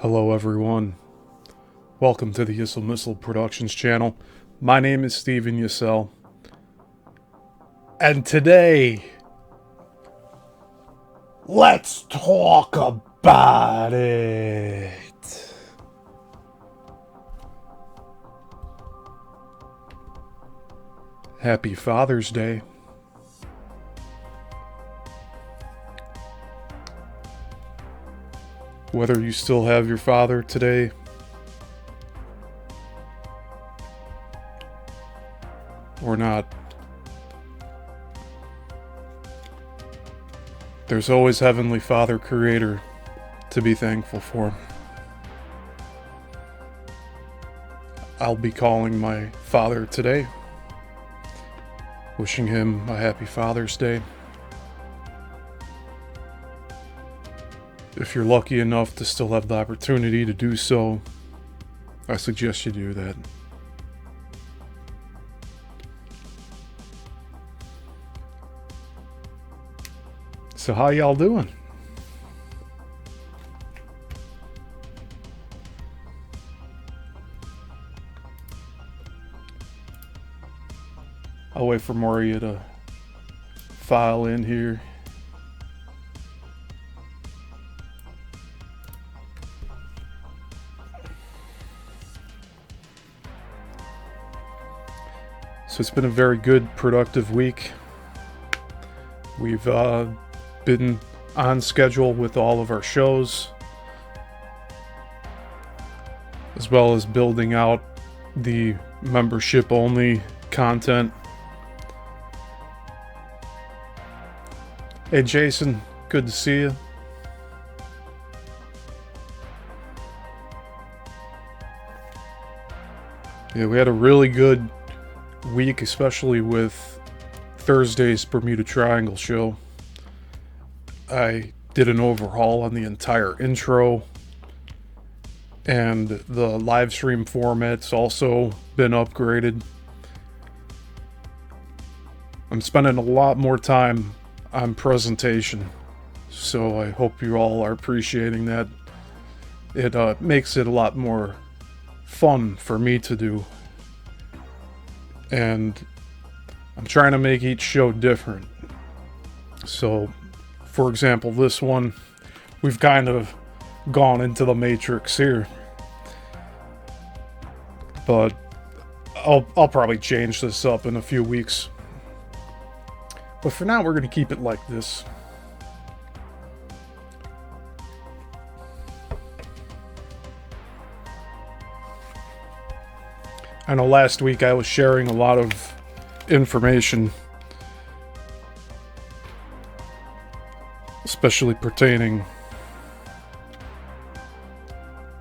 Hello everyone, welcome to the Yissilmissil Productions channel. My name is Steven Yissil, and today, let's talk about it. Happy Father's Day. Whether you still have your father today or not, there's always Heavenly Father Creator to be thankful for. I'll be calling my father today, wishing him a happy Father's Day. If you're lucky enough to still have the opportunity to do so, I suggest you do that. So how y'all doing? I'll wait for Maria to file in here. So it's been a very good, productive week. We've been on schedule with all of our shows, as well as building out the membership-only content. Hey Jason, good to see you. Yeah, we had a really good week, especially with Thursday's Bermuda Triangle show. I did an overhaul on the entire intro, and the live stream format's also been upgraded. I'm spending a lot more time on presentation, so I hope you all are appreciating that. It makes it a lot more fun for me to do, and I'm trying to make each show different. So, for example, this one, we've kind of gone into the Matrix here, but I'll probably change this up in a few weeks. But for now, we're going to keep it like this. I know last week I was sharing a lot of information, especially pertaining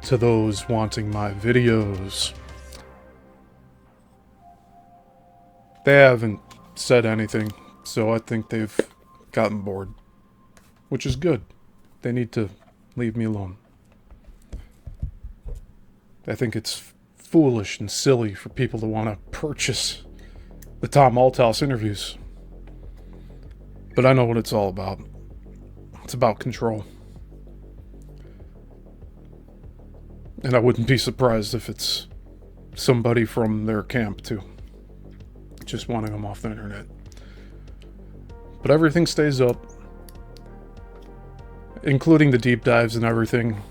to those wanting my videos. They haven't said anything, so I think they've gotten bored, which is good. They need to leave me alone. I think it's foolish and silly for people to want to purchase the Tom Malthouse interviews. But I know what it's all about. It's about control. And I wouldn't be surprised if it's somebody from their camp too, just wanting them off the internet. But everything stays up, including the deep dives and everything.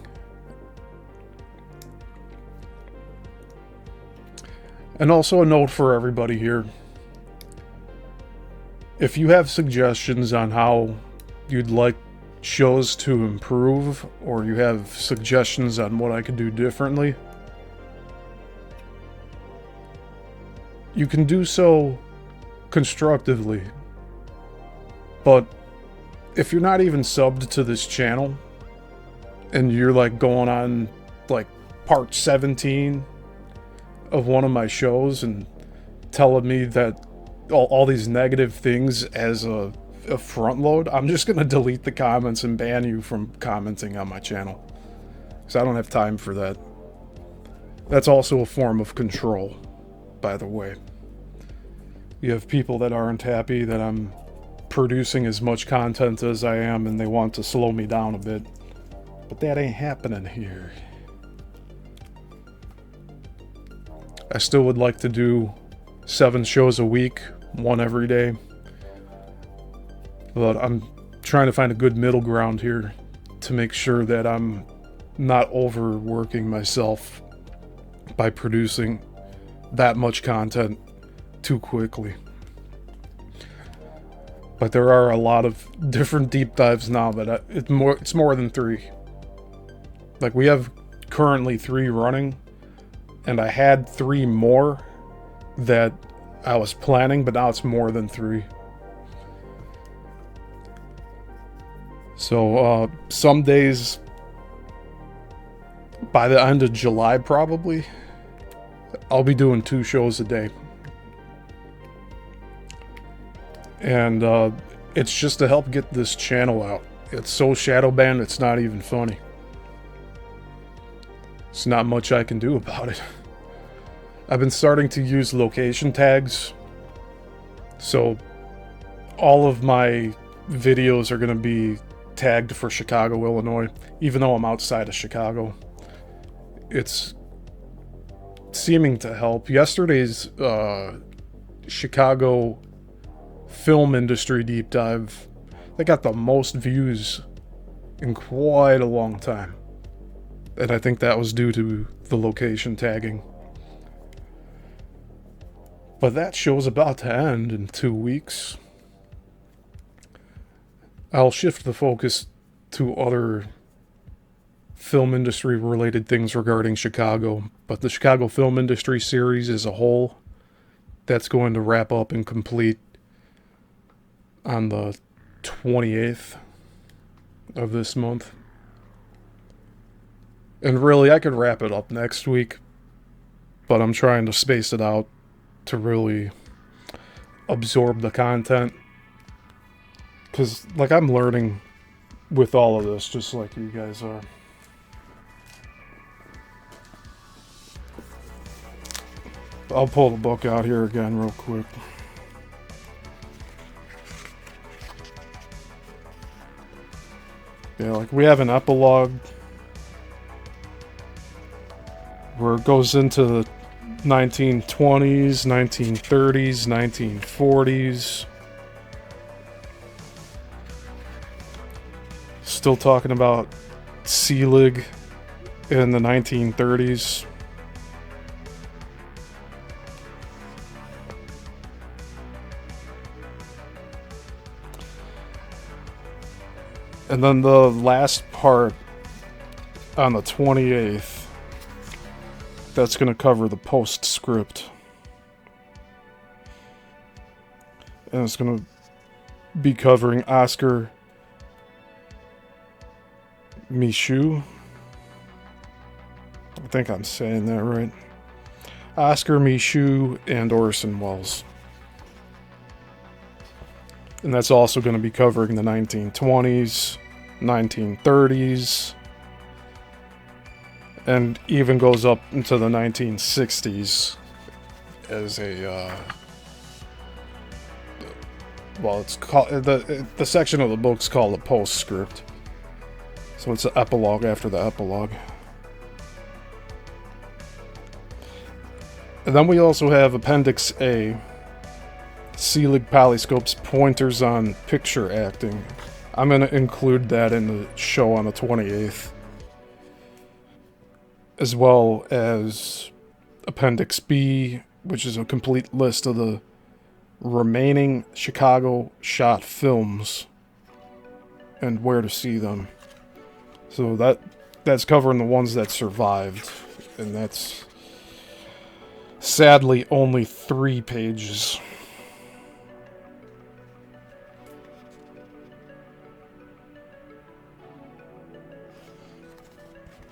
And also a note for everybody here. If you have suggestions on how you'd like shows to improve, or you have suggestions on what I could do differently, you can do so constructively. But if you're not even subbed to this channel, and you're like going on like part 17 of one of my shows and telling me that all these negative things as a front load, I'm just going to delete the comments and ban you from commenting on my channel, because I don't have time for that. That's also a form of control, by the way. You have people that aren't happy that I'm producing as much content as I am, and they want to slow me down a bit. But that ain't happening here. I still would like to do 7 shows a week, 1 every day. But I'm trying to find a good middle ground here to make sure that I'm not overworking myself by producing that much content too quickly. But there are a lot of different deep dives now that it's more than 3. Like, we have currently 3 running, and I had 3 more that I was planning, but now it's more than 3. So some days, by the end of July probably, I'll be doing 2 shows a day. And it's just to help get this channel out. It's so shadow banned, it's not even funny. There's not much I can do about it. I've been starting to use location tags. So all of my videos are going to be tagged for Chicago, Illinois, even though I'm outside of Chicago. It's seeming to help. Yesterday's Chicago film industry deep dive, they got the most views in quite a long time. And I think that was due to the location tagging. But that show's about to end in 2 weeks. I'll shift the focus to other film industry related things regarding Chicago. But the Chicago film industry series as a whole, that's going to wrap up and complete on the 28th of this month. And really, I could wrap it up next week, but I'm trying to space it out to really absorb the content. Because, like, I'm learning with all of this, just like you guys are. I'll pull the book out here again real quick. Yeah, like, we have an epilogue where it goes into the 1920s, 1930s, 1940s. Still talking about Selig in the 1930s. And then the last part on the 28th, that's going to cover the postscript. And it's going to be covering Oscar Michaud. I think I'm saying that right. Oscar Michaud and Orson Welles. And that's also going to be covering the 1920s, 1930s, and even goes up into the 1960s as a, well, it's called, the section of the book's called a postscript. So it's an epilogue after the epilogue. And then we also have Appendix A, Selig Polyscope's pointers on picture acting. I'm going to include that in the show on the 28th. As well as Appendix B, which is a complete list of the remaining Chicago shot films and where to see them. So that's covering the ones that survived. And that's sadly only 3 pages.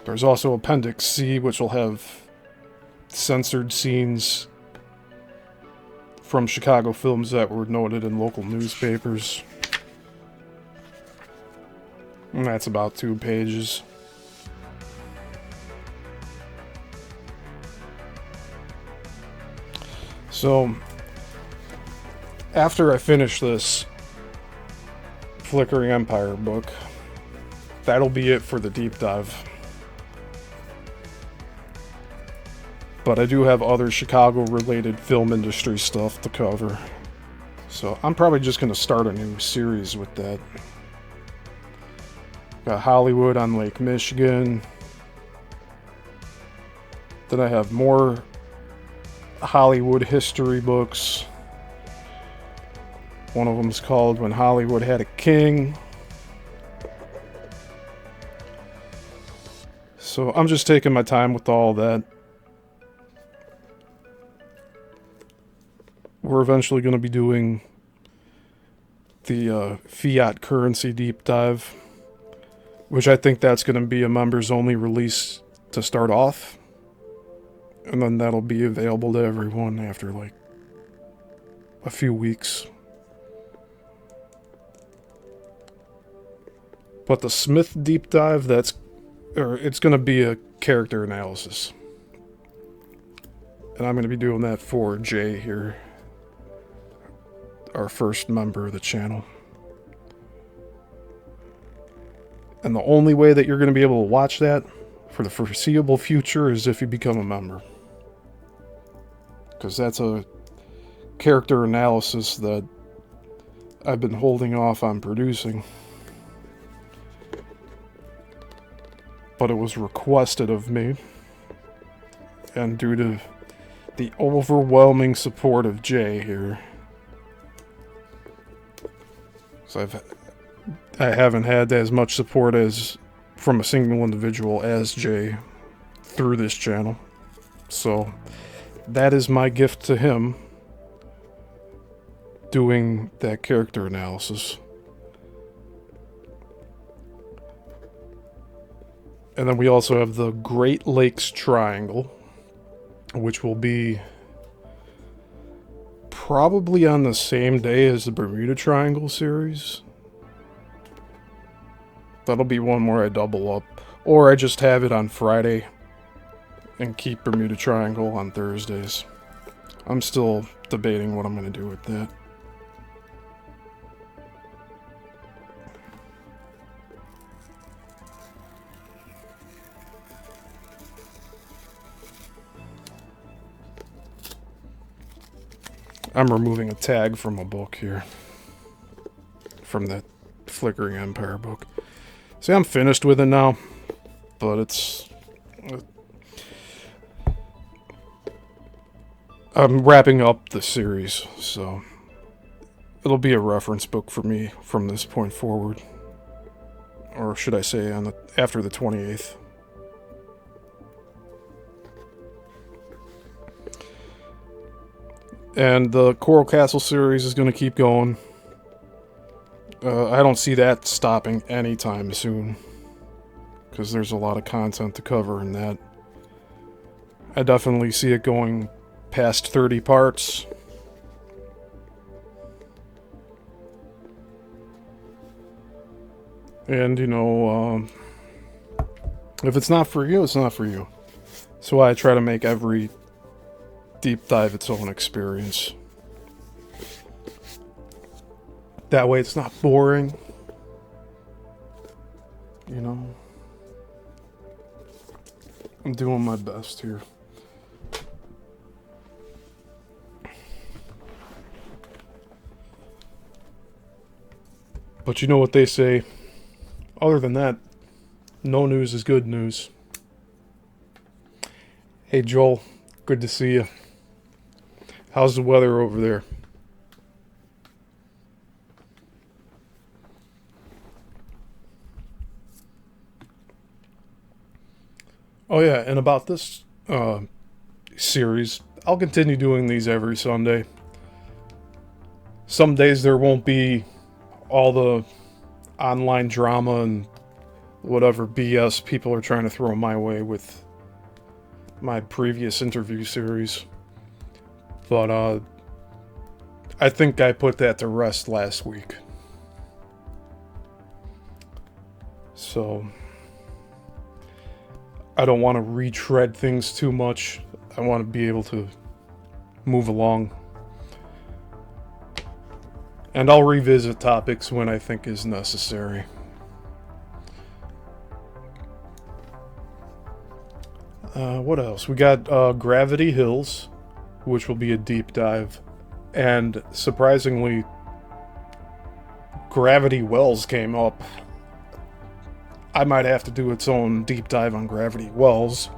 There's also Appendix C, which will have censored scenes from Chicago films that were noted in local newspapers. And that's about 2 pages. So, after I finish this Flickering Empire book, that'll be it for the deep dive. But I do have other Chicago-related film industry stuff to cover. So I'm probably just going to start a new series with that. Got Hollywood on Lake Michigan. Then I have more Hollywood history books. One of them is called When Hollywood Had a King. So I'm just taking my time with all that. We're eventually going to be doing the fiat currency deep dive, which I think that's going to be a members only release to start off. And then that'll be available to everyone after like a few weeks. But the Smith deep dive, it's going to be a character analysis. And I'm going to be doing that for Jay here, our first member of the channel. And the only way that you're going to be able to watch that for the foreseeable future is if you become a member. Because that's a character analysis that I've been holding off on producing. But it was requested of me. And due to the overwhelming support of Jay here, so I haven't had as much support as from a single individual as Jay through this channel. So that is my gift to him, doing that character analysis. And then we also have the Great Lakes Triangle, which will be probably on the same day as the Bermuda Triangle series. That'll be one where I double up. Or I just have it on Friday and keep Bermuda Triangle on Thursdays. I'm still debating what I'm going to do with that. I'm removing a tag from a book here. From that Flickering Empire book. See, I'm finished with it now. But it's... I'm wrapping up the series, so... It'll be a reference book for me from this point forward. Or should I say after the 28th. And the Coral Castle series is going to keep going. I don't see that stopping anytime soon, because there's a lot of content to cover in that. I definitely see it going past 30 parts. And, you know, if it's not for you, it's not for you. That's why I try to make every deep dive its own experience. That way it's not boring. You know? I'm doing my best here. But you know what they say. Other than that, no news is good news. Hey Joel, good to see you. How's the weather over there? Oh yeah, and about this series, I'll continue doing these every Sunday. Some days there won't be all the online drama and whatever BS people are trying to throw my way with my previous interview series. But I think I put that to rest last week. So I don't want to retread things too much. I want to be able to move along. And I'll revisit topics when I think is necessary. What else? We got Gravity Hills, which will be a deep dive. And surprisingly, Gravity Wells came up. I might have to do its own deep dive on Gravity Wells.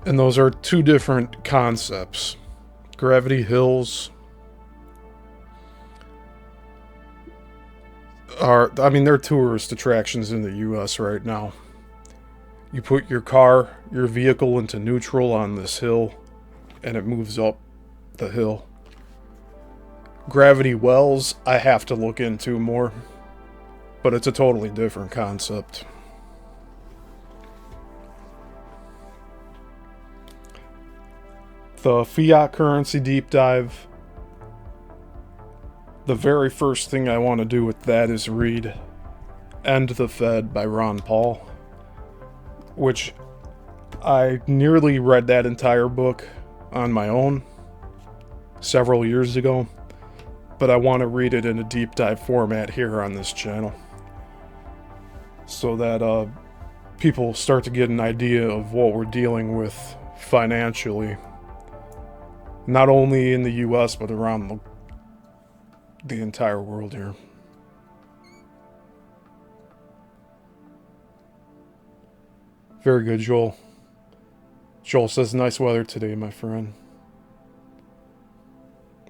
And those are two different concepts. Gravity Hills they're tourist attractions in the US right now. You put your vehicle into neutral on this hill, and it moves up the hill. Gravity Wells, I have to look into more, but it's a totally different concept. The fiat currency deep dive. The very first thing I want to do with that is read End the Fed by Ron Paul, which I nearly read that entire book on my own several years ago, but I want to read it in a deep dive format here on this channel so that people start to get an idea of what we're dealing with financially, not only in the US but around the entire world here. Very good, Joel. Joel says, nice weather today, my friend.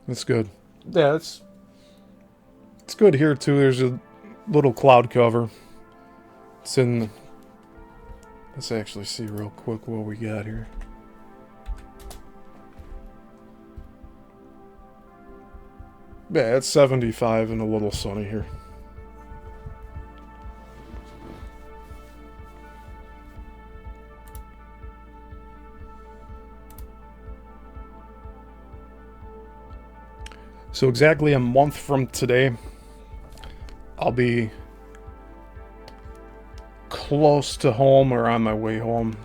That's good. Yeah, it's good here, too. There's a little cloud cover. It's in... Let's actually see real quick what we got here. Yeah, it's 75 and a little sunny here. So exactly a month from today, I'll be close to home or on my way home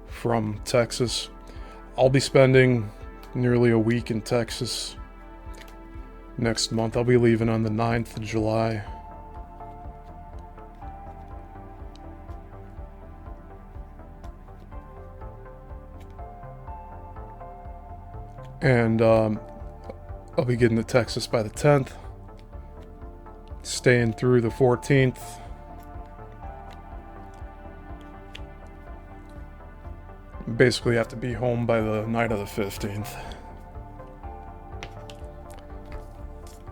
from Texas. I'll be spending nearly a week in Texas next month. I'll be leaving on the 9th of July. And I'll be getting to Texas by the 10th, staying through the 14th. Basically have to be home by the night of the 15th.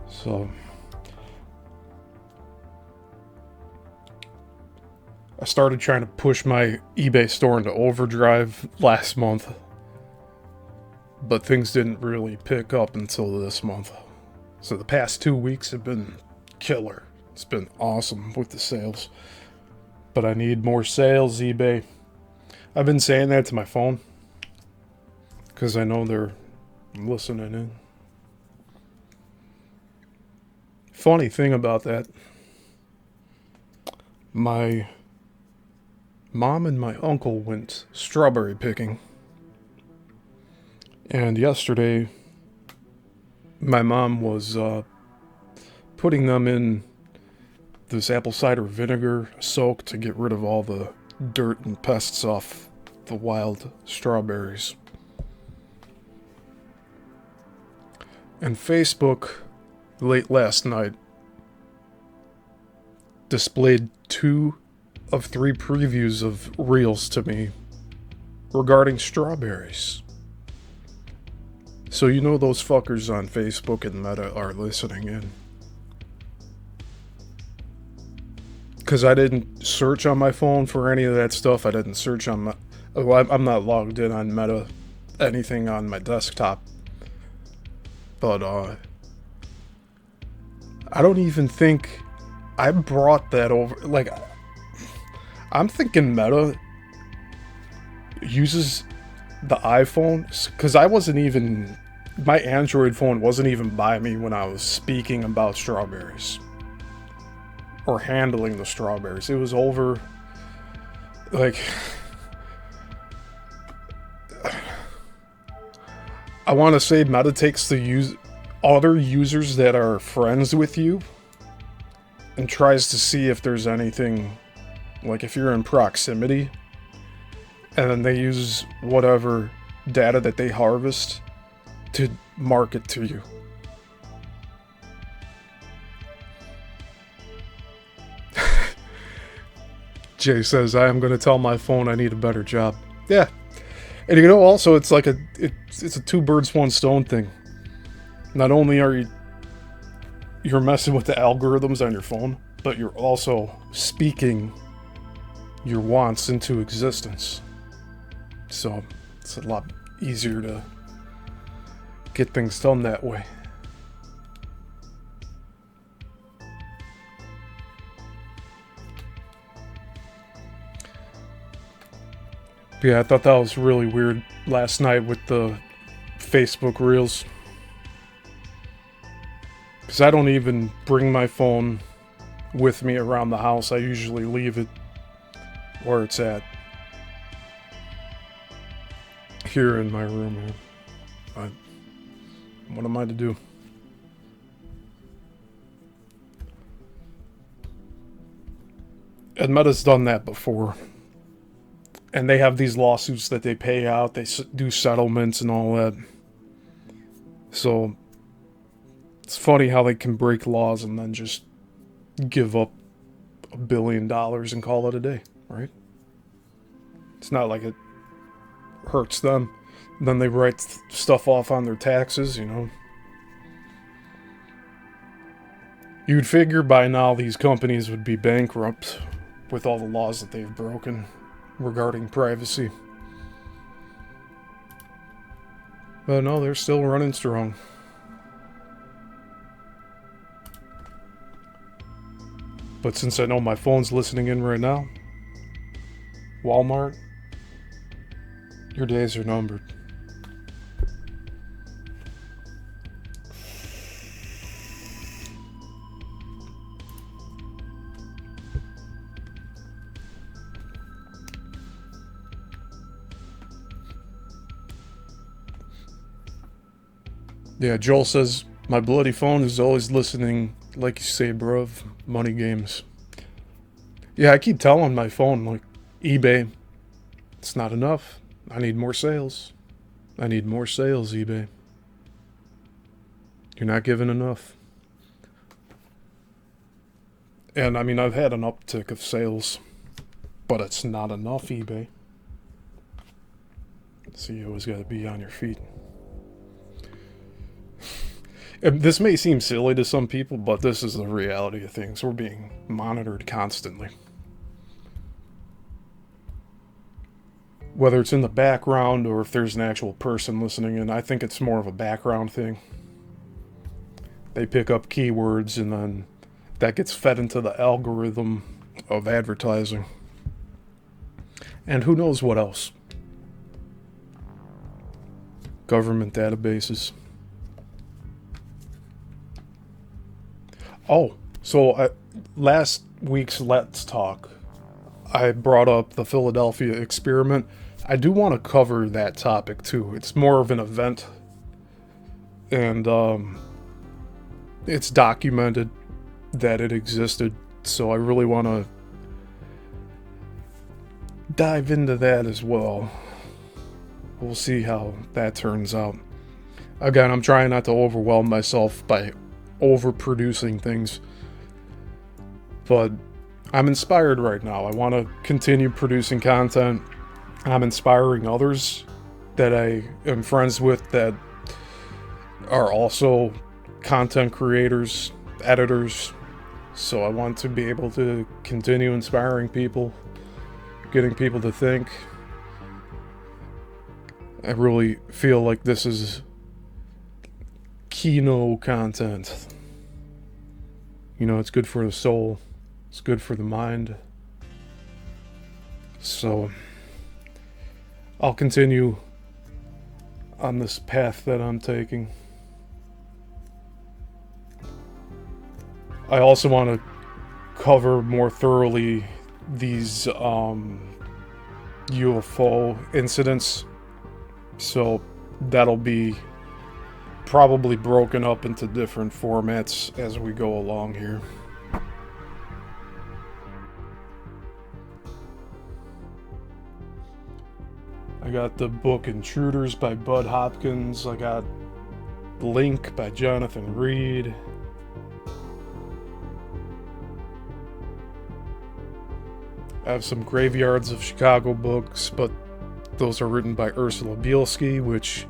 So I started trying to push my eBay store into overdrive last month, but things didn't really pick up until this month. So the past 2 weeks have been killer. It's been awesome with the sales, but I need more sales, eBay. I've been saying that to my phone because I know they're listening in. Funny thing about that, my mom and my uncle went strawberry picking, and yesterday my mom was putting them in this apple cider vinegar soak to get rid of all the dirt and pests off the wild strawberries. And Facebook, late last night, displayed 2 of 3 previews of reels to me regarding strawberries. So you know those fuckers on Facebook and Meta are listening in. Because I didn't search on my phone for any of that stuff. I didn't search on my... Well, I'm not logged in on Meta, anything on my desktop. But, I don't even think I brought that over. Like, I'm thinking Meta uses the iPhone. Because I wasn't even... My Android phone wasn't even by me when I was speaking about strawberries. Or handling the strawberries. It was over, like, I want to say Meta takes the other users that are friends with you and tries to see if there's anything Like if you're in proximity, and then they use whatever data that they harvest to market to you. Jay says, I am going to tell my phone I need a better job. Yeah. And you know, also, it's like it's a two birds, one stone thing. Not only are you're messing with the algorithms on your phone, but you're also speaking your wants into existence. So it's a lot easier to get things done that way. Yeah, I thought that was really weird last night with the Facebook Reels. Because I don't even bring my phone with me around the house. I usually leave it where it's at. Here in my room here. What am I to do? And Meta's done that before. And they have these lawsuits that they pay out. They do settlements and all that. So it's funny how they can break laws and then just give up $1 billion and call it a day, right? It's not like it hurts them. Then they write stuff off on their taxes, you know. You'd figure by now these companies would be bankrupt with all the laws that they've broken regarding privacy. But no, they're still running strong. But since I know my phone's listening in right now, Walmart, your days are numbered. Yeah, Joel says, my bloody phone is always listening, like you say, bruv, money games. Yeah, I keep telling my phone, like, eBay, it's not enough. I need more sales. I need more sales, eBay. You're not giving enough. And, I mean, I've had an uptick of sales, but it's not enough, eBay. So you always got to be on your feet. This may seem silly to some people, but this is the reality of things. We're being monitored constantly. Whether it's in the background or if there's an actual person listening in, I think it's more of a background thing. They pick up keywords and then that gets fed into the algorithm of advertising. And who knows what else? Government databases. Oh, so last week's Let's Talk, I brought up the Philadelphia experiment. I do want to cover that topic too. It's more of an event, and it's documented that it existed, so I really want to dive into that as well. We'll see how that turns out. Again, I'm trying not to overwhelm myself by overproducing things, but I'm inspired right now. I want to continue producing content. I'm inspiring others that I am friends with that are also content creators, editors, so I want to be able to continue inspiring people, getting people to think. I really feel like this is Kino content. You know, it's good for the soul. It's good for the mind. So, I'll continue on this path that I'm taking. I also want to cover more thoroughly these UFO incidents. So, that'll be probably broken up into different formats as we go along here. got the book Intruders by Bud Hopkins. I got Link by Jonathan Reed. I have some Graveyards of Chicago books, but those are written by Ursula Bielski, which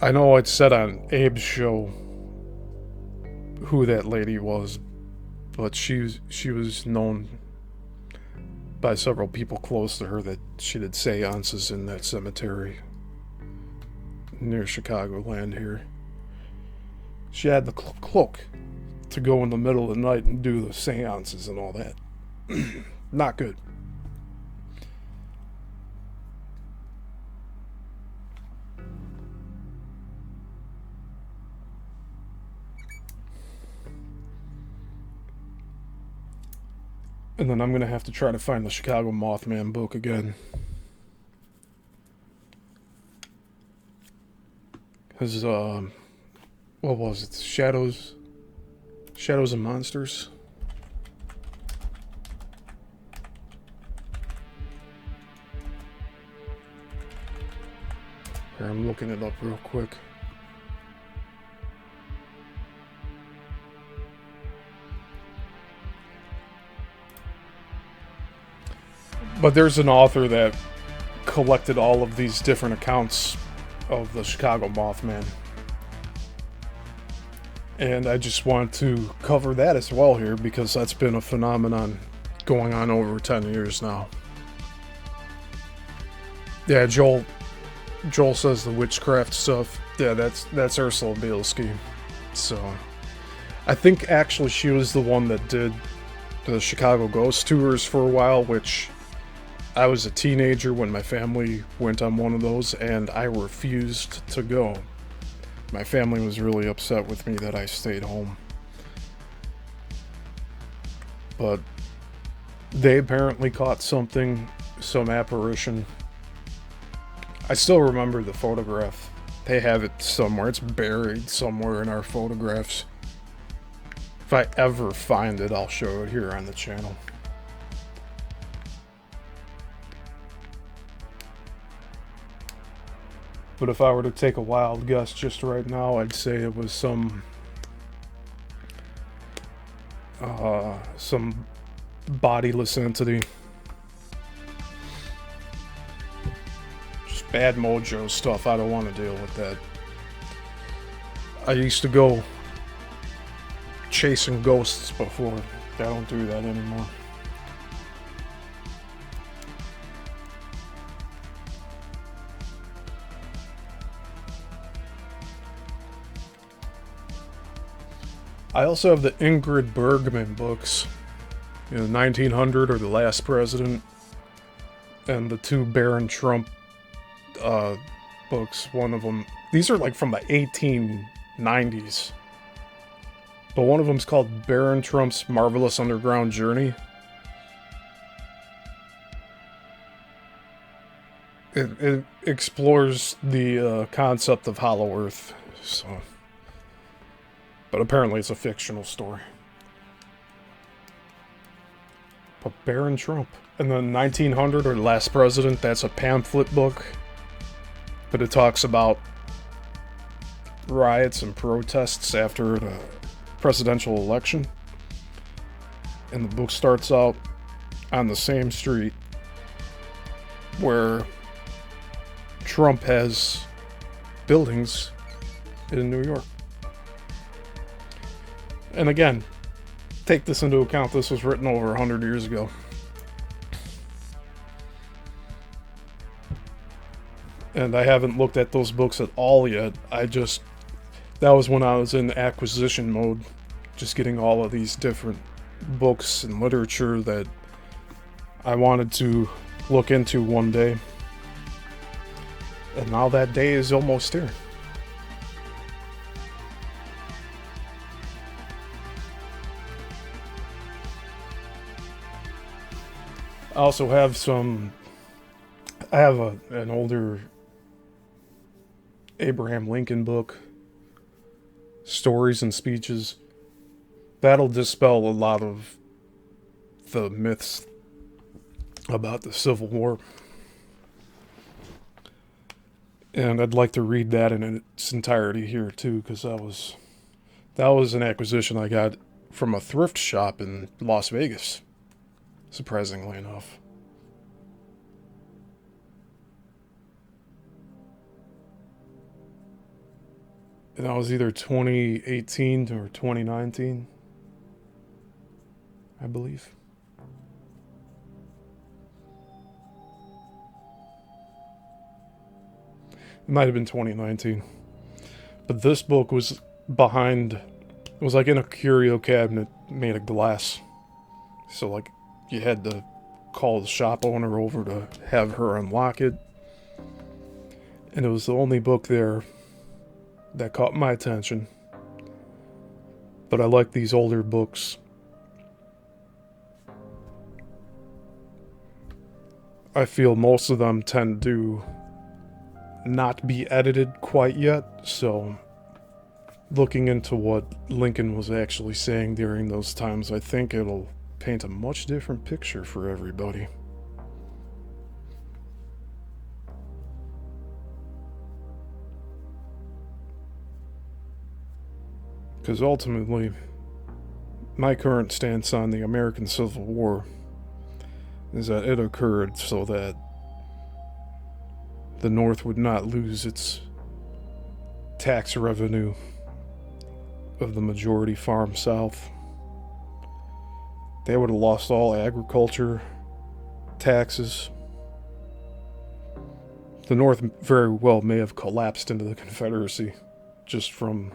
I know I'd said on Abe's show who that lady was, but she was known by several people close to her that she did seances in that cemetery near Chicagoland here. She had the cloak to go in the middle of the night and do the seances and all that. Not good. And then I'm going to have to try to find the Chicago Mothman book again. Because, what was it? Shadows and Monsters? Here, I'm looking it up real quick. But there's an author that collected all of these different accounts of the Chicago Mothman. And I just want to cover that as well here, because that's been a phenomenon going on over 10 years now. Yeah, Joel says the witchcraft stuff. Yeah, that's Ursula Bielski. So, I think actually she was the one that did the Chicago Ghost Tours for a while, which I was a teenager when my family went on one of those, and I refused to go. My family was really upset with me that I stayed home. But they apparently caught something, some apparition. I still remember the photograph. They have it somewhere. It's buried somewhere in our photographs. If I ever find it, I'll show it here on the channel. But if I were to take a wild guess just right now, I'd say it was some bodiless entity. Just bad mojo stuff. I don't want to deal with that. I used to go chasing ghosts before. I don't do that anymore. I also have the Ingrid Bergman books, 1900 or The Last President, and the two Baron Trump books. One of them, these are like from the 1890s, but one of them's called Baron Trump's Marvelous Underground Journey. It explores the concept of Hollow Earth, so... But apparently it's a fictional story. But Baron Trump. And then 1900 or Last President, that's a pamphlet book. But it talks about riots and protests after the presidential election. And the book starts out on the same street where Trump has buildings in New York. And again, take this into account, this was written over 100 years ago. And I haven't looked at those books at all yet. That was when I was in acquisition mode, just getting all of these different books and literature that I wanted to look into one day. And now that day is almost here. I also have an older Abraham Lincoln book, Stories and Speeches. That'll dispel a lot of the myths about the Civil War. And I'd like to read that in its entirety here too, because that was an acquisition I got from a thrift shop in Las Vegas, surprisingly enough. And that was either 2018 or 2019, I believe. It might have been 2019. But this book was behind, it was like in a curio cabinet made of glass. So, like, you had to call the shop owner over to have her unlock it. And it was the only book there that caught my attention. But I like these older books. I feel most of them tend to not be edited quite yet, so looking into what Lincoln was actually saying during those times, I think it'll paint a much different picture for everybody. Because ultimately, my current stance on the American Civil War is that it occurred so that the North would not lose its tax revenue of the majority farm South. They would have lost all agriculture taxes. The North very well may have collapsed into the Confederacy just from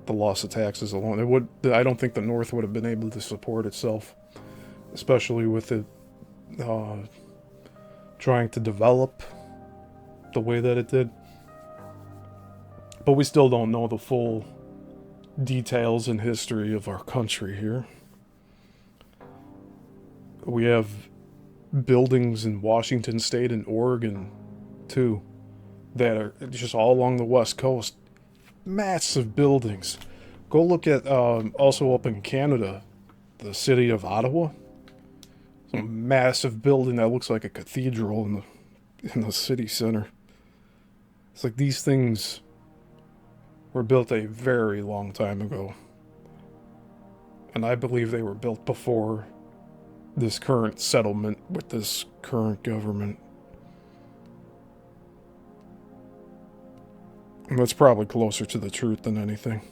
the loss of taxes alone. I don't think the North would have been able to support itself, especially with it trying to develop the way that it did. But we still don't know the full details and history of our country here. We have buildings in Washington State and Oregon, too, that are just all along the West Coast. Massive buildings. Go look at, also up in Canada, the city of Ottawa. It's a massive building that looks like a cathedral in the city center. It's like these things were built a very long time ago. And I believe they were built before this current settlement with this current government. And that's probably closer to the truth than anything.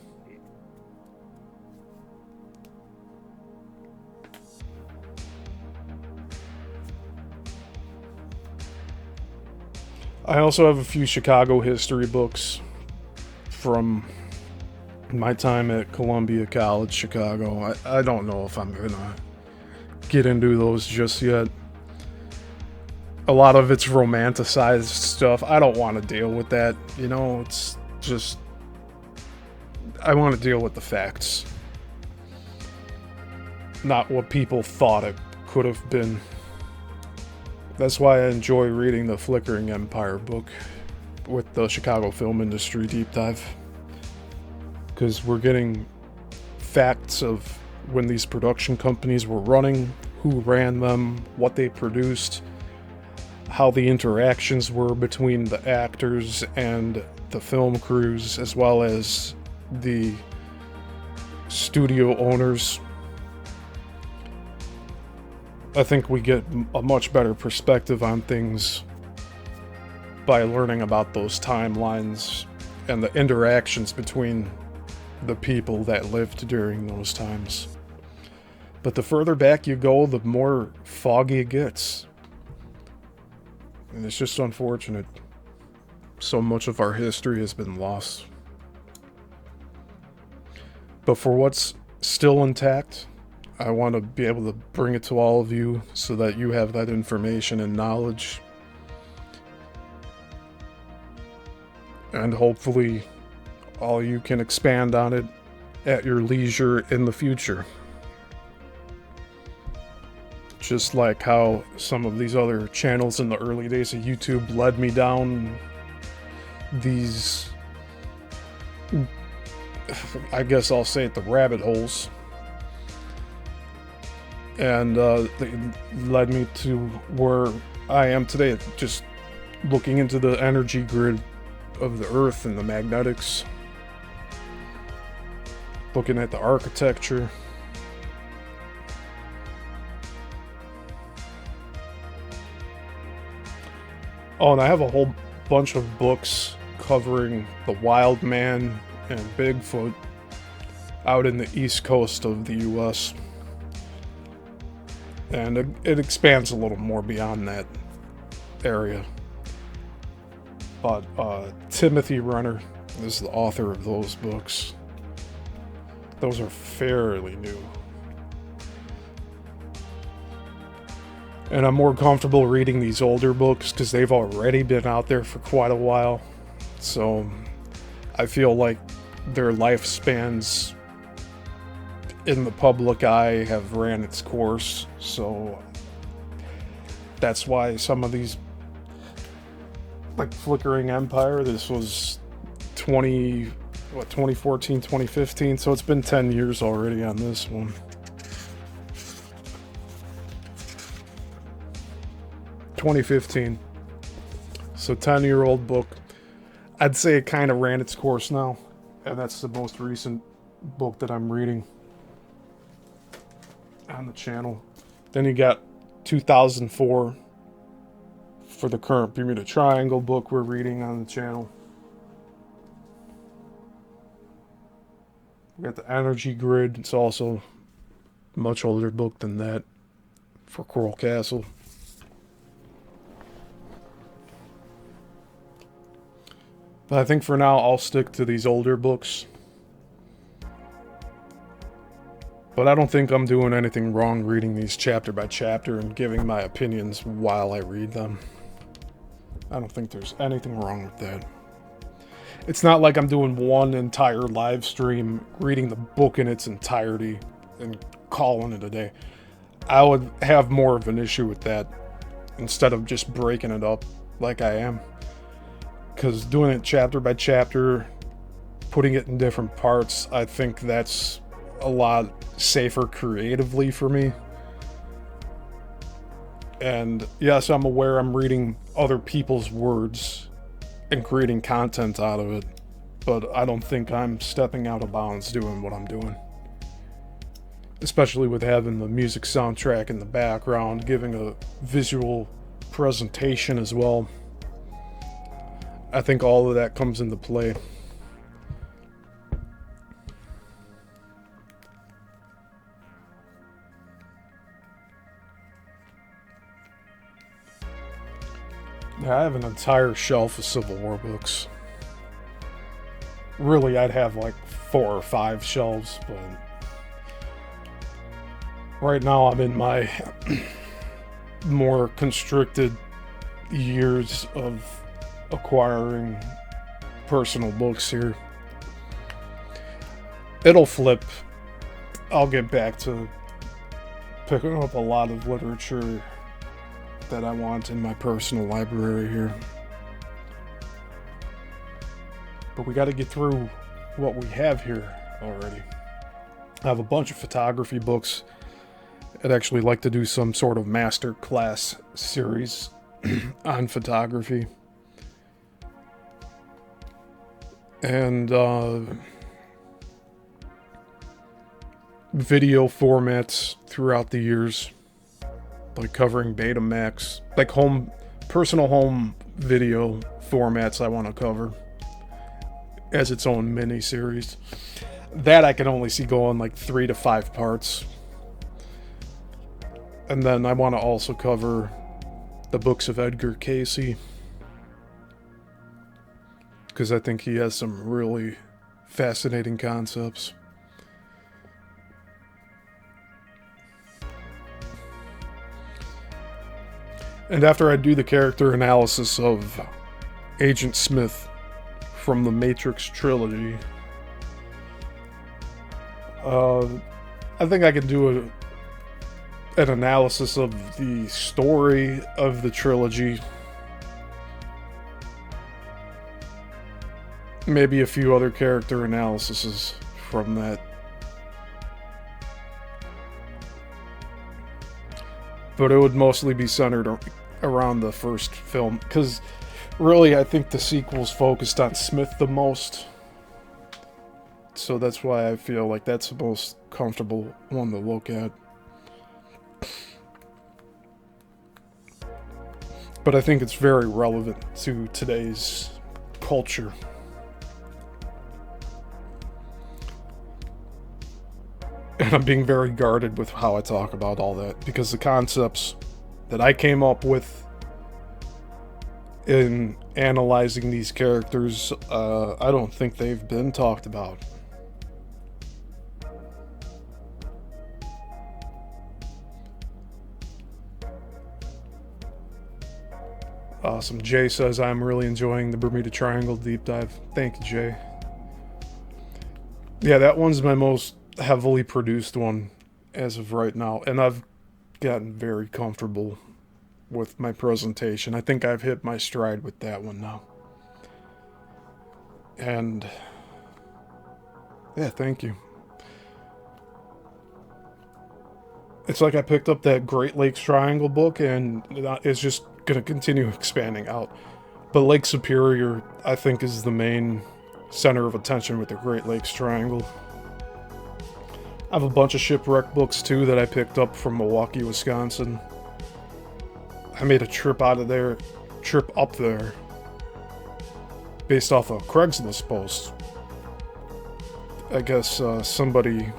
I also have a few Chicago history books from my time at Columbia College, Chicago. I don't know if I'm gonna get into those just yet. A lot of it's romanticized stuff. I don't want to deal with that. You know, it's just, I want to deal with the facts, not what people thought it could have been. That's why I enjoy reading the Flickering Empire book with the Chicago film industry deep dive. Because we're getting facts of when these production companies were running, who ran them, what they produced, how the interactions were between the actors and the film crews, as well as the studio owners. I think we get a much better perspective on things by learning about those timelines and the interactions between the people that lived during those times. But the further back you go, the more foggy it gets. And it's just unfortunate. So much of our history has been lost. But for what's still intact, I want to be able to bring it to all of you so that you have that information and knowledge. And hopefully all you can expand on it at your leisure in the future. Just like how some of these other channels in the early days of YouTube led me down these, I guess I'll say it, the rabbit holes. And they led me to where I am today, just looking into the energy grid of the Earth and the magnetics. Looking at the architecture. Oh, and I have a whole bunch of books covering the wild man and Bigfoot out in the east coast of the US. And it expands a little more beyond that area. But Timothy Renner is the author of those books. Those are fairly new. And I'm more comfortable reading these older books because they've already been out there for quite a while. So I feel like their lifespans in the public eye have ran its course. So that's why some of these, like Flickering Empire, this was 2014, 2015, so it's been 10 years already on this one. '15. So 10-year-old book. I'd say it kind of ran its course now, and that's the most recent book that I'm reading on the channel. Then you got 2004 for the current Bermuda Triangle book we're reading on the channel. We got the Energy Grid. It's also a much older book than that for Coral Castle. But I think for now I'll stick to these older books. But I don't think I'm doing anything wrong reading these chapter by chapter and giving my opinions while I read them. I don't think there's anything wrong with that. It's not like I'm doing one entire live stream, reading the book in its entirety, and calling it a day. I would have more of an issue with that instead of just breaking it up like I am. Because doing it chapter by chapter, putting it in different parts, I think that's a lot safer creatively for me. And yes, I'm aware I'm reading other people's words and creating content out of it, but I don't think I'm stepping out of bounds doing what I'm doing. Especially with having the music soundtrack in the background, giving a visual presentation as well. I think all of that comes into play. Yeah, I have an entire shelf of Civil War books. Really, I'd have like 4 or 5 shelves, but right now I'm in my more constricted years of acquiring personal books here. It'll flip. I'll get back to picking up a lot of literature that I want in my personal library here. But we got to get through what we have here already. I have a bunch of photography books. I'd actually like to do some sort of master class series on photography. And video formats throughout the years, like covering Betamax, like personal home video formats I want to cover as its own mini series. That I can only see going like 3 to 5 parts. And then I want to also cover the books of Edgar Cayce, because I think he has some really fascinating concepts. And after I do the character analysis of Agent Smith from the Matrix trilogy, I think I can do an analysis of the story of the trilogy. Maybe a few other character analyses from that. But it would mostly be centered around the first film, because Really, I think the sequel's focused on Smith the most. So that's why I feel like that's the most comfortable one to look at. But I think it's very relevant to today's culture. And I'm being very guarded with how I talk about all that, because the concepts that I came up with in analyzing these characters, I don't think they've been talked about. Awesome. Jay says, I'm really enjoying the Bermuda Triangle deep dive. Thank you, Jay. Yeah, that one's my most heavily produced one as of right now, and I've gotten very comfortable with my presentation. I think I've hit my stride with that one now. And yeah, thank you. It's like I picked up that Great Lakes Triangle book, and it's just going to continue expanding out. But Lake Superior, I think, is the main center of attention with the Great Lakes Triangle. I have a bunch of shipwreck books, too, that I picked up from Milwaukee, Wisconsin. I made a trip up there, based off a Craigslist post. I guess somebody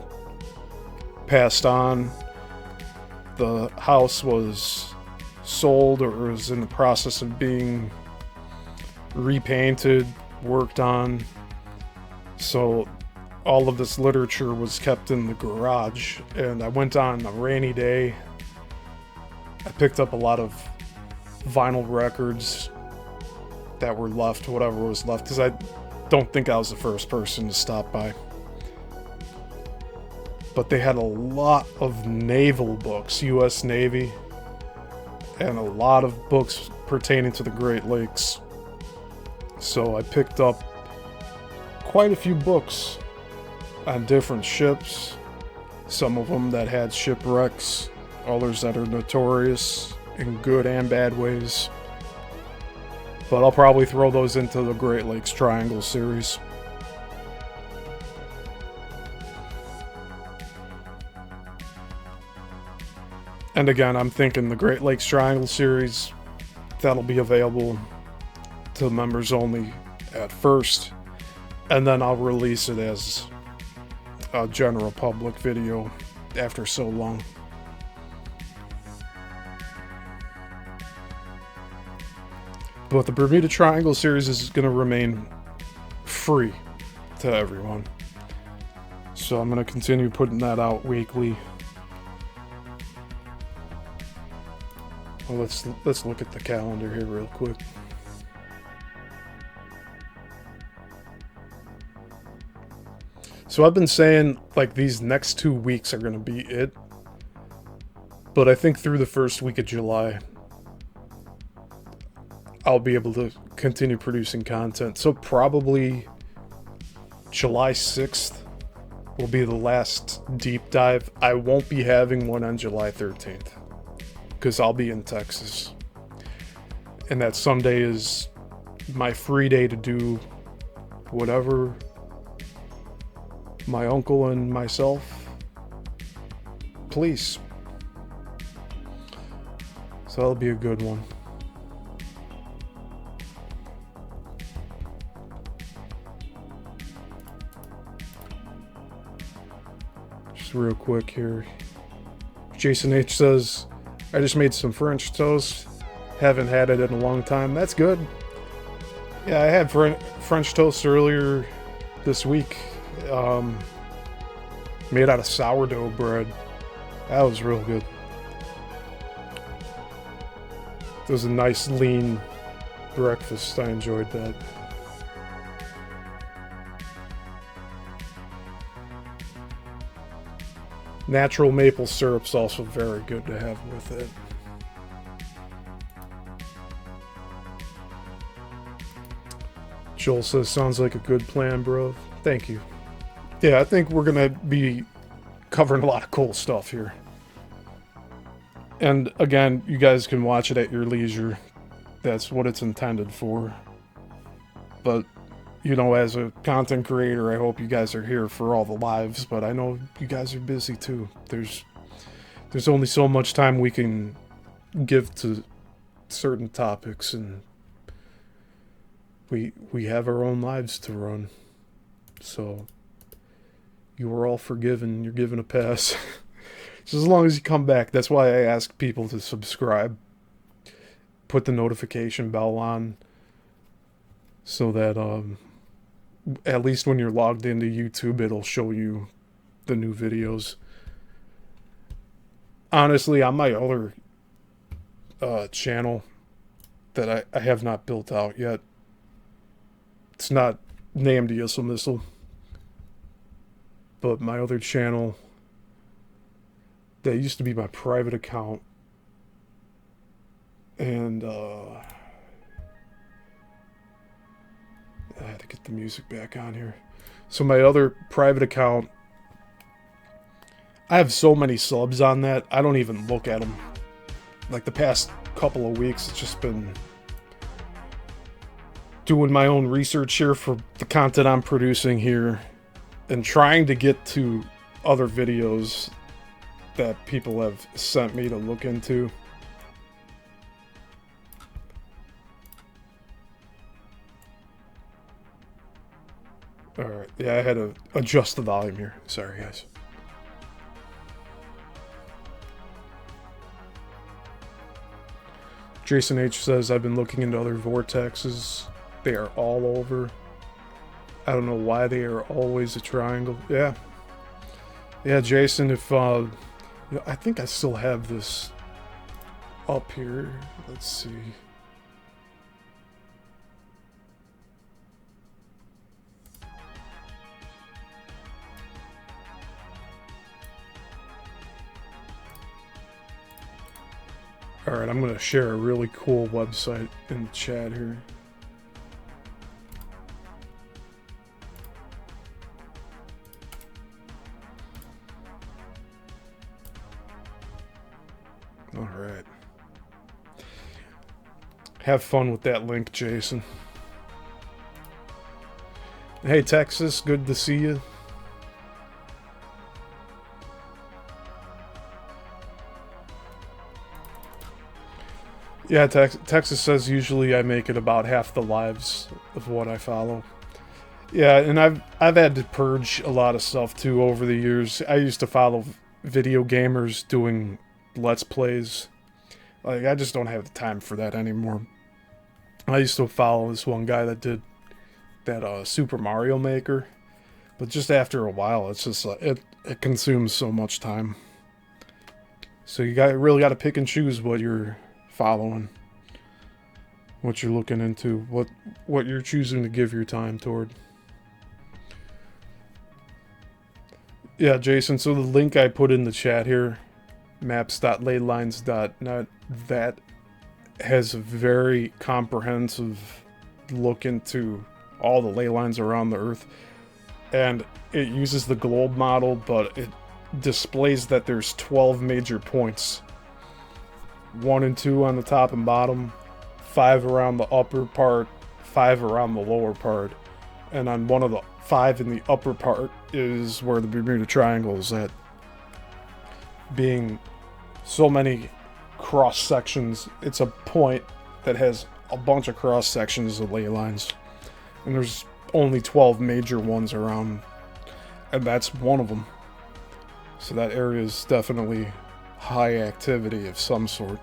passed on. The house was sold or was in the process of being repainted, worked on. So all of this literature was kept in the garage, and I went on a rainy day. I picked up a lot of vinyl records that were left, whatever was left, because I don't think I was the first person to stop by. But they had a lot of naval books, U.S. Navy, and a lot of books pertaining to the Great Lakes. So I picked up quite a few books on different ships, some of them that had shipwrecks, others that are notorious in good and bad ways. But I'll probably throw those into the Great Lakes Triangle series. And again, I'm thinking the Great Lakes Triangle series, that'll be available to members only at first, and then I'll release it as a general public video after so long. But the Bermuda Triangle series is going to remain free to everyone. So I'm going to continue putting that out weekly. Well, let's look at the calendar here real quick. So I've been saying, like, these next 2 weeks are going to be it. But I think through the first week of July, I'll be able to continue producing content. So probably July 6th will be the last deep dive. I won't be having one on July 13th. Because I'll be in Texas. And that Sunday is my free day to do whatever my uncle and myself please. So that'll be a good one. Just real quick here. Jason H says, I just made some French toast. Haven't had it in a long time. That's good. Yeah, I had French toast earlier this week. Made out of sourdough bread. That was real good. It was a nice lean breakfast. I enjoyed that. Natural maple syrup's also very good to have with it. Joel says, sounds like a good plan, bro. Thank you. Yeah, I think we're going to be covering a lot of cool stuff here. And again, you guys can watch it at your leisure. That's what it's intended for. But, you know, as a content creator, I hope you guys are here for all the lives, but I know you guys are busy too. There's only so much time we can give to certain topics, and we have our own lives to run. So you are all forgiven. You're given a pass. Just as long as you come back. That's why I ask people to subscribe. Put the notification bell on so that at least when you're logged into YouTube, it'll show you the new videos. Honestly, on my other channel that I have not built out yet, it's not named Yissilmissil, but my other channel that used to be my private account, and I had to get the music back on here. So my other private account, I have so many subs on that, I don't even look at them. Like the past couple of weeks, it's just been doing my own research here for the content I'm producing here and trying to get to other videos that people have sent me to look into. Alright, yeah, I had to adjust the volume here. Sorry, guys. Jason H says, I've been looking into other vortexes. They are all over. I don't know why they are always a triangle. Yeah. Yeah, Jason, if, you know, I think I still have this up here. Let's see. Alright, I'm going to share a really cool website in the chat here. Alright. Have fun with that link, Jason. Hey, Texas, good to see you. Yeah, Texas says usually I make it about half the lives of what I follow. Yeah, and I've had to purge a lot of stuff too over the years. I used to follow video gamers doing Let's Plays. Like, I just don't have the time for that anymore. I used to follow this one guy that did that Super Mario Maker, but just after a while, it's just it consumes so much time. So you really got to pick and choose what you're following, what you're looking into, what you're choosing to give your time toward. Yeah, Jason, so the link I put in the chat here, maps.leylines.net, that has a very comprehensive look into all the ley lines around the Earth, and it uses the globe model, but it displays that there's 12 major points. 1 and 2 on the top and bottom, 5 around the upper part, 5 around the lower part, and on one of the 5 in the upper part is where the Bermuda Triangle is at. Being so many cross sections, it's a point that has a bunch of cross sections of ley lines, and there's only 12 major ones around, and that's one of them. So that area is definitely high activity of some sort.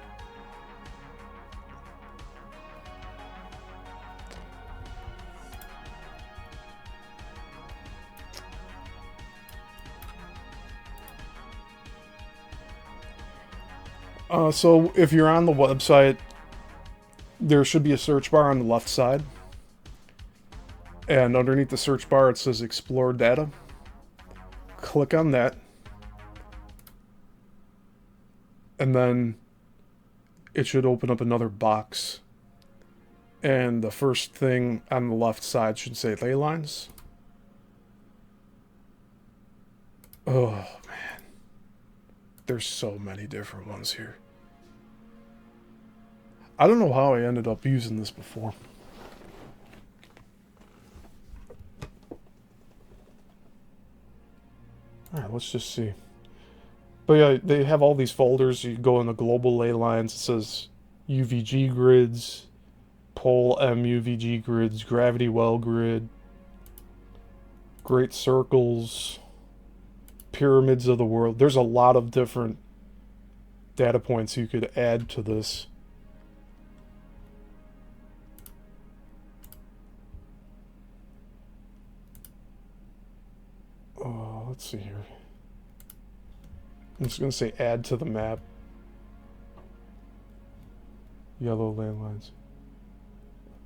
So if you're on the website, there should be a search bar on the left side, and underneath the search bar it says Explore Data. Click on that, and then it should open up another box, and the first thing on the left side should say ley lines. Oh man, there's so many different ones here. I don't know how I ended up using this before. Alright, let's just see. But yeah, they have all these folders. You go in the global ley lines. It says UVG grids, pole M UVG grids, gravity well grid, great circles, pyramids of the world. There's a lot of different data points you could add to this. Let's see here. I'm just going to say add to the map. Yellow landlines.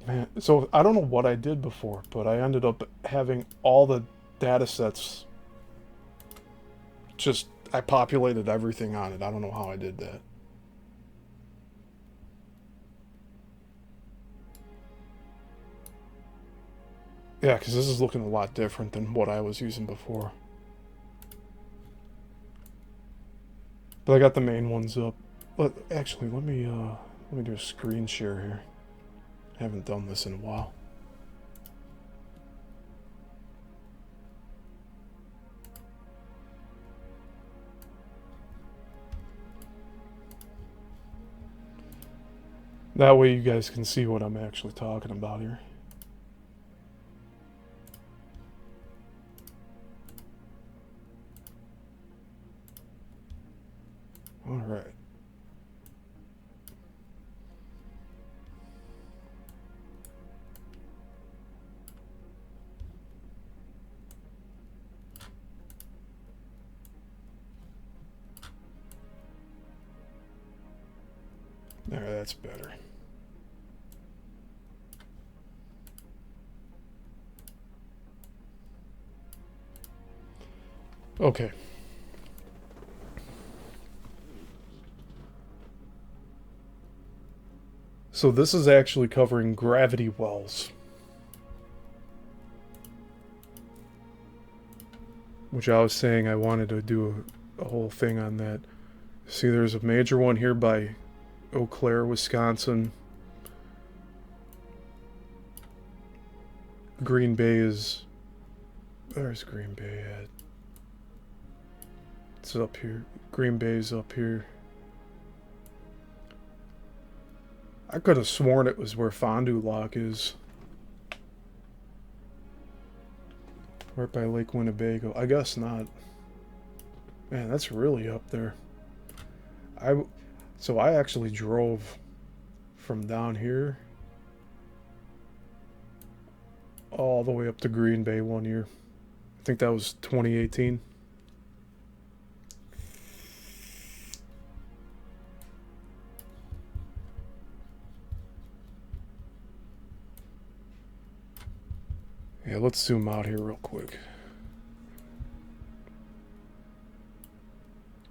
Man, so I don't know what I did before, but I ended up having all the data sets. Just, I populated everything on it. I don't know how I did that. Yeah, because this is looking a lot different than what I was using before. But I got the main ones up. But actually, let me do a screen share here. I haven't done this in a while. That way you guys can see what I'm actually talking about here. All right. There, that's better. Okay. So this is actually covering gravity wells, which I was saying I wanted to do a whole thing on that. See, there's a major one here by Eau Claire, Wisconsin. Green Bay is... Where's Green Bay at? It's up here. Green Bay's up here. I could have sworn it was where Fond du Lac is. Right by Lake Winnebago. I guess not. Man, that's really up there. So I actually drove from down here all the way up to Green Bay one year. I think that was 2018. Yeah, let's zoom out here real quick.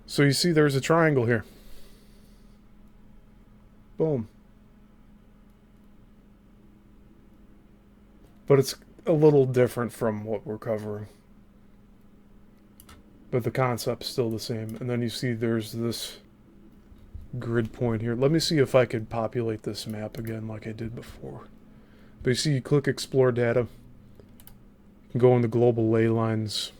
So you see there's a triangle here. Boom. But it's a little different from what we're covering. But the concept's still the same. And then you see there's this grid point here. Let me see if I could populate this map again like I did before. But you see, you click Explore Data. You can go into Global Ley Lines.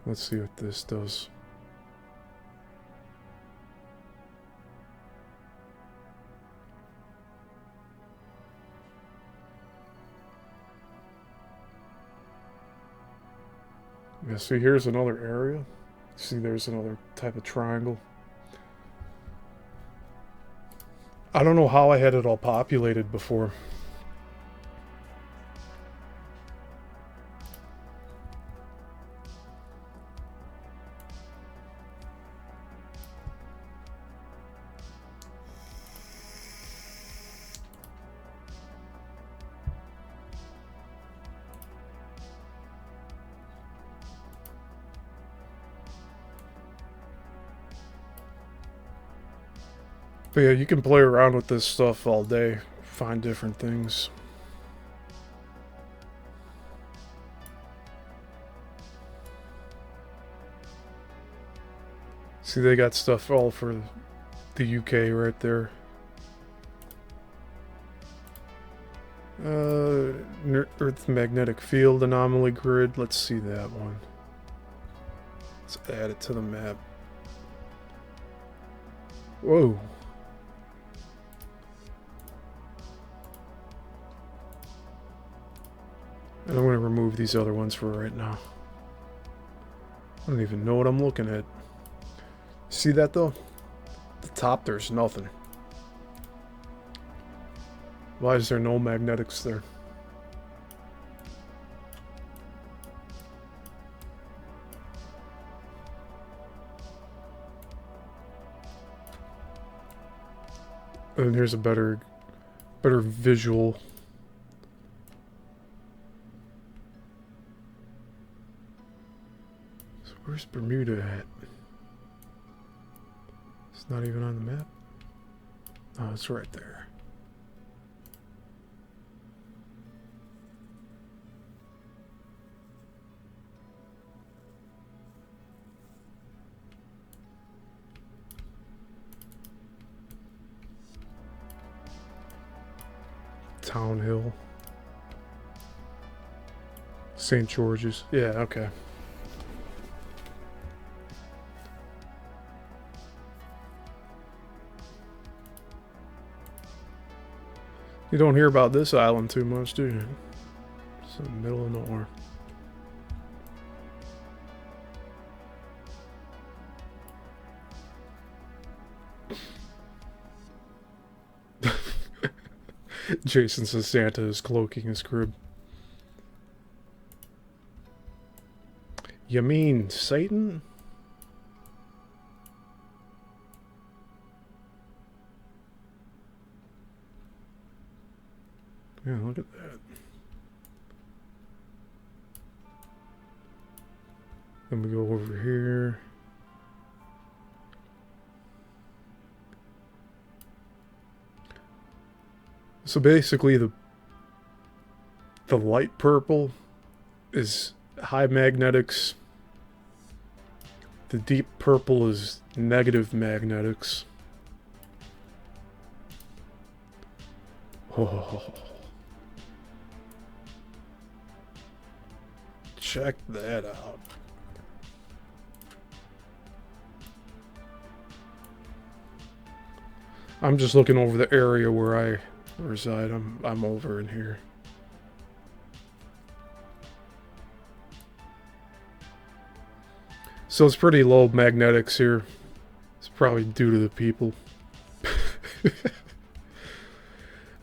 Let's see what this does. Yeah, see, here's another area. See, there's another type of triangle. I don't know how I had it all populated before. But yeah, you can play around with this stuff all day, find different things. See, they got stuff all for the UK right there. Earth magnetic field anomaly grid. Let's see that one. Let's add it to the map. Whoa. And I'm going to remove these other ones for right now. I don't even know what I'm looking at. See that though? At the top there's nothing. Why is there no magnetics there? And here's a better visual. So where's Bermuda at? It's not even on the map. Oh, it's right there. Town Hill. St. George's. Yeah, okay. You don't hear about this island too much, do you? It's in the middle of nowhere. Jason says Santa is cloaking his crib. You mean Satan? Yeah, look at that. Then we go over here. So basically the light purple is high magnetics. The deep purple is negative magnetics. Oh. Check that out. I'm just looking over the area where I reside. I'm over in here. So it's pretty low magnetics here. It's probably due to the people. But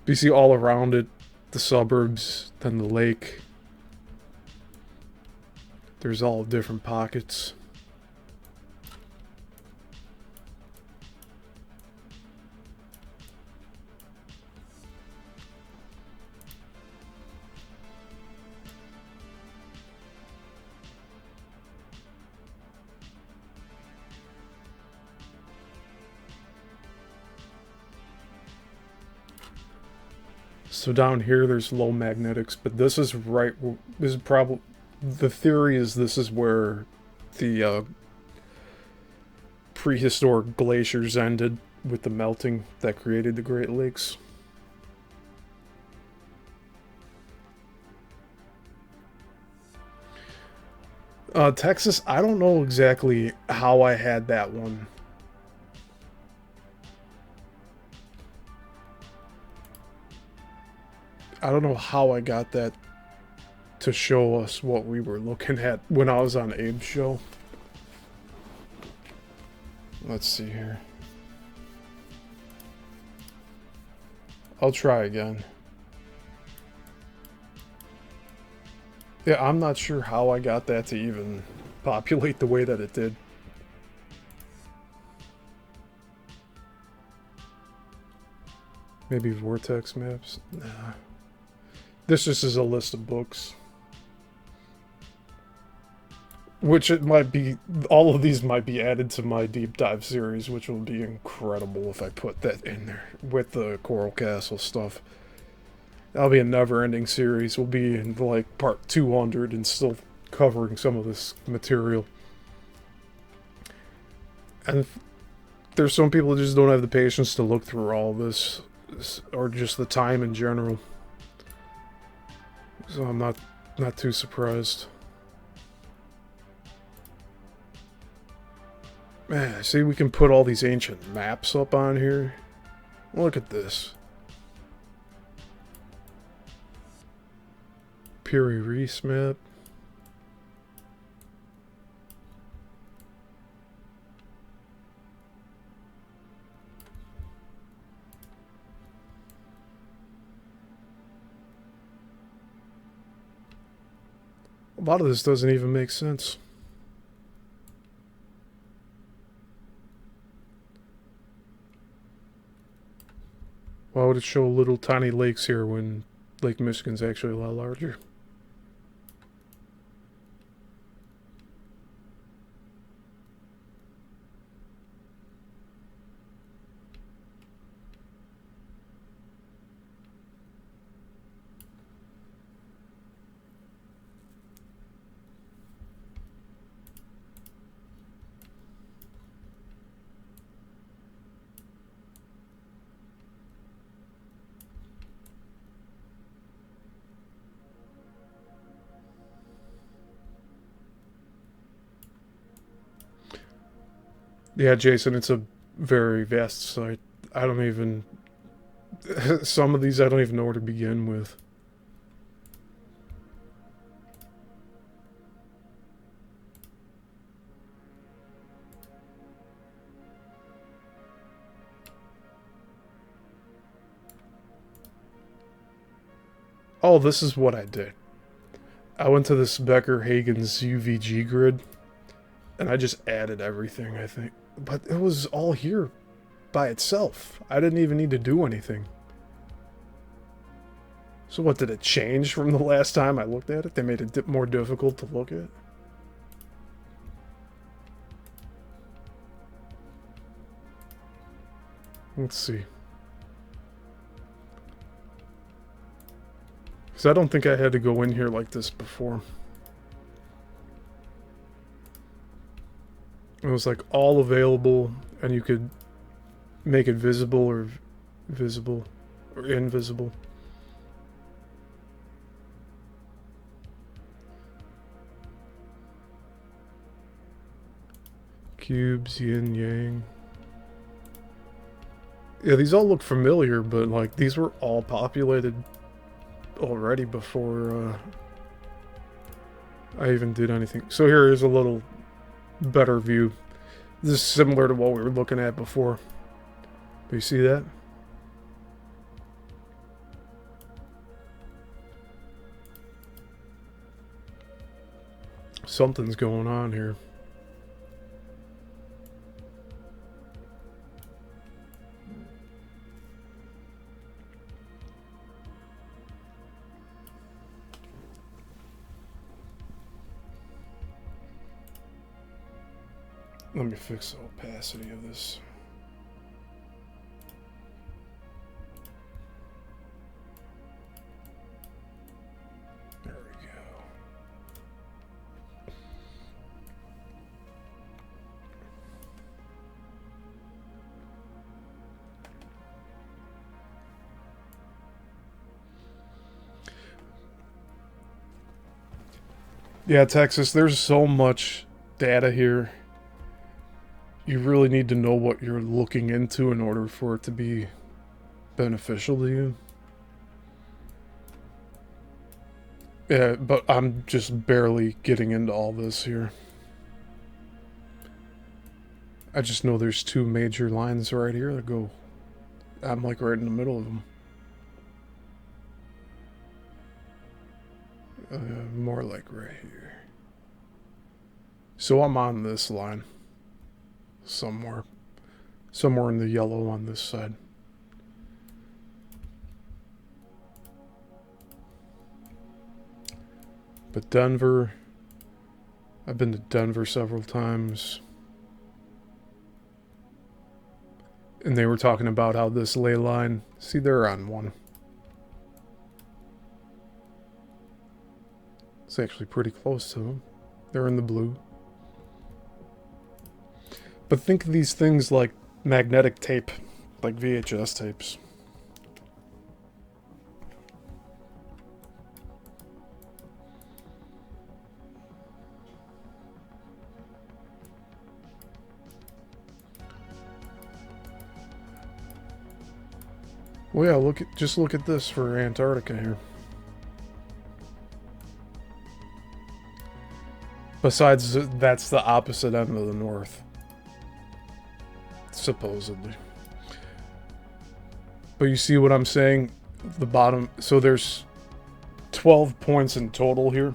you see all around it, the suburbs, then the lake. There's all different pockets. So down here there's low magnetics, but this is right, this is probably, the theory is this is where the prehistoric glaciers ended with the melting that created the Great Lakes. Texas, I don't know exactly how I had that one. I don't know how I got that to show us what we were looking at when I was on Abe's show. Let's see here. I'll try again. Yeah, I'm not sure how I got that to even populate the way that it did. Maybe vortex maps? Nah. This just is a list of books. Which it might be, all of these might be added to my deep dive series, which will be incredible if I put that in there with the Coral Castle stuff. That'll be a never-ending series. We'll be in like part 200 and still covering some of this material. And there's some people who just don't have the patience to look through all this, or just the time in general. So I'm not too surprised. Man, see, we can put all these ancient maps up on here. Look at this. Piri Reis map. A lot of this doesn't even make sense. Why would it show little tiny lakes here when Lake Michigan's actually a lot larger? Yeah, Jason, it's a very vast site. I don't even... Some of these I don't even know where to begin with. Oh, this is what I did. I went to this Becker-Hagen's UVG grid, and I just added everything, I think. But it was all here by itself. I didn't even need to do anything. So what, did it change from the last time I looked at it? They made it more difficult to look at? Let's see. Because I don't think I had to go in here like this before. It was like all available, and you could make it visible or invisible. Cubes, yin, yang. Yeah, these all look familiar, but like these were all populated already before I even did anything. So here is a little better view. This is similar to what we were looking at before. Do you see that? Something's going on here. Let me fix the opacity of this. There we go. Yeah, Texas, there's so much data here. You really need to know what you're looking into in order for it to be beneficial to you. Yeah, but I'm just barely getting into all this here. I just know there's two major lines right here that go... I'm like right in the middle of them. More like right here. So I'm on this line. Somewhere in the yellow on this side. But Denver, I've been to Denver several times, and they were talking about how this ley line, see, they're on one. It's actually pretty close to them. They're in the blue. But think of these things like magnetic tape, like VHS tapes. Well, yeah, just look at this for Antarctica here. Besides, that's the opposite end of the north. Supposedly. But you see what I'm saying? The bottom, so there's 12 points in total here.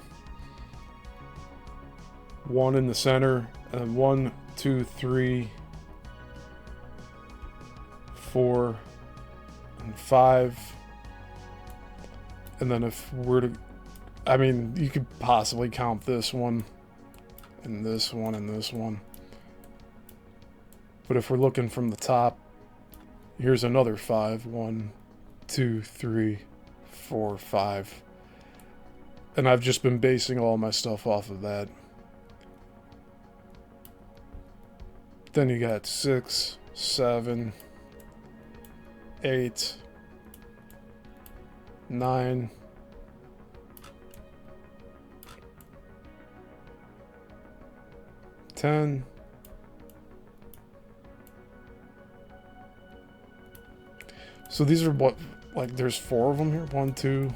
1 in the center, and 1, 2, 3, 4, and 5. And then if we're to, I mean, you could possibly count this one, and this one, and this one. But if we're looking from the top, here's another 5. 1, 2, 3, 4, 5. And I've just been basing all my stuff off of that. Then you got 6, 7, 8, 9, 10. So these are what, like, there's 4 of them here? 1, 2.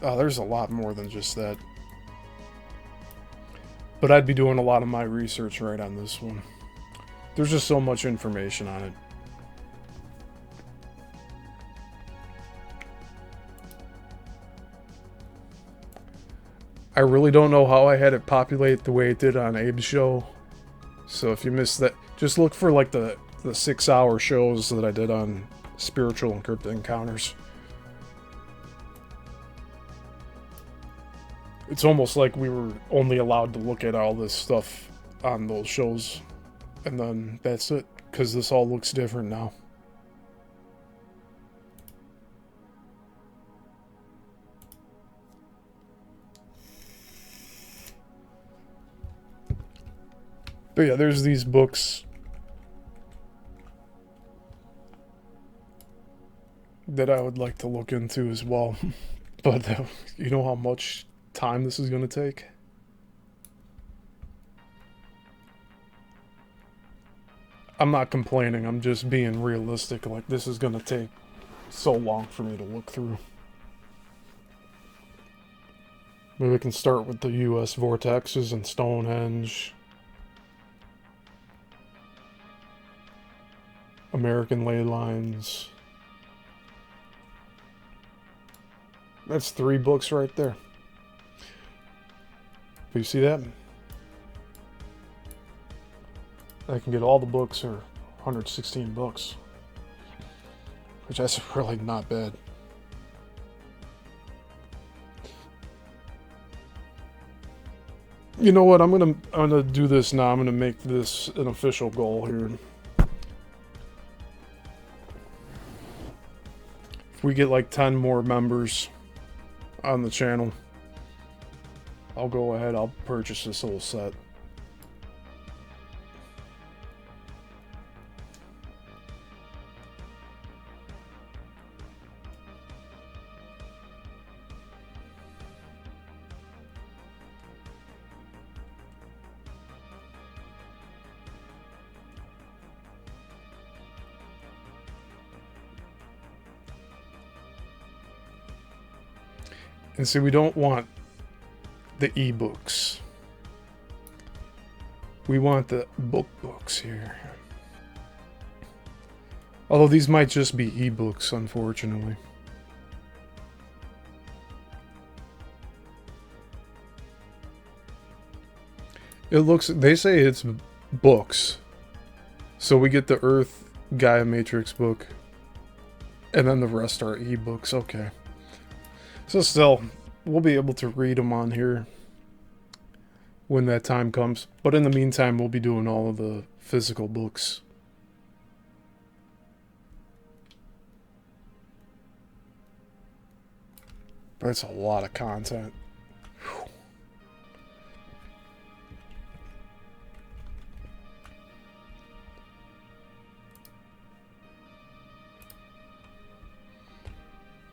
Oh, there's a lot more than just that. But I'd be doing a lot of my research right on this one. There's just so much information on it. I really don't know how I had it populate the way it did on Abe's show. So if you missed that, just look for like the 6-hour shows that I did on spiritual and cryptid encounters. It's almost like we were only allowed to look at all this stuff on those shows. And then that's it, because this all looks different now. But yeah, there's these books that I would like to look into as well. But you know how much time this is going to take? I'm not complaining, I'm just being realistic. Like, this is going to take so long for me to look through. Maybe we can start with the US vortexes and Stonehenge. American ley lines. That's 3 books right there. But you see that? I can get all the books for 116 bucks. Which that's really not bad. You know what? I'm gonna do this now. I'm gonna make this an official goal here. If we get like 10 more members on the channel, I'll go ahead, I'll purchase this whole set. And see, we don't want the ebooks. We want the books here. Although these might just be ebooks, unfortunately. It looks, they say it's books. So we get the Earth Gaia Matrix book. And then the rest are ebooks, okay. So still, we'll be able to read them on here when that time comes. But in the meantime, we'll be doing all of the physical books. That's a lot of content. Whew.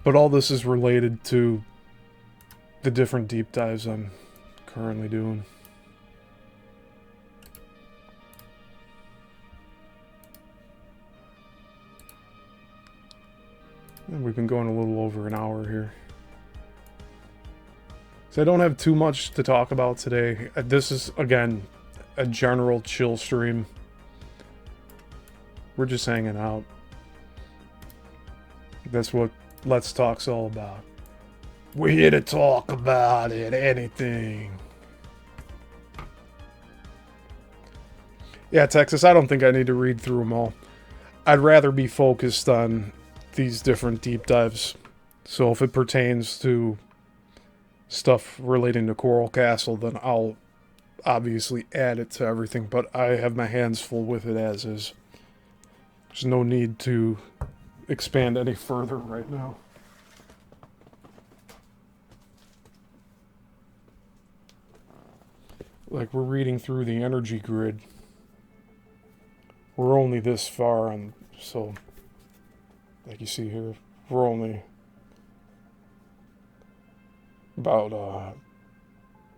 But all this is related to the different deep dives I'm currently doing. And we've been going a little over an hour here. So I don't have too much to talk about today. This is, again, a general chill stream. We're just hanging out. That's what Let's Talk's all about. We're here to talk about it, anything. Yeah, Texas, I don't think I need to read through them all. I'd rather be focused on these different deep dives. So if it pertains to stuff relating to Coral Castle, then I'll obviously add it to everything, but I have my hands full with it as is. There's no need to expand any further right now. Like, we're reading through the energy grid. We're only this far, and so, like you see here, we're only about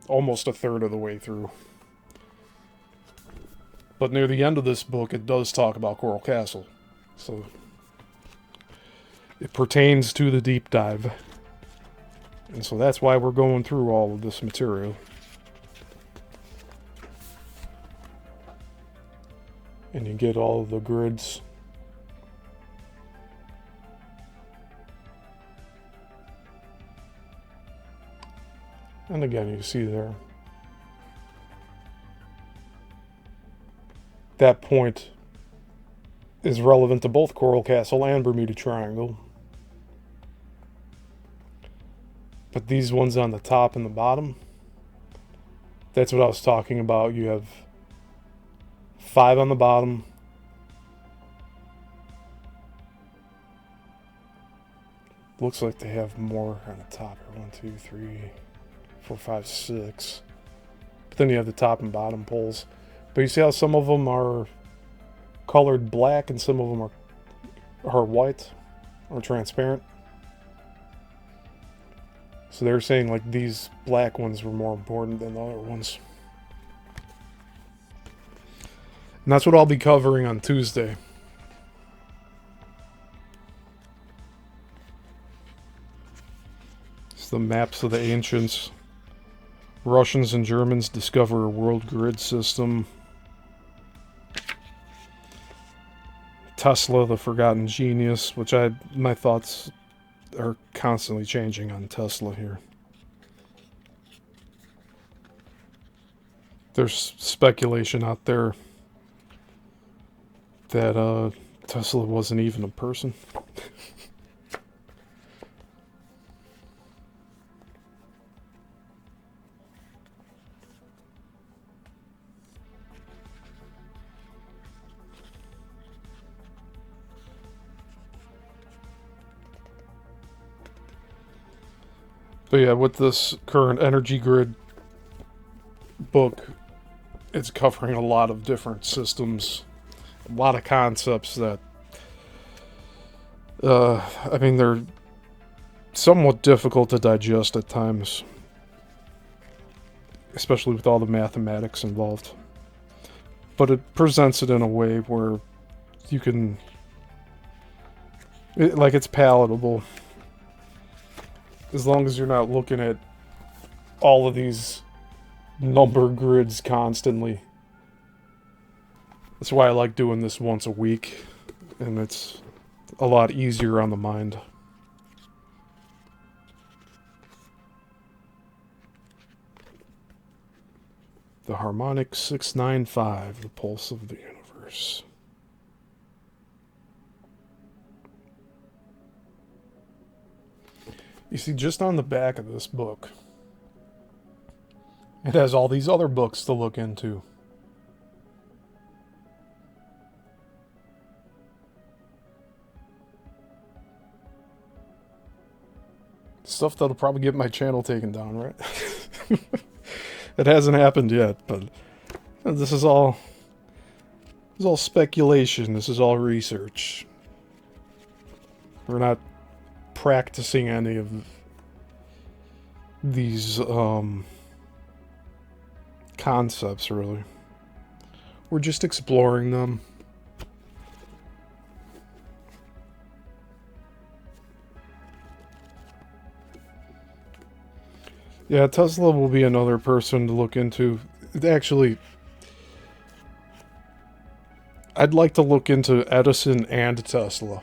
almost a third of the way through. But near the end of this book, it does talk about Coral Castle. So it pertains to the deep dive. And so that's why we're going through all of this material. And you get all of the grids. And again, you see there. That point is relevant to both Coral Castle and Bermuda Triangle. But these ones on the top and the bottom, that's what I was talking about. You have 5 on the bottom. Looks like they have more on the top here. 1, 2, 3, 4, 5, 6. But then you have the top and bottom poles. But you see how some of them are colored black and some of them are white or transparent? So they're saying like these black ones were more important than the other ones. And that's what I'll be covering on Tuesday. It's the maps of the ancients. Russians and Germans discover a world grid system. Tesla, the forgotten genius, which my thoughts are constantly changing on Tesla here. There's speculation out there that Tesla wasn't even a person. But yeah, with this current energy grid book, it's covering a lot of different systems, a lot of concepts that, I mean, they're somewhat difficult to digest at times, especially with all the mathematics involved. But it presents it in a way where you can, it's palatable. As long as you're not looking at all of these number grids constantly. That's why I like doing this once a week. And it's a lot easier on the mind. The harmonic 695, the pulse of the universe. You see, just on the back of this book, it has all these other books to look into. Stuff that'll probably get my channel taken down, right? It hasn't happened yet, but this is all speculation. This is all research. We're not practicing any of these concepts, really. We're just exploring them. Yeah, Tesla will be another person to look into. Actually, I'd like to look into Edison and Tesla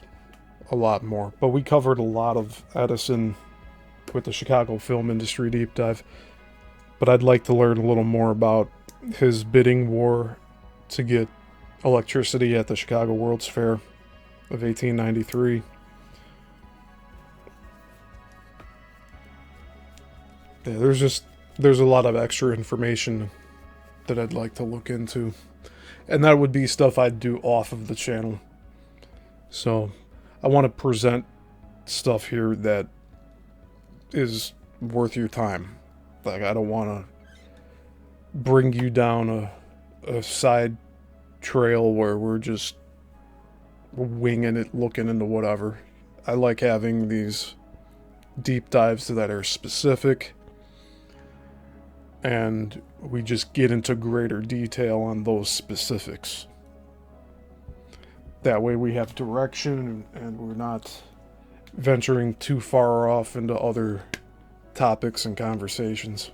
a lot more. But we covered a lot of Edison with the Chicago film industry deep dive. But I'd like to learn a little more about his bidding war to get electricity at the Chicago World's Fair of 1893. Yeah, there's a lot of extra information that I'd like to look into. And that would be stuff I'd do off of the channel. So I want to present stuff here that is worth your time. Like, I don't want to bring you down a side trail where we're just winging it, looking into whatever. I like having these deep dives that are specific, and we just get into greater detail on those specifics. That way we have direction, and we're not venturing too far off into other topics and conversations.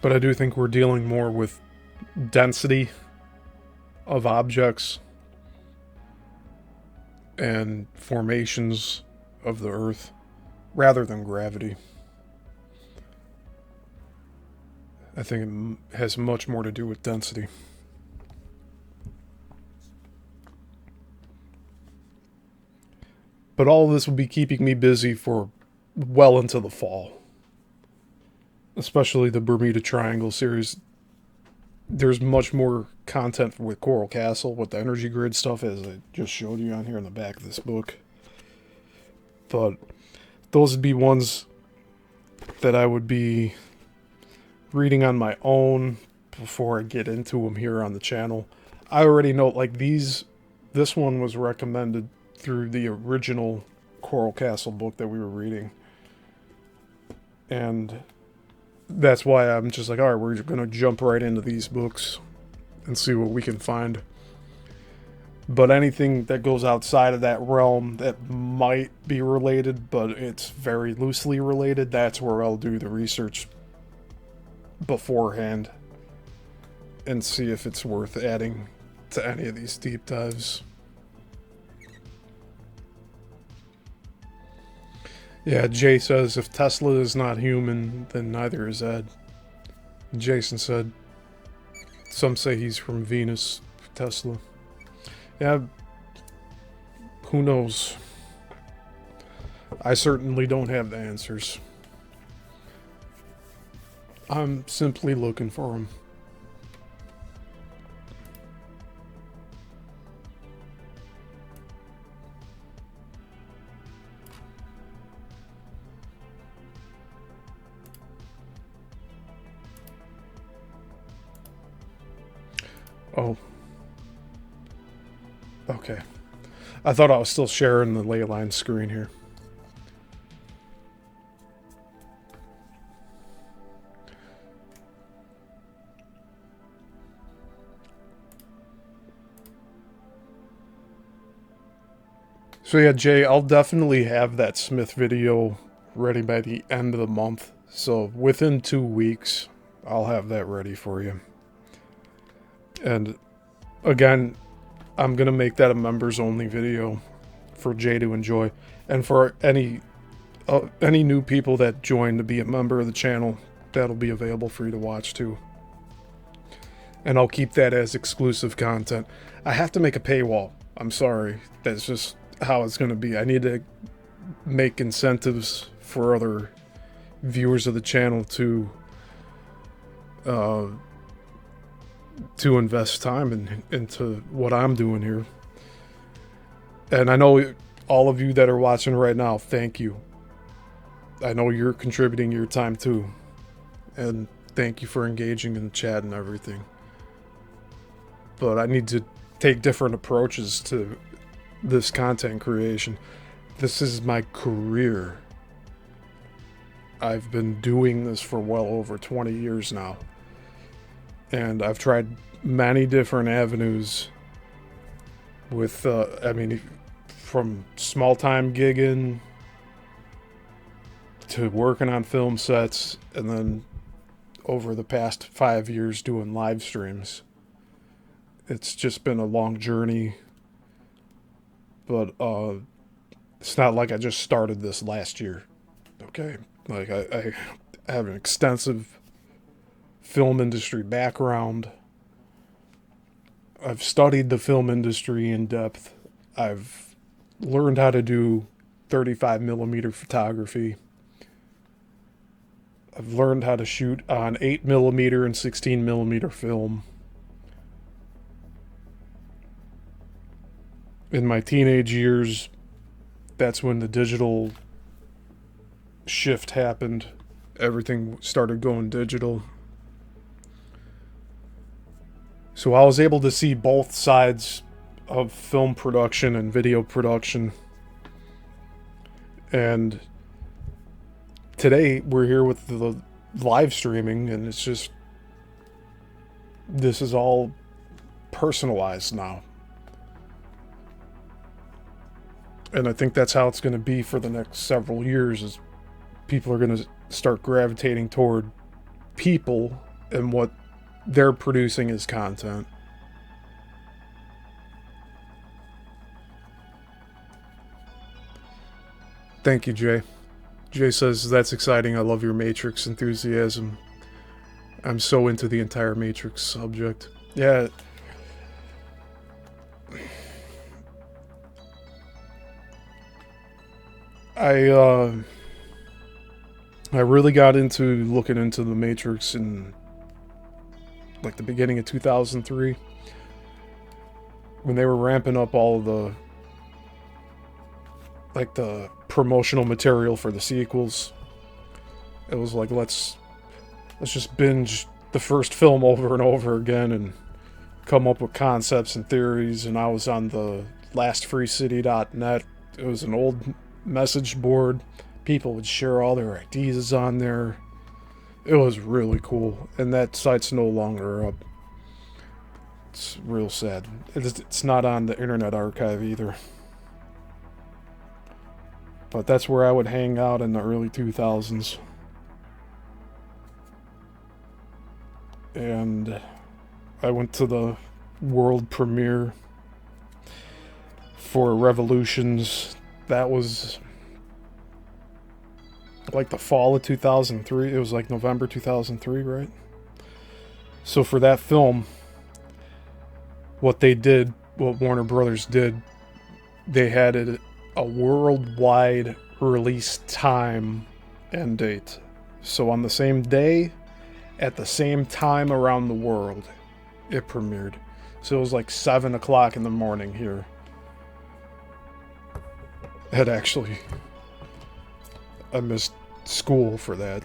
But I do think we're dealing more with density of objects and formations of the Earth rather than gravity. I think it has much more to do with density. But all of this will be keeping me busy for well into the fall. Especially the Bermuda Triangle series. There's much more content with Coral Castle, with the energy grid stuff, as I just showed you on here in the back of this book. But those would be ones that I would be reading on my own before I get into them here on the channel. I already know, like, this one was recommended through the original Coral Castle book that we were reading. And that's why I'm just like, all right, we're going to jump right into these books and see what we can find. But anything that goes outside of that realm that might be related, but it's very loosely related, that's where I'll do the research beforehand and see if it's worth adding to any of these deep dives. Yeah, Jay says, if Tesla is not human, then neither is Ed. Jason said, some say he's from Venus, Tesla. Yeah, who knows? I certainly don't have the answers. I'm simply looking for them. Oh. Okay. I thought I was still sharing the ley line screen here. So yeah, Jay, I'll definitely have that Smith video ready by the end of the month. So within 2 weeks, I'll have that ready for you. And again, I'm going to make that a members only video for Jay to enjoy. And for any new people that join to be a member of the channel, that'll be available for you to watch too. And I'll keep that as exclusive content. I have to make a paywall. I'm sorry. That's just how it's going to be. I need to make incentives for other viewers of the channel to invest time into what I'm doing here. And I know all of you that are watching right now, thank you. I know you're contributing your time too. And thank you for engaging in the chat and everything. But I need to take different approaches to this content creation. This is my career. I've been doing this for well over 20 years now. And I've tried many different avenues with, from small time gigging to working on film sets, and then over the past 5 years doing live streams. It's just been a long journey, but it's not like I just started this last year. Okay, like I have an extensive film industry background. I've studied the film industry in depth. I've learned how to do 35 millimeter photography. I've learned how to shoot on 8 millimeter and 16 millimeter film. In my teenage years, that's when the digital shift happened. Everything started going digital. So I was able to see both sides of film production and video production. And today we're here with the live streaming, and it's just, this is all personalized now. And I think that's how it's going to be for the next several years, is people are going to start gravitating toward people and what they're producing as content. Thank you, Jay. Jay says, that's exciting. I love your Matrix enthusiasm. I'm so into the entire Matrix subject. Yeah. I really got into looking into the Matrix in like the beginning of 2003, when they were ramping up all the promotional material for the sequels. It was like, let's just binge the first film over and over again and come up with concepts and theories. And I was on the lastfreecity.net. It was an old message board. People would share all their ideas on there. It was really cool. And that site's no longer up. It's real sad. It's not on the Internet Archive either. But that's where I would hang out in the early 2000s. And I went to the world premiere for Revolutions. That was like the fall of 2003. It was like November 2003, right? So for that film, what Warner Brothers did, they had it a worldwide release time and date. So on the same day, at the same time around the world, it premiered. So it was like 7 o'clock in the morning here. And actually, I missed school for that.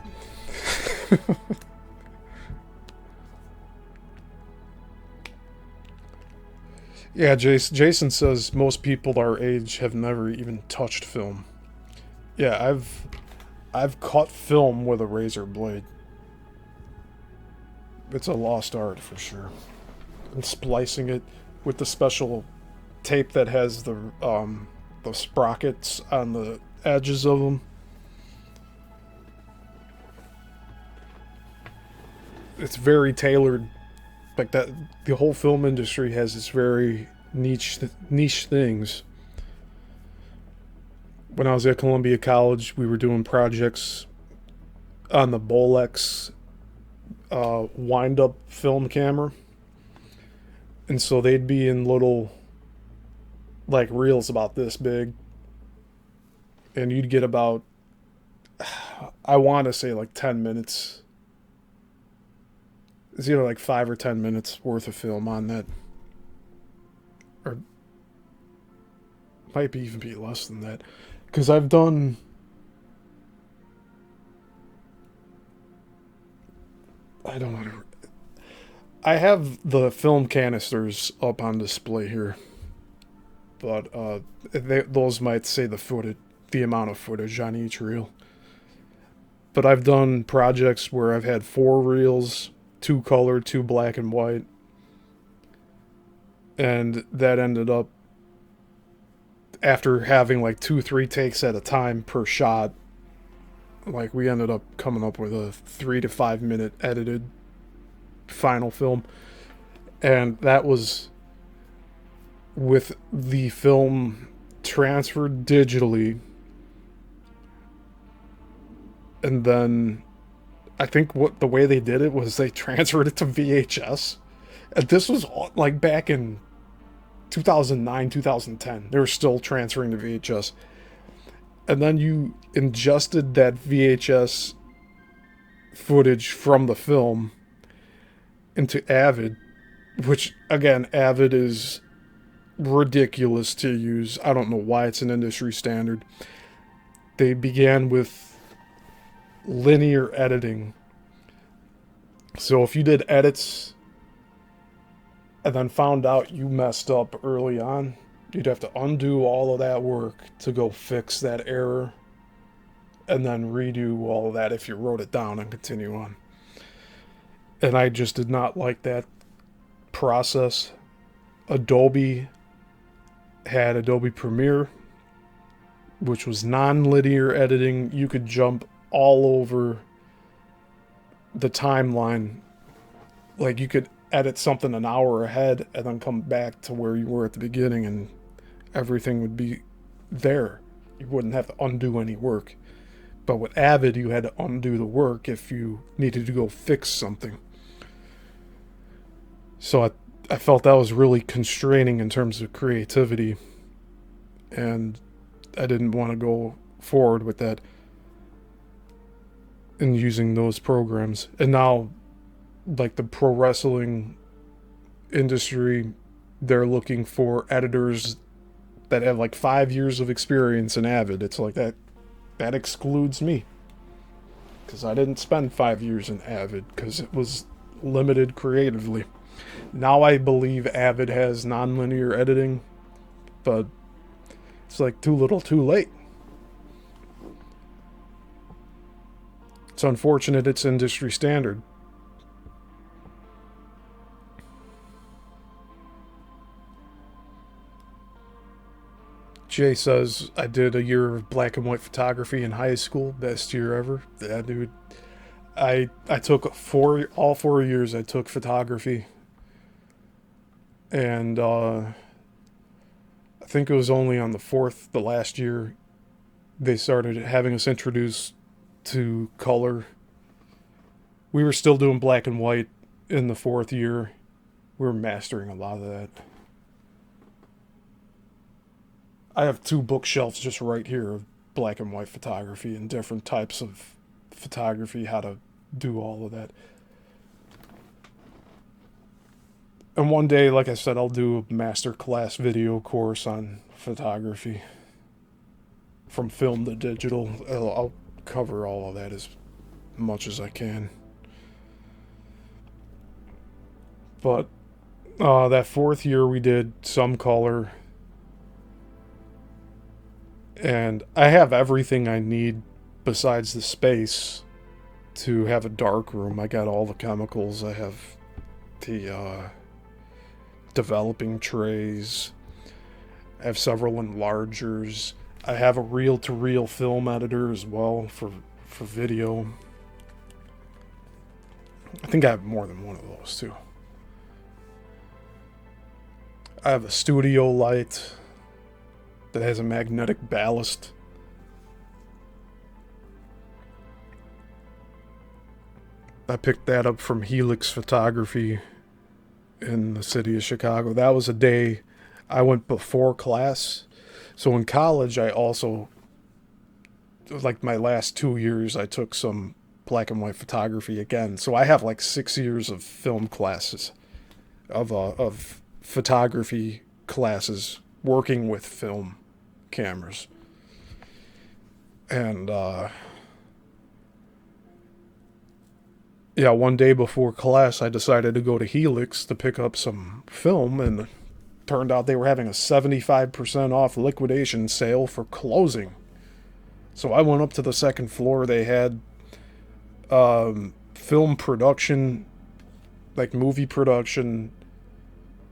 Yeah, Jason says most people our age have never even touched film. Yeah, I've cut film with a razor blade. It's a lost art for sure. And splicing it with the special tape that has the sprockets on the edges of them. It's very tailored. Like that, the whole film industry has its very niche things. When I was at Columbia College, we were doing projects on the Bolex wind-up film camera. And so they'd be in little, like, reels about this big. And you'd get about, I want to say, like 10 minutes. It's either like 5 or 10 minutes worth of film on that. Or Might even be less than that. Because I've done... I don't know. I have the film canisters up on display here. But those might say the amount of footage on each reel. But I've done projects where I've had 4 reels, 2 color, 2 black and white. And that ended up, after having like 2-3 takes at a time per shot, like we ended up coming up with a 3 to 5 minute edited final film. And that was with the film transferred digitally. And then I think the way they did it was they transferred it to VHS. And this was like back in 2009, 2010. They were still transferring to VHS. And then you ingested that VHS footage from the film into Avid, which, again, Avid is ridiculous to use. I don't know why it's an industry standard. They began with linear editing. So if you did edits and then found out you messed up early on, you'd have to undo all of that work to go fix that error and then redo all of that if you wrote it down and continue on. And I just did not like that process. Adobe had Adobe Premiere, which was non-linear editing. You could jump all over the timeline. Like, you could edit something an hour ahead and then come back to where you were at the beginning and everything would be there. You wouldn't have to undo any work. But with Avid, you had to undo the work if you needed to go fix something. So I felt that was really constraining in terms of creativity, and I didn't want to go forward with that in using those programs. And now, like, the pro wrestling industry, they're looking for editors that have like 5 years of experience in Avid. It's like that excludes me, because I didn't spend 5 years in Avid because it was limited creatively. Now I believe Avid has non-linear editing, but it's like too little too late. It's unfortunate it's industry standard. Jay says, I did a year of black and white photography in high school. Best year ever. Yeah, dude. I took all 4 years I took photography. And I think it was only on the last year, they started having us introduced to color. We were still doing black and white in the 4th year. We were mastering a lot of that. I have 2 bookshelves just right here of black and white photography and different types of photography, how to do all of that. And one day, like I said, I'll do a master class video course on photography. From film to digital. I'll cover all of that as much as I can. But that 4th year we did some color. And I have everything I need besides the space to have a dark room. I got all the chemicals. I have the developing trays. I have several enlargers. I have a reel-to-reel film editor as well for video. I think I have more than one of those too. I have a studio light that has a magnetic ballast. I picked that up from Helix Photography in the city of Chicago. That was a day I went before class. So in college, I also, like my last 2 years, I took some black and white photography again. So I have like 6 years of film classes, of photography classes, working with film. cameras. And, yeah, one day before class, I decided to go to Helix to pick up some film, and turned out they were having a 75% off liquidation sale for closing. So I went up to the second floor. They had film production, like movie production,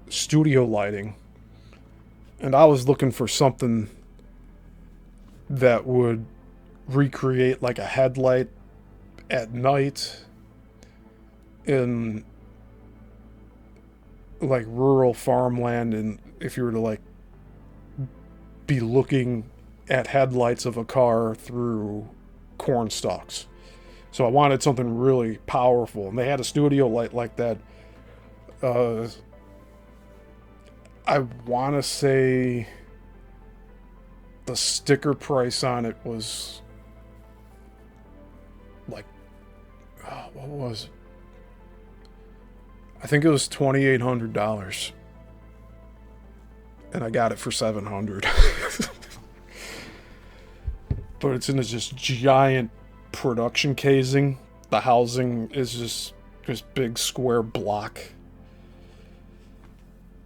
studio lighting. And I was looking for something that would recreate like a headlight at night in like rural farmland, and if you were to like be looking at headlights of a car through corn stalks. So I wanted something really powerful, and they had a studio light like that. I want to say the sticker price on it was like, what was it? I think it was $2,800, and I got it for $700. But it's in this just giant production casing. The housing is just this big square block.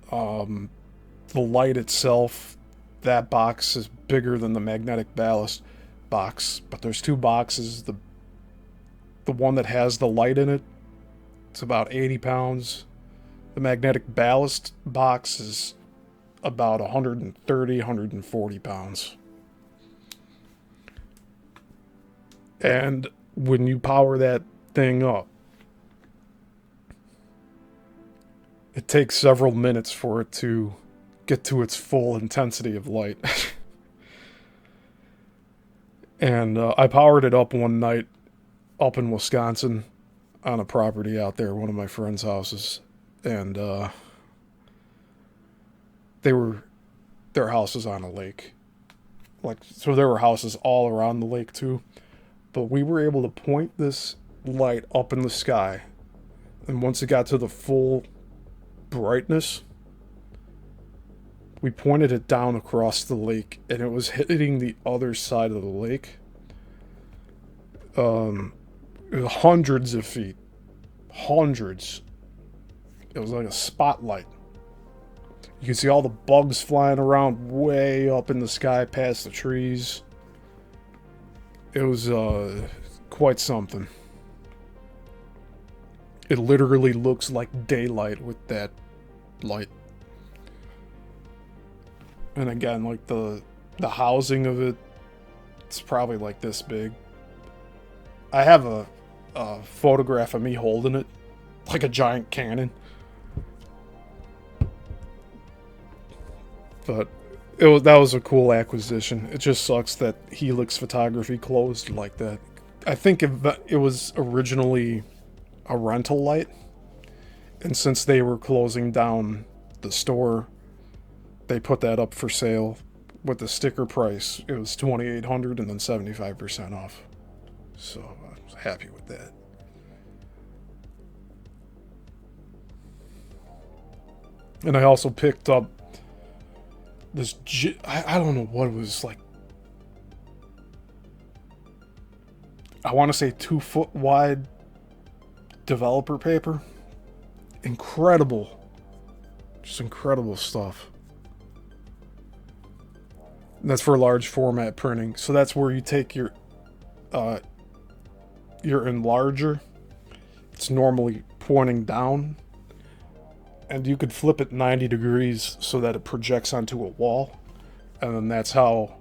The light itself, that box is bigger than the magnetic ballast box, but there's two boxes. The one that has the light in it, it's about 80 pounds. The magnetic ballast box is about 130, 140 pounds. And when you power that thing up, it takes several minutes for it to get to its full intensity of light. And I powered it up one night up in Wisconsin on a property out there, one of my friends' houses. And their house is on a lake. So there were houses all around the lake too. But we were able to point this light up in the sky. And once it got to the full brightness, we pointed it down across the lake, and it was hitting the other side of the lake. It was hundreds of feet. Hundreds. It was like a spotlight. You could see all the bugs flying around way up in the sky past the trees. It was quite something. It literally looks like daylight with that light. And again, like the housing of it, it's probably like this big. I have a photograph of me holding it, like a giant cannon. But that was a cool acquisition. It just sucks that Helix Photography closed like that. I think it was originally a rental light, and since they were closing down the store, they put that up for sale with the sticker price. It was $2,800 and then 75% off. So I was happy with that. And I also picked up this, I don't know what it was, like, I want to say 2 foot wide developer paper. Incredible. Just incredible stuff. And that's for large format printing. So that's where you take your enlarger. It's normally pointing down, and you could flip it 90 degrees so that it projects onto a wall, and then that's how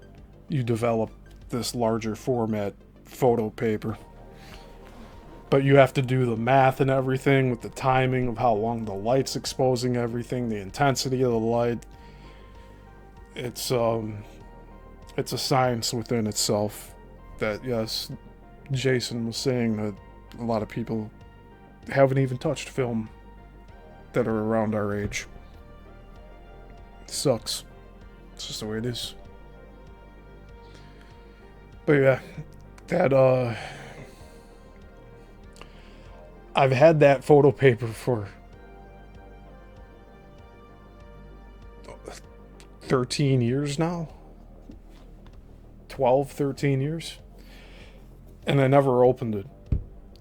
you develop this larger format photo paper. But you have to do the math and everything with the timing of how long the light's exposing everything, the intensity of the light. It's a science within itself that, yes, Jason was saying that a lot of people haven't even touched film that are around our age. It sucks. It's just the way it is. But yeah, that, I've had that photo paper for 13 years now. 12, 13 years. And I never opened it.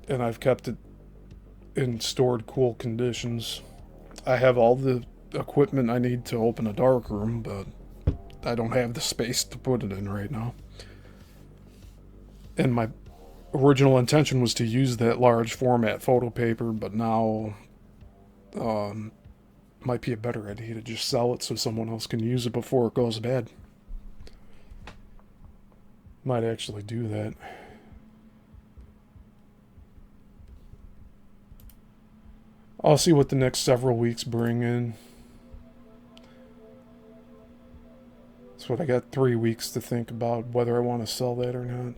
And I've kept it in stored cool conditions. I have all the equipment I need to open a darkroom, but I don't have the space to put it in right now. And my original intention was to use that large format photo paper, but now might be a better idea to just sell it so someone else can use it before it goes bad. Might actually do that. I'll see what the next several weeks bring in. That's what I got, 3 weeks to think about whether I want to sell that or not.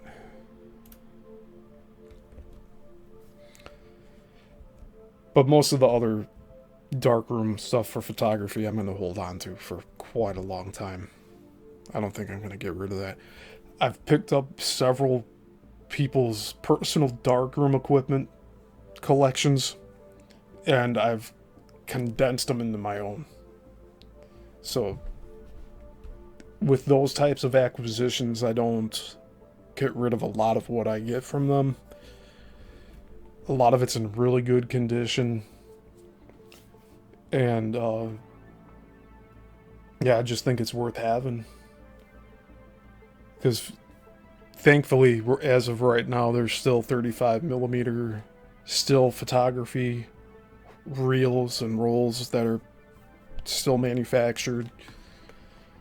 But most of the other darkroom stuff for photography I'm going to hold on to for quite a long time. I don't think I'm going to get rid of that. I've picked up several people's personal darkroom equipment collections, and I've condensed them into my own. So with those types of acquisitions, I don't get rid of a lot of what I get from them. A lot of it's in really good condition. And yeah, I just think it's worth having. Because thankfully, as of right now, there's still 35mm still photography reels and rolls that are still manufactured.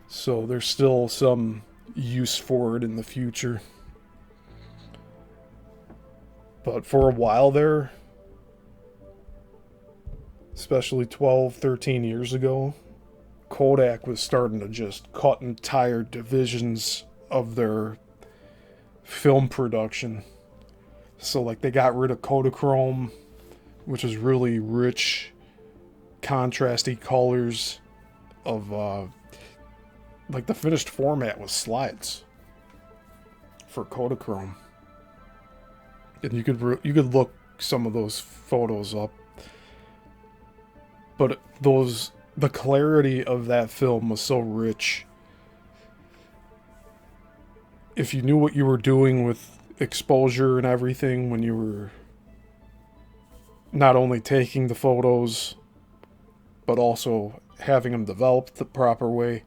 So there's still some use for it in the future. But for a while there, especially 12, 13 years ago, Kodak was starting to just cut entire divisions of their film production. So like they got rid of Kodachrome, which is really rich, contrasty colors of like the finished format was slides for Kodachrome. And you could look some of those photos up. But the clarity of that film was so rich. If you knew what you were doing with exposure and everything when you were not only taking the photos, but also having them developed the proper way,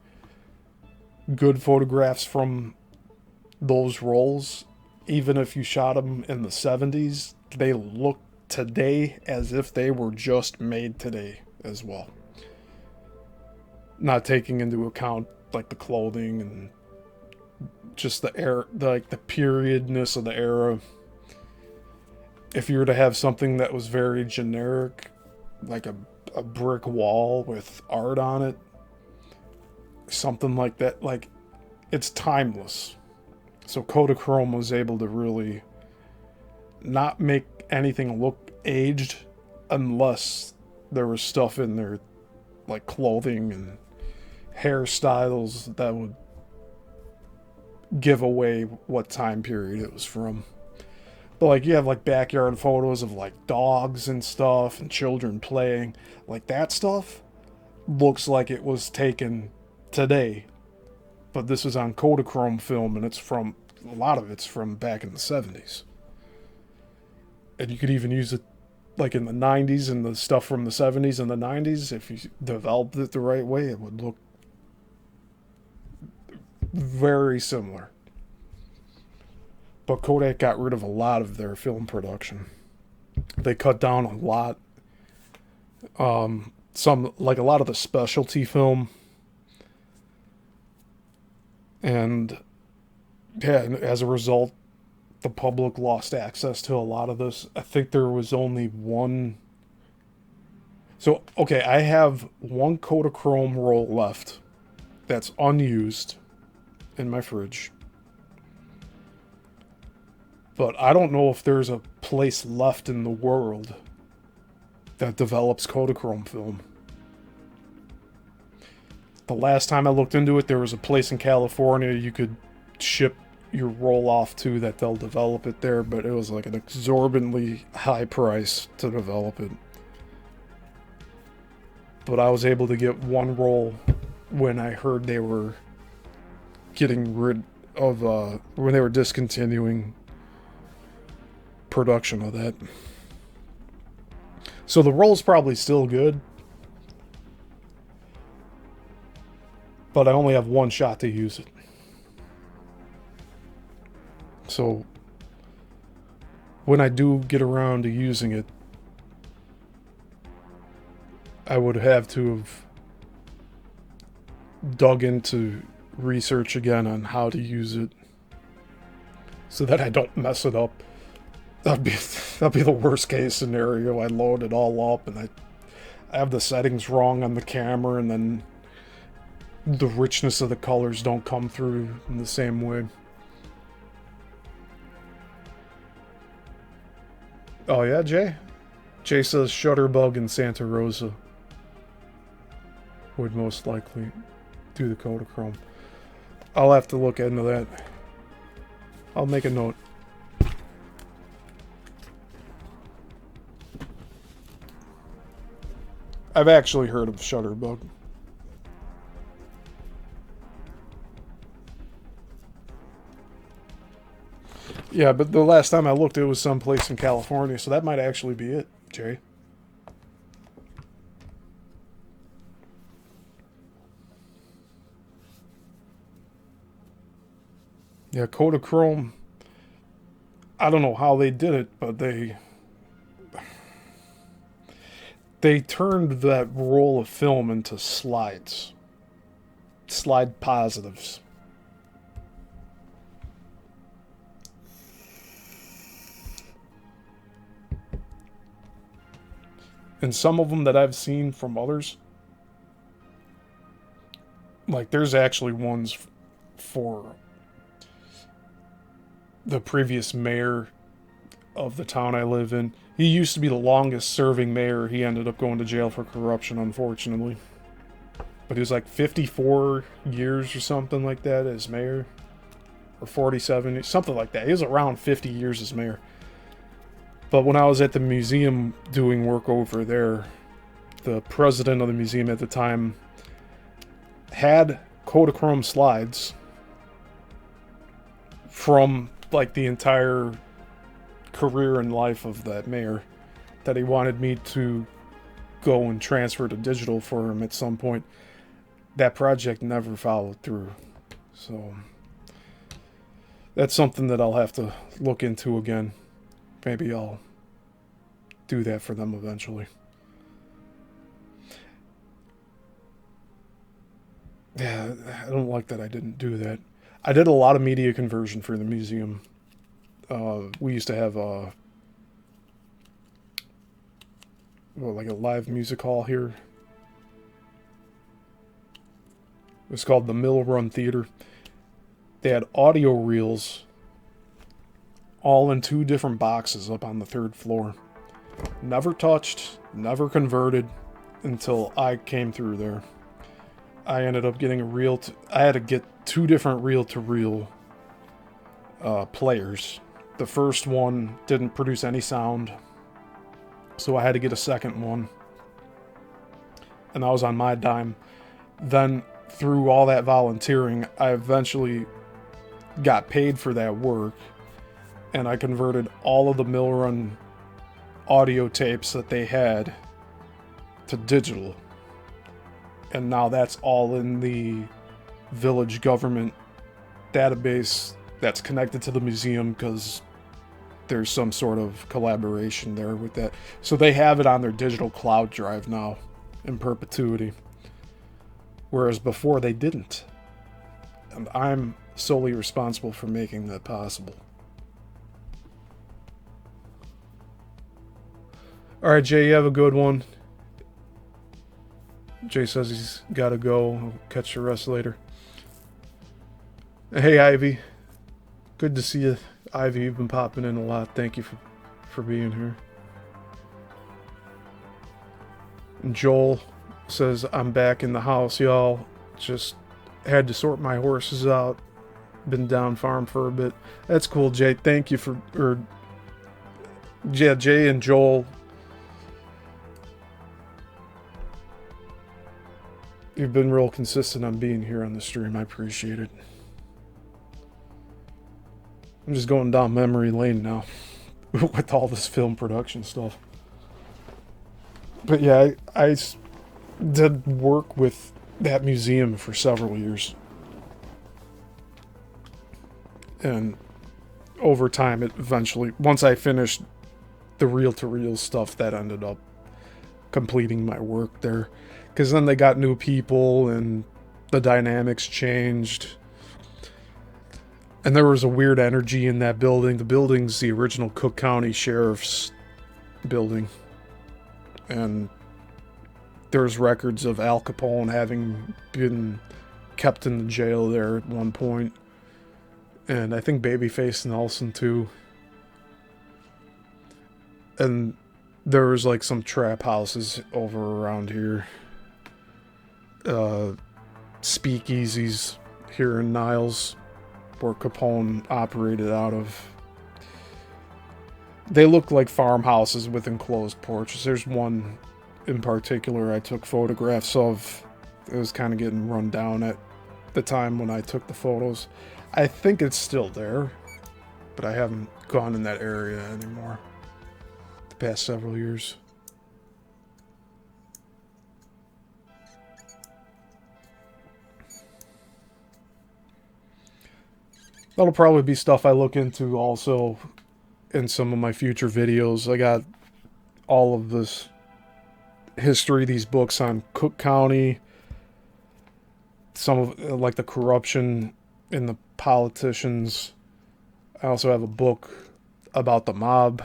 good photographs from those rolls, even if you shot them in the 70s, they look today as if they were just made today as well. Not taking into account like the clothing and just the era, like the periodness of the era. If you were to have something that was very generic, like a brick wall with art on it, something like that, like it's timeless. So Kodachrome was able to really not make anything look aged unless there was stuff in there like clothing and hairstyles that would give away what time period it was from. But like you have like backyard photos of like dogs and stuff and children playing, like that stuff looks like it was taken today. But this is on Kodachrome film, and a lot of it's from back in the 70s. And you could even use it like in the 90s, and the stuff from the 70s and the 90s, if you developed it the right way, it would look very similar. But Kodak got rid of a lot of their film production. They cut down a lot. Some, like a lot of the specialty film. And yeah, as a result, the public lost access to a lot of this. I think there was only one. So, okay, I have one Kodachrome roll left that's unused in my fridge. But I don't know if there's a place left in the world that develops Kodachrome film. The last time I looked into it, there was a place in California you could ship your roll off to that they'll develop it there, but it was like an exorbitantly high price to develop it. But I was able to get one roll when I heard they were getting rid of when they were discontinuing production of that. So the roll's probably still good, but I only have one shot to use it. So when I do get around to using it, I would have to have dug into research again on how to use it so that I don't mess it up. That'd be the worst case scenario. I load it all up and I have the settings wrong on the camera, and then the richness of the colors don't come through in the same way. Oh yeah, Jay? Jay says Shutterbug and Santa Rosa would most likely do the Kodachrome. I'll have to look into that. I'll make a note. I've actually heard of Shutterbug. Yeah, but the last time I looked, it was someplace in California, so that might actually be it, Jay. Yeah, Kodachrome, I don't know how they did it, but they turned that roll of film into slides. Slide positives. And some of them that I've seen from others, like there's actually ones for the previous mayor of the town I live in. He used to be the longest serving mayor. He ended up going to jail for corruption, unfortunately. But he was like 54 years or something like that as mayor. Or 47, something like that. He was around 50 years as mayor. But when I was at the museum doing work over there, the president of the museum at the time had Kodachrome slides from like the entire career and life of that mayor that he wanted me to go and transfer to digital for him at some point. That project never followed through. So that's something that I'll have to look into again. Maybe I'll do that for them eventually. Yeah, I don't like that I didn't do that. I did a lot of media conversion for the museum. We used to have like a live music hall here. It was called the Mill Run Theater. They had audio reels all in 2 different boxes up on the 3rd floor. Never touched, never converted until I came through there. I ended up getting I had to get 2 different reel-to-reel players. The first one didn't produce any sound, so I had to get a second one. And that was on my dime. Then, through all that volunteering, I eventually got paid for that work, and I converted all of the Mill Run audio tapes that they had to digital. And now that's all in the village government database that's connected to the museum because there's some sort of collaboration there with that. So they have it on their digital cloud drive now in perpetuity. Whereas before they didn't. And I'm solely responsible for making that possible. Alright, Jay, you have a good one. Jay says he's got to go. I'll catch the rest later. Hey, Ivy. Good to see you. Ivy, you've been popping in a lot. Thank you for being here. And Joel says, I'm back in the house, y'all. Just had to sort my horses out. Been down farm for a bit. That's cool, Jay. Thank you yeah, Jay and Joel. You've been real consistent on being here on the stream. I appreciate it. I'm just going down memory lane now with all this film production stuff. But yeah, I did work with that museum for several years. And over time, it eventually, once I finished the reel-to-reel stuff, that ended up completing my work there. Because then they got new people and the dynamics changed. And there was a weird energy in that building. The building's the original Cook County Sheriff's building. And there's records of Al Capone having been kept in the jail there at one point. And I think Babyface Nelson too. And there was like some trap houses over around here. Speakeasies here in Niles where Capone operated out of. They look like farmhouses with enclosed porches. There's one in particular I took photographs of. It was kind of getting run down at the time when I took the photos. I think it's still there, but I haven't gone in that area anymore the past several years. That'll probably be stuff I look into also in some of my future videos. I got all of this history, these books on Cook County, some of like the corruption in the politicians. I also have a book about the mob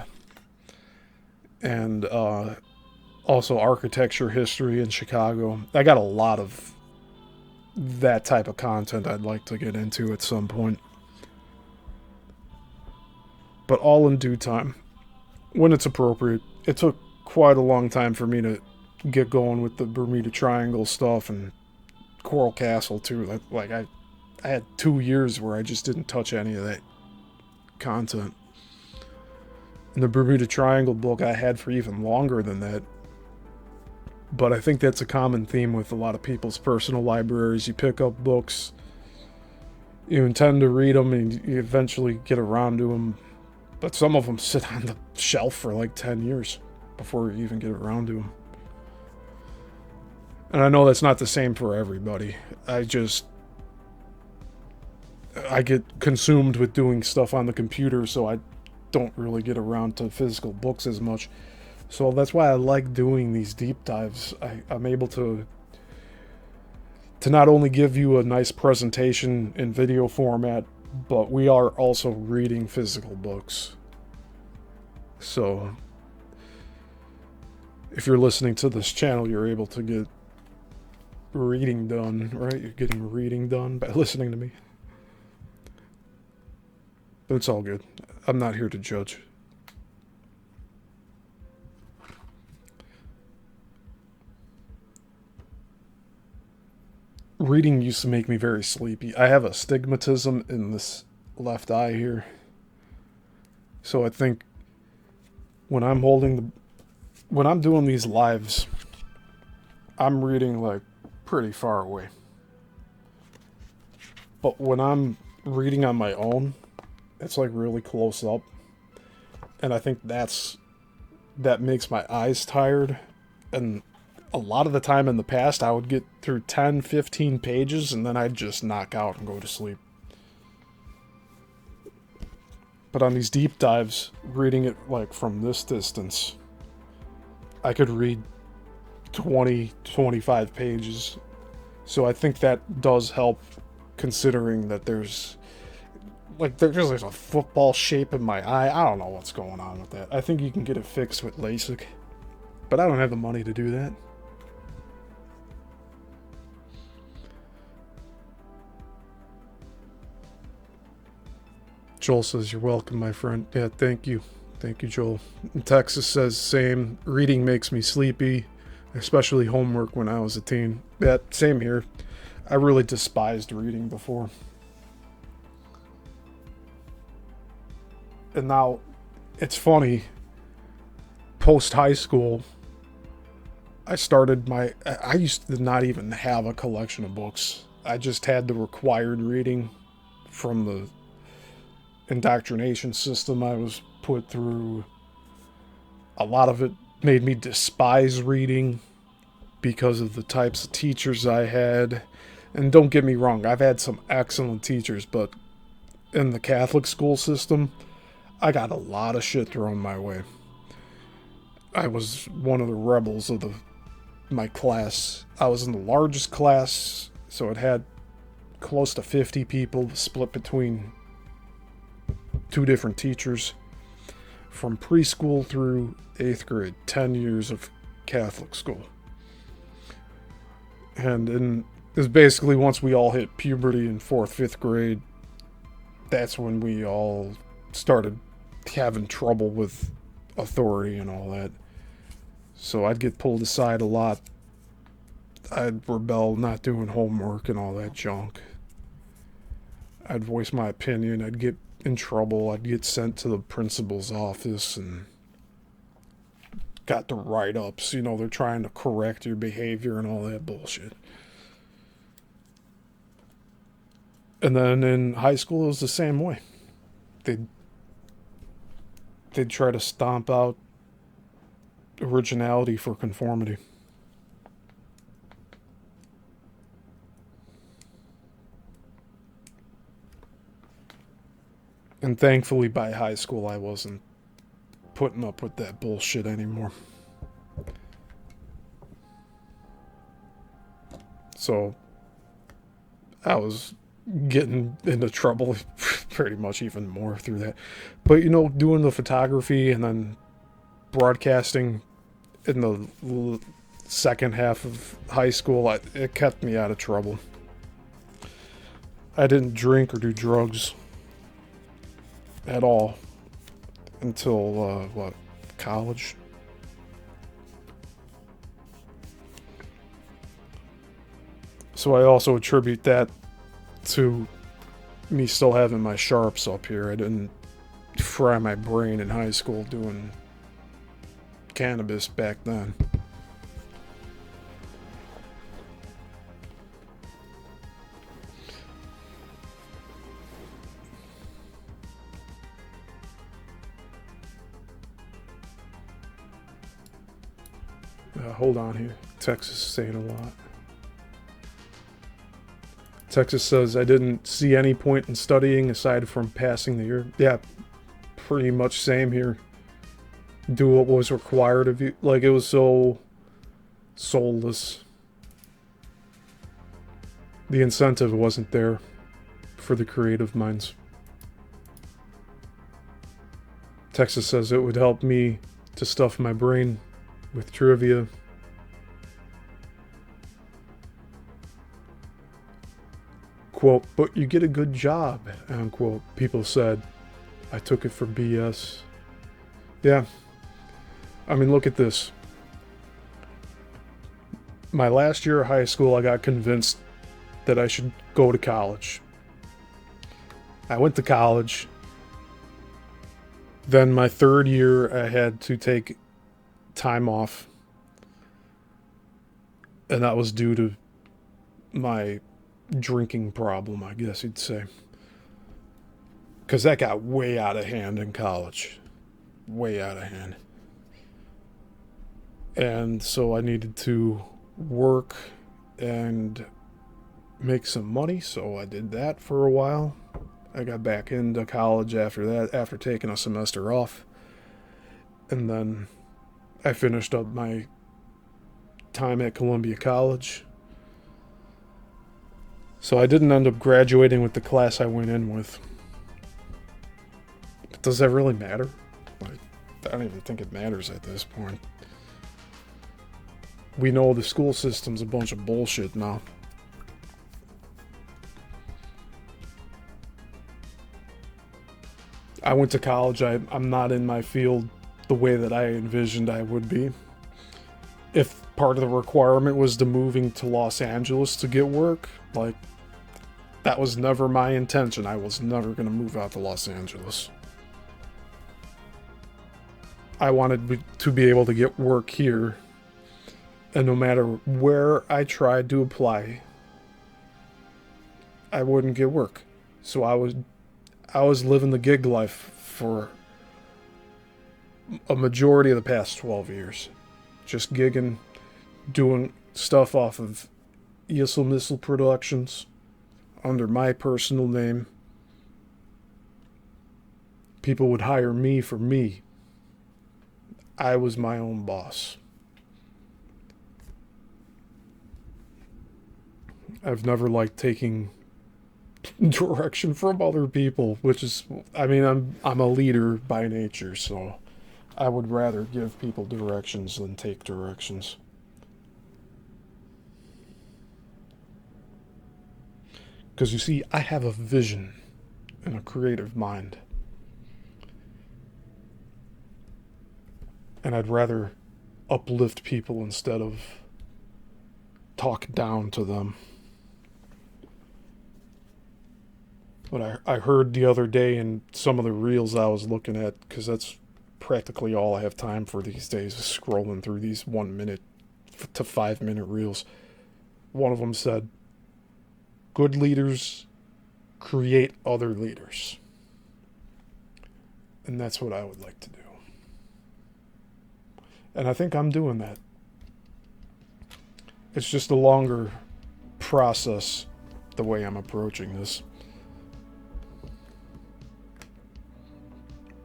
and also architecture history in Chicago. I got a lot of that type of content I'd like to get into at some point. But all in due time, when it's appropriate. It took quite a long time for me to get going with the Bermuda Triangle stuff and Coral Castle too. Like I had 2 years where I just didn't touch any of that content. And the Bermuda Triangle book I had for even longer than that. But I think that's a common theme with a lot of people's personal libraries. You pick up books, you intend to read them, and you eventually get around to them. But some of them sit on the shelf for like 10 years before you even get around to them. And I know that's not the same for everybody. I get consumed with doing stuff on the computer, so I don't really get around to physical books as much. So that's why I like doing these deep dives. I'm able to not only give you a nice presentation in video format, but we are also reading physical books. So if you're listening to this channel, you're able to get reading done, right? You're getting reading done by listening to me. But it's all good. I'm not here to judge. Reading used to make me very sleepy. I have astigmatism in this left eye here. So I think when I'm doing these lives, I'm reading like pretty far away. But when I'm reading on my own, it's like really close up. And I think that makes my eyes tired. And a lot of the time in the past, I would get through 10, 15 pages, and then I'd just knock out and go to sleep. But on these deep dives, reading it like from this distance, I could read 20, 25 pages. So I think that does help, considering that there's a football shape in my eye. I don't know what's going on with that. I think you can get it fixed with LASIK, but I don't have the money to do that. Joel says, "You're welcome, my friend." Yeah, thank you. Thank you, Joel. And Texas says, "Same. Reading makes me sleepy, especially homework when I was a teen." Yeah, same here. I really despised reading before. And now, it's funny, post-high school, I used to not even have a collection of books. I just had the required reading from the indoctrination system I was put through. A lot of it made me despise reading because of the types of teachers I had. And don't get me wrong, I've had some excellent teachers, but in the Catholic school system, I got a lot of shit thrown my way. I was one of the rebels of my class. I was in the largest class, so it had close to 50 people split between two different teachers from preschool through 8th grade. 10 years of Catholic school. And it was basically once we all hit puberty in 4th, 5th grade, that's when we all started having trouble with authority and all that. So I'd get pulled aside a lot. I'd rebel, not doing homework and all that junk. I'd voice my opinion. I'd get in trouble. I'd get sent to the principal's office and got the write-ups. You know, they're trying to correct your behavior and all that bullshit. And then in high school, it was the same way. They'd try to stomp out originality for conformity. And thankfully, by high school, I wasn't putting up with that bullshit anymore. So, I was getting into trouble pretty much even more through that. But, you know, doing the photography and then broadcasting in the second half of high school, it kept me out of trouble. I didn't drink or do drugs at all until, college? So I also attribute that to me still having my sharps up here. I didn't fry my brain in high school doing cannabis back then. Hold on here. Texas is saying a lot. Texas says, I didn't see any point in studying aside from passing the year. Yeah, pretty much same here. Do what was required of you. Like, it was so soulless. The incentive wasn't there for the creative minds. Texas says it would help me to stuff my brain with trivia. Quote, but you get a good job, unquote. People said, I took it for BS. Yeah. I mean, look at this. My last year of high school, I got convinced that I should go to college. I went to college. Then my third year, I had to take time off. And that was due to my drinking problem, I guess you'd say. Because that got way out of hand in college. Way out of hand. And so I needed to work and make some money, so I did that for a while. I got back into college after that, after taking a semester off. And then I finished up my time at Columbia College. So I didn't end up graduating with the class I went in with. But does that really matter? I don't even think it matters at this point. We know the school system's a bunch of bullshit now. I went to college. I'm not in my field the way that I envisioned I would be. If part of the requirement was to moving to Los Angeles to get work, like, that was never my intention. I was never going to move out to Los Angeles. I wanted to be able to get work here. And no matter where I tried to apply, I wouldn't get work. So I was living the gig life for a majority of the past 12 years. Just gigging, doing stuff off of Yissilmissil Productions under my personal name. People would hire me for me. I was my own boss. I've never liked taking direction from other people, which is, I mean, I'm a leader by nature, so I would rather give people directions than take directions. Because you see, I have a vision and a creative mind. And I'd rather uplift people instead of talk down to them. But I heard the other day in some of the reels I was looking at, because that's practically all I have time for these days, is scrolling through these 1 minute to 5 minute reels. One of them said, good leaders create other leaders. And that's what I would like to do. And I think I'm doing that. It's just a longer process the way I'm approaching this.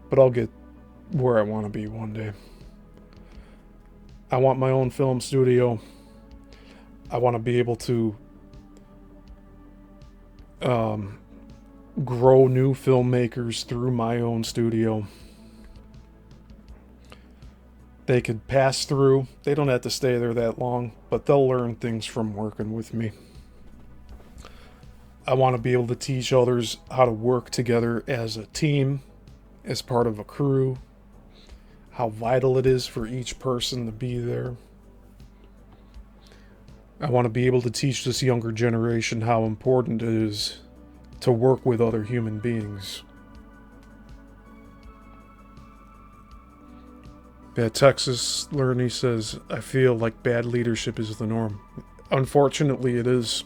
But I'll get where I want to be one day. I want my own film studio. I want to be able to grow new filmmakers through my own studio. They could pass through. They don't have to stay there that long, but they'll learn things from working with me. I want to be able to teach others how to work together as a team, as part of a crew, how vital it is for each person to be there. I want to be able to teach this younger generation how important it is to work with other human beings. Yeah, Texas Learney says, I feel like bad leadership is the norm. Unfortunately, it is.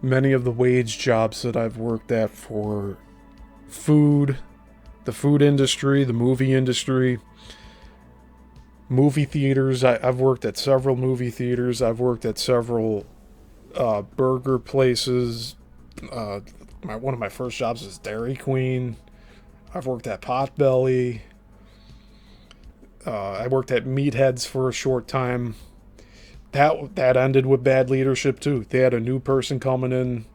Many of the wage jobs that I've worked at for food, the food industry, the movie industry, movie theaters. I've worked at several movie theaters. I've worked at several burger places. One of my first jobs was Dairy Queen. I've worked at Potbelly. I worked at Meatheads for a short time. That ended with bad leadership too. They had a new person coming in.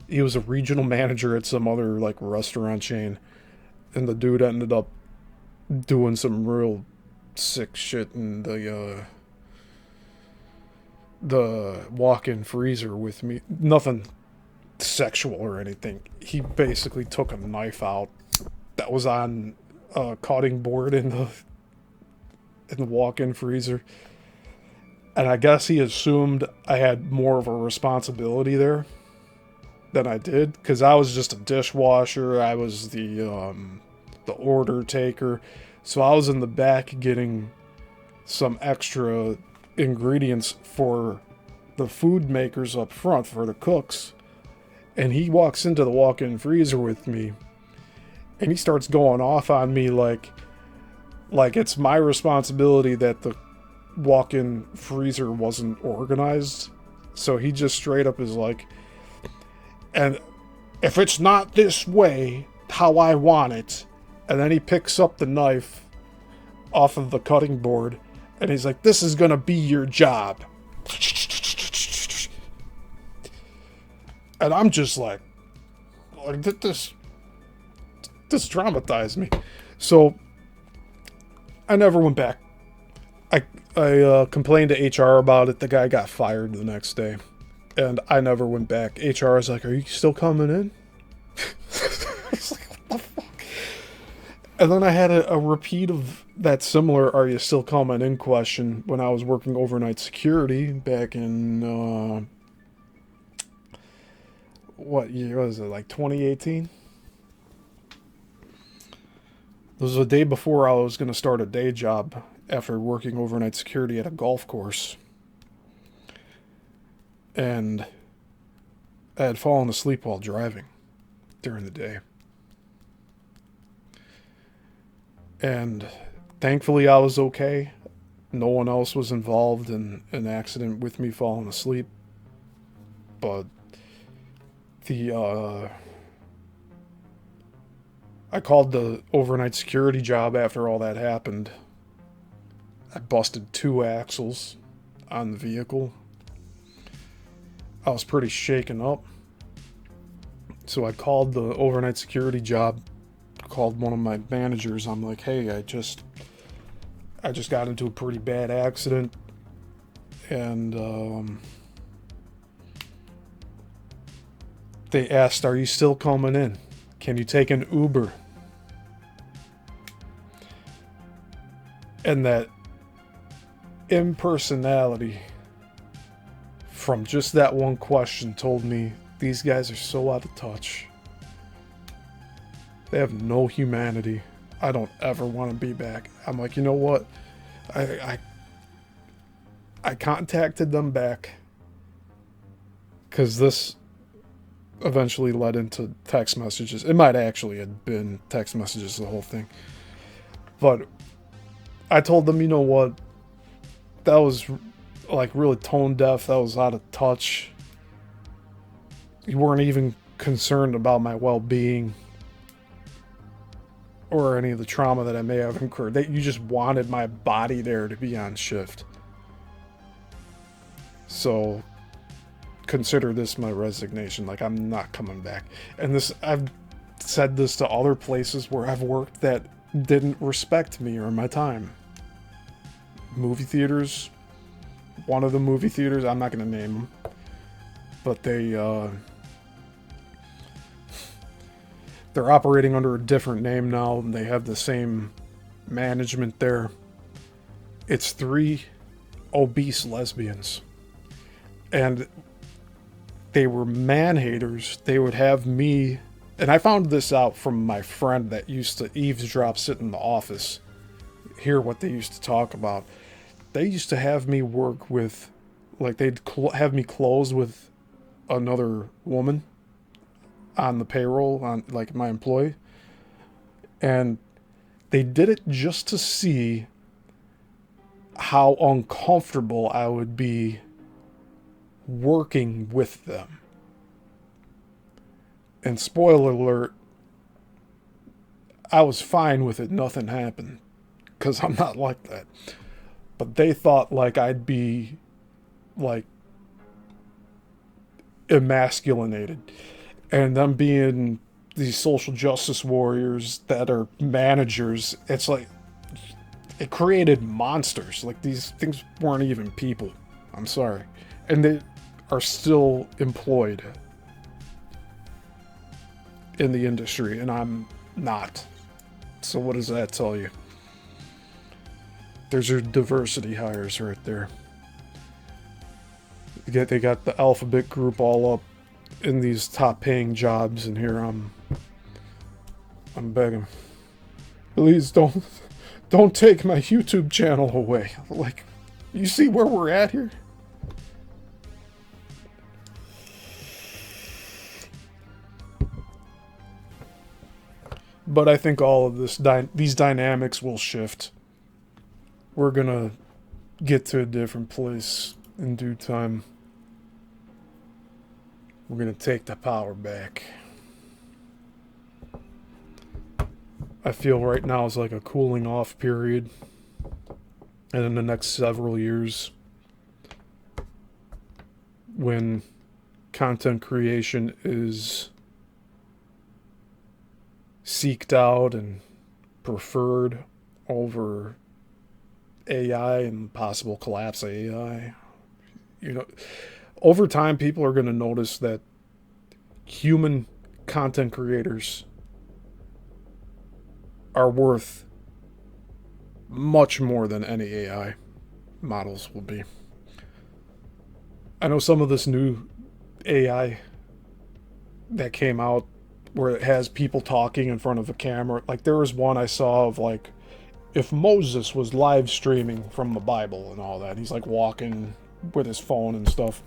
He was a regional manager at some other like restaurant chain, and the dude ended up doing some real sick shit in the walk-in freezer with me. Nothing sexual or anything. He basically took a knife out that was on a cutting board in the walk-in freezer. And I guess he assumed I had more of a responsibility there than I did, because I was just a dishwasher. I was the order taker. So I was in the back getting some extra ingredients for the food makers up front, for the cooks. And he walks into the walk-in freezer with me, and he starts going off on me like it's my responsibility that the walk-in freezer wasn't organized. So he just straight up is like, and if it's not this way, how I want it. And then he picks up the knife off of the cutting board, and he's like, this is gonna be your job. And I'm just like this traumatized me. So I never went back. I complained to HR about it. The guy got fired the next day, and I never went back. HR is like, are you still coming in? I was like, what the fuck? And then I had a repeat of that similar "Are you still coming in?" question when I was working overnight security back in what year was it? Like 2018. This was the day before I was going to start a day job after working overnight security at a golf course. And I had fallen asleep while driving. during the day. And thankfully I was okay. No one else was involved in an accident with me falling asleep. But I called the overnight security job after all that happened. I busted 2 axles on the vehicle. I was pretty shaken up. So I called the overnight security job, called one of my managers. I'm like, hey, I just got into a pretty bad accident. And they asked, are you still coming in? Can you take an Uber? And that impersonality from just that one question told me these guys are so out of touch. They have no humanity. I don't ever want to be back. I'm like, you know what? I contacted them back because this eventually led into text messages. It might actually have been text messages, the whole thing. But I told them, you know what? That was like really tone deaf. That was out of touch. You weren't even concerned about my well-being or any of the trauma that I may have incurred. You just wanted my body there to be on shift. So consider this my resignation. Like, I'm not coming back. And this, I've said this to other places where I've worked that didn't respect me or my time. Movie theaters. One of the movie theaters, I'm not going to name them, but they're operating under a different name now, and they have the same management there. It's 3 obese lesbians, and they were man-haters. They would have me, and I found this out from my friend that used to eavesdrop, sit in the office, hear what they used to talk about. They used to have me work with, like, they'd have me close with another woman on the payroll, on, like, my employee. And they did it just to see how uncomfortable I would be working with them. And spoiler alert, I was fine with it. Nothing happened. Because I'm not like that. But they thought like I'd be like emasculated. And them being these social justice warriors that are managers, it's like it created monsters. Like, these things weren't even people. I'm sorry. And they are still employed in the industry, and I'm not. So what does that tell you? There's your diversity hires right there. They got the alphabet group all up in these top paying jobs, and here I'm begging, please don't take my YouTube channel away. Like, you see where we're at here? But I think all of these dynamics will shift. We're gonna get to a different place in due time. We're gonna take the power back. I feel right now is like a cooling off period. And in the next several years, when content creation is seeked out and preferred over AI and possible collapse of AI, over time people are going to notice that human content creators are worth much more than any AI models will be. I know some of this new AI that came out where it has people talking in front of a camera. Like, there was one I saw of, like, if Moses was live streaming from the Bible and all that. He's, like, walking with his phone and stuff.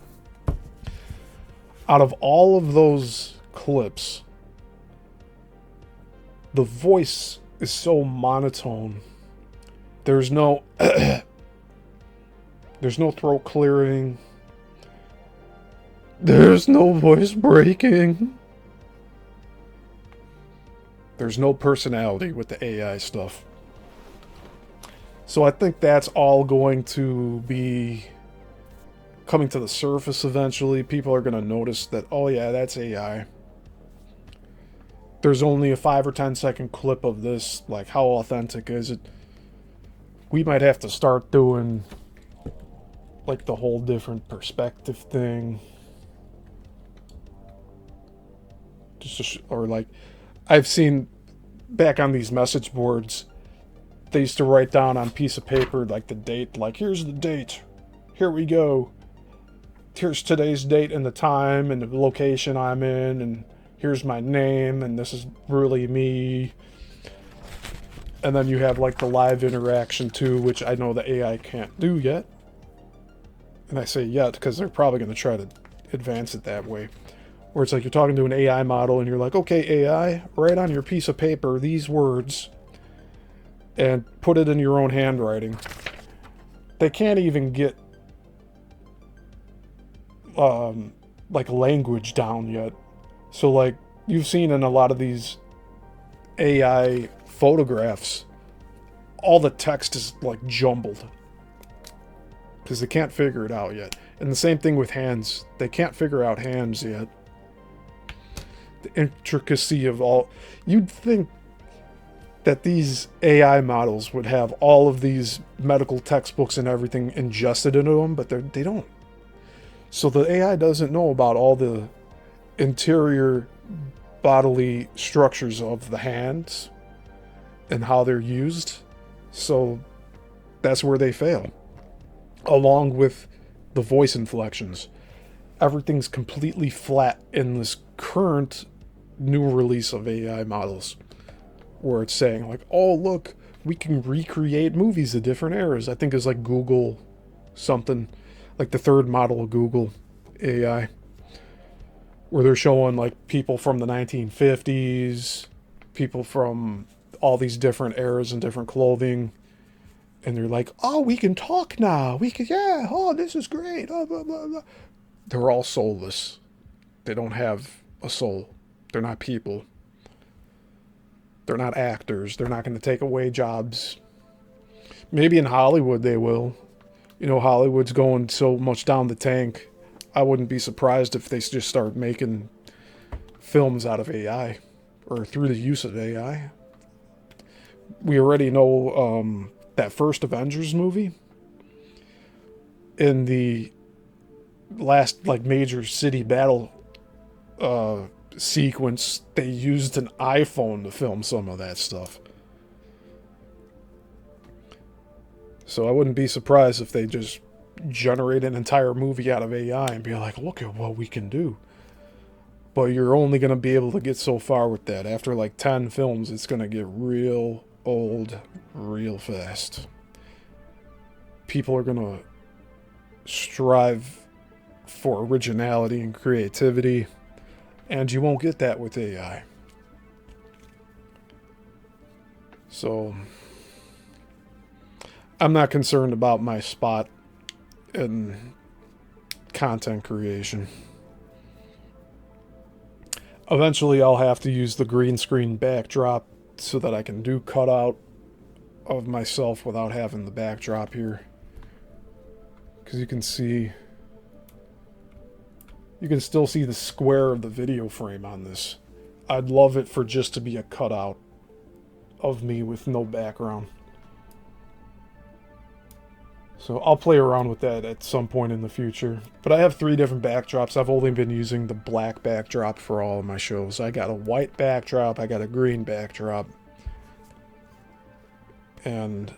Out of all of those clips, the voice is so monotone. There's no there's no throat clearing. There's no voice breaking. There's no personality with the AI stuff. So I think that's all going to be coming to the surface eventually. People are going to notice that, oh yeah, that's AI. There's only a 5 or 10 second clip of this. Like, how authentic is it? We might have to start doing like the whole different perspective thing. Or like, I've seen back on these message boards, they used to write down on a piece of paper like the date, like, here's the date, here we go, here's today's date and the time and the location I'm in, and here's my name, and this is really me. And then you have like the live interaction too, which I know the AI can't do yet. And I say yet because they're probably going to try to advance it that way. Where it's like you're talking to an AI model and you're like, okay, AI, write on your piece of paper these words and put it in your own handwriting. They can't even get like language down yet. So like you've seen in a lot of these AI photographs, all the text is like jumbled because they can't figure it out yet. And the same thing with hands. They can't figure out hands yet. The intricacy of all... You'd think that these AI models would have all of these medical textbooks and everything ingested into them, but they don't. So the AI doesn't know about all the interior bodily structures of the hands and how they're used. So that's where they fail. Along with the voice inflections. Everything's completely flat in this current new release of AI models, where it's saying like, oh look, we can recreate movies of different eras. I think it's like Google something, like the third model of Google AI, where they're showing like people from the 1950s, people from all these different eras and different clothing, and they're like, oh, we can talk now, we can, yeah, oh, this is great, blah, blah, blah, blah. They're all soulless. They don't have a soul. They're not people. They're not actors. They're not going to take away jobs. Maybe in Hollywood they will. You know, Hollywood's going so much down the tank. I wouldn't be surprised if they just start making films out of AI, or through the use of AI. We already know that first Avengers movie, in the last like major city battle sequence, they used an iPhone to film some of that stuff. So I wouldn't be surprised if they just generate an entire movie out of AI and be like, look at what we can do. But you're only going to be able to get so far with that. After like 10 films, it's going to get real old real fast. People are going to strive for originality and creativity, and you won't get that with AI. So I'm not concerned about my spot in content creation. Eventually I'll have to use the green screen backdrop so that I can do cutout of myself without having the backdrop here. Because you can still see the square of the video frame on this. I'd love it for just to be a cutout of me with no background. So I'll play around with that at some point in the future. But I have 3 different backdrops. I've only been using the black backdrop for all of my shows. I got a white backdrop, I got a green backdrop. And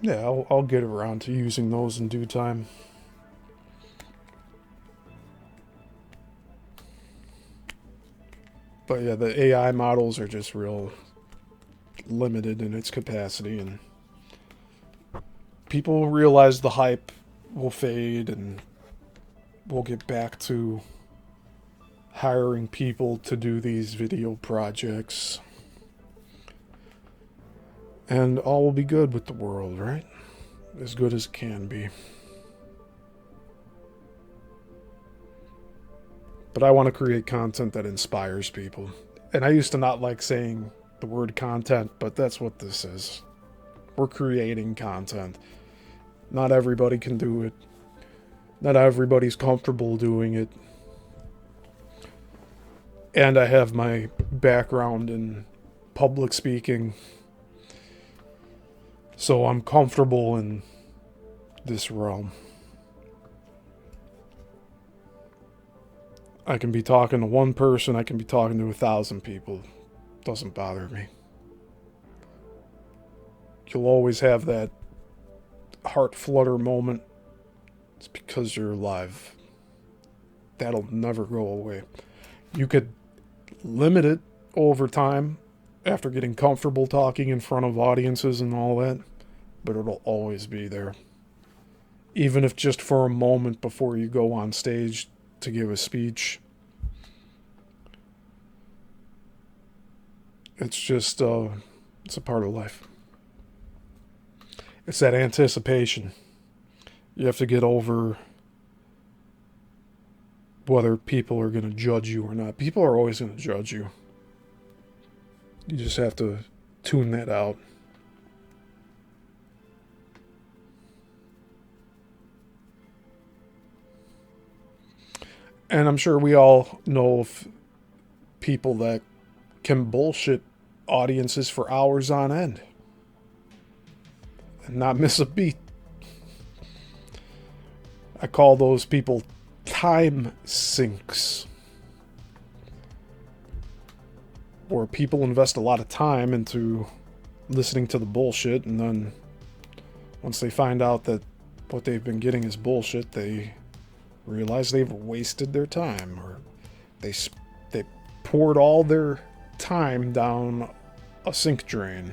yeah, I'll get around to using those in due time. But yeah, the AI models are just real limited in its capacity, and people realize the hype will fade and we'll get back to hiring people to do these video projects. And all will be good with the world, right? As good as it can be. But I want to create content that inspires people. And I used to not like saying the word content, but that's what this is. We're creating content. Not everybody can do it. Not everybody's comfortable doing it. And I have my background in public speaking. So I'm comfortable in this realm. I can be talking to one person, I can be talking to 1,000 people. Doesn't bother me. You'll always have that heart flutter moment. It's because you're alive. That'll never go away. You could limit it over time after getting comfortable talking in front of audiences and all that, but it'll always be there. Even if just for a moment before you go on stage to give a speech. It's just, it's a part of life. It's that anticipation. You have to get over whether people are going to judge you or not. People are always going to judge you. You just have to tune that out. And I'm sure we all know of people that can bullshit audiences for hours on end and not miss a beat. I call those people time sinks, where people invest a lot of time into listening to the bullshit, and then once they find out that what they've been getting is bullshit, they realize they've wasted their time, or they poured all their time down a sink drain.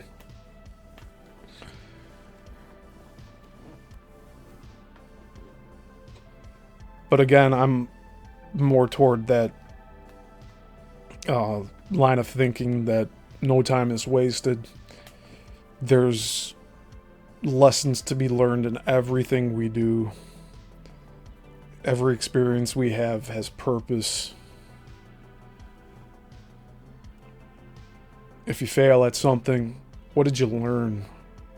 But again, I'm more toward that line of thinking that no time is wasted. There's lessons to be learned in everything we do. Every experience we have has purpose. If you fail at something, what did you learn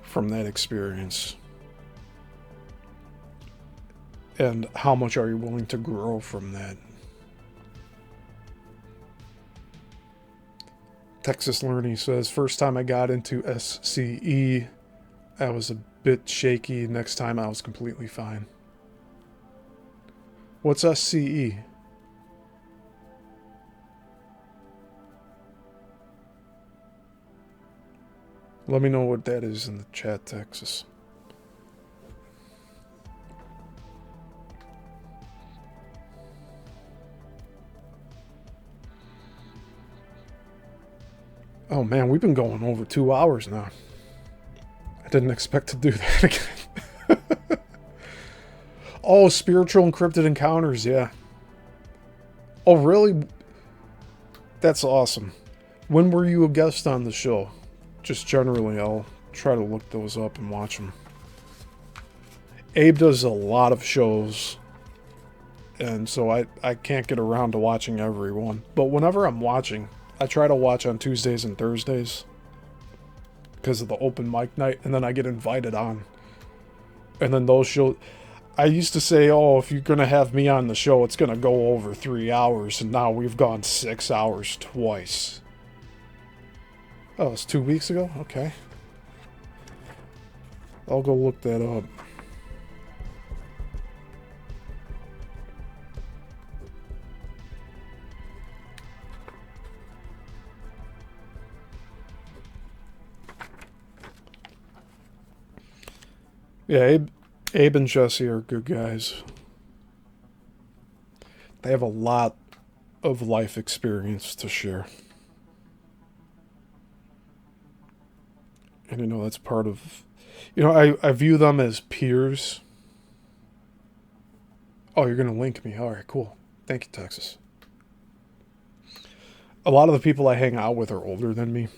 from that experience? And how much are you willing to grow from that? Texas Learning says, first time I got into SCE, I was a bit shaky. Next time I was completely fine. What's SCE? Let me know what that is in the chat, Texas. Oh man, we've been going over 2 hours now. I didn't expect to do that again. Oh, spiritual encrypted encounters, yeah. Oh, really? That's awesome. When were you a guest on the show? Just generally, I'll try to look those up and watch them. Abe does a lot of shows, and so I can't get around to watching every one. But whenever I'm watching, I try to watch on Tuesdays and Thursdays because of the open mic night, and then I get invited on. And then those shows, I used to say, oh, if you're going to have me on the show, it's going to go over 3 hours, and now we've gone 6 hours twice. Oh, it's 2 weeks ago? Okay. I'll go look that up. Yeah, Abe and Jesse are good guys. They have a lot of life experience to share. And that's part of... I view them as peers. Oh, you're going to link me. All right, cool. Thank you, Texas. A lot of the people I hang out with are older than me.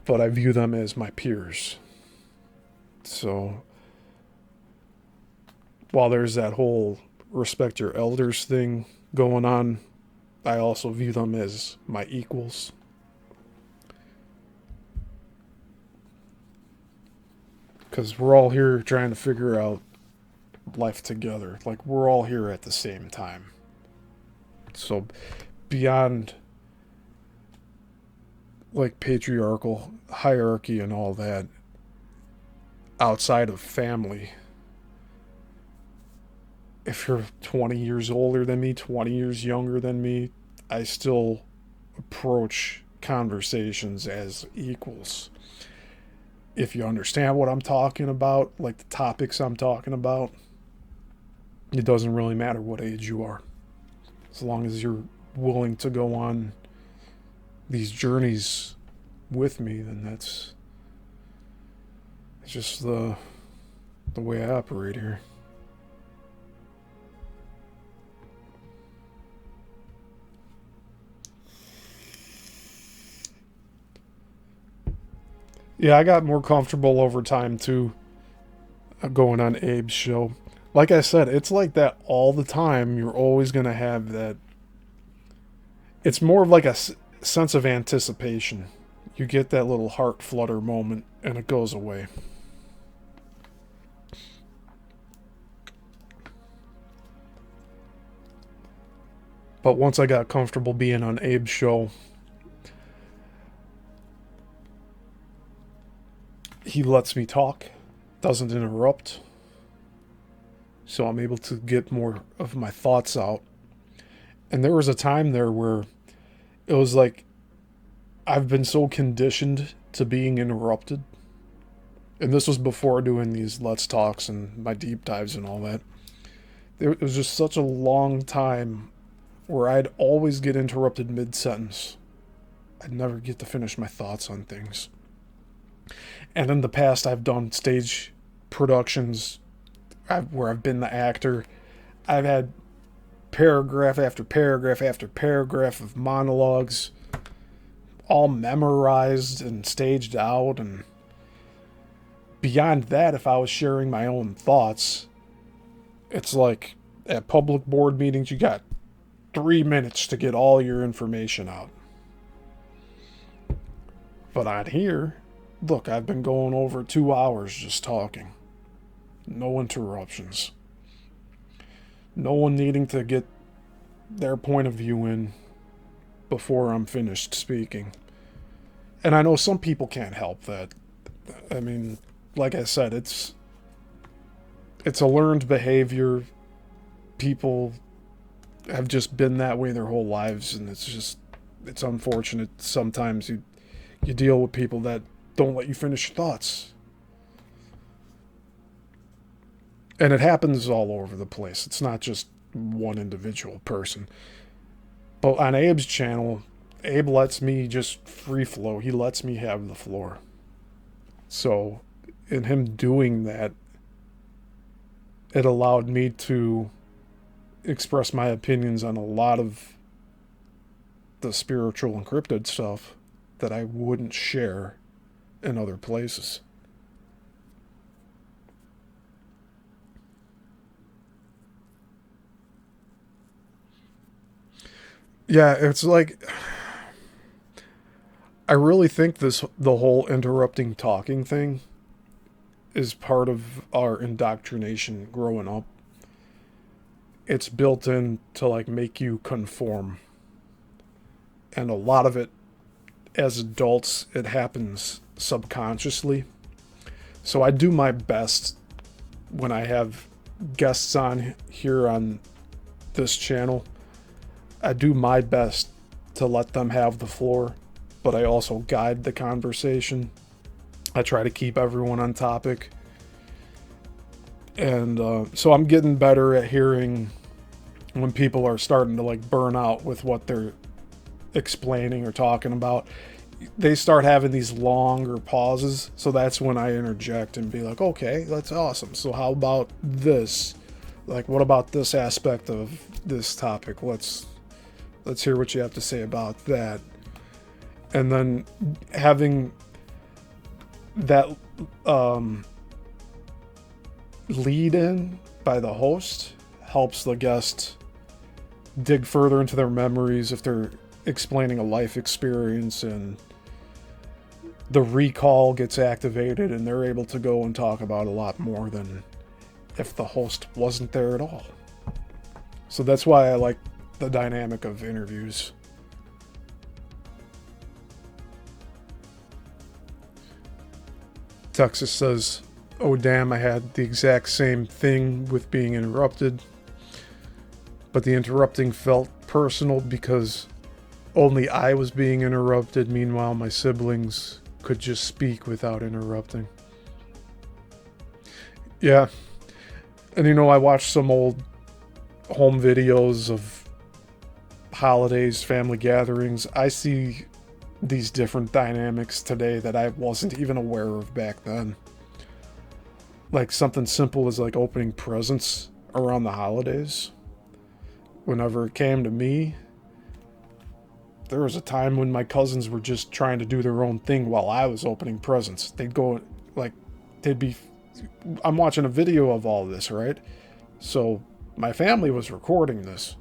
but I view them as my peers. So while there's that whole respect your elders thing going on, I also view them as my equals. Because we're all here trying to figure out life together. Like, we're all here at the same time. So, beyond, like, patriarchal hierarchy and all that, outside of family, if you're 20 years older than me, 20 years younger than me, I still approach conversations as equals. If you understand what I'm talking about, like the topics I'm talking about, it doesn't really matter what age you are. As long as you're willing to go on these journeys with me, then that's just the way I operate here. Yeah, I got more comfortable over time too, going on Abe's show. Like I said, it's like that all the time. You're always going to have that. It's more of like a sense of anticipation. You get that little heart flutter moment and it goes away. But once I got comfortable being on Abe's show, he lets me talk, doesn't interrupt, so I'm able to get more of my thoughts out. And there was a time there where it was like I've been so conditioned to being interrupted. And this was before doing these Let's Talks and my deep dives and all that. It was just such a long time where I'd always get interrupted mid-sentence. I'd never get to finish my thoughts on things. And in the past, I've done stage productions where I've been the actor. I've had paragraph after paragraph after paragraph of monologues, all memorized and staged out. And beyond that, if I was sharing my own thoughts, it's like at public board meetings, you got 3 minutes to get all your information out. But on here, look, I've been going over 2 hours just talking. No interruptions. No one needing to get their point of view in before I'm finished speaking. And I know some people can't help that. I mean, like I said, it's a learned behavior. People have just been that way their whole lives, and it's unfortunate sometimes you deal with people that don't let you finish your thoughts. And it happens all over the place. It's not just one individual person. But on Abe's channel, Abe lets me just free flow. He lets me have the floor. So in him doing that, it allowed me to express my opinions on a lot of the spiritual encrypted stuff that I wouldn't share in other places. Yeah, it's like I really think the whole interrupting talking thing is part of our indoctrination growing up. It's built in to like make you conform. And a lot of it as adults, it happens subconsciously. So I do my best when I have guests on here on this channel. I do my best to let them have the floor, but I also guide the conversation. I try to keep everyone on topic. And so I'm getting better at hearing when people are starting to like burn out with what they're explaining or talking about. They start having these longer pauses, so that's when I interject and be like, okay, that's awesome. So how about this? Like, what about this aspect of this topic? Let's hear what you have to say about that. And then having that lead in by the host helps the guest dig further into their memories if they're explaining a life experience, and the recall gets activated and they're able to go and talk about a lot more than if the host wasn't there at all. So that's why I like the dynamic of interviews. Texas says, "Oh damn, I had the exact same thing with being interrupted. But the interrupting felt personal because only I was being interrupted. Meanwhile, my siblings could just speak without interrupting." Yeah. And I watched some old home videos of holidays, family gatherings. I see these different dynamics today that I wasn't even aware of back then. Like something simple as like opening presents around the holidays. Whenever it came to me, there was a time when my cousins were just trying to do their own thing while I was opening presents. I'm watching a video of all this, right? So my family was recording this.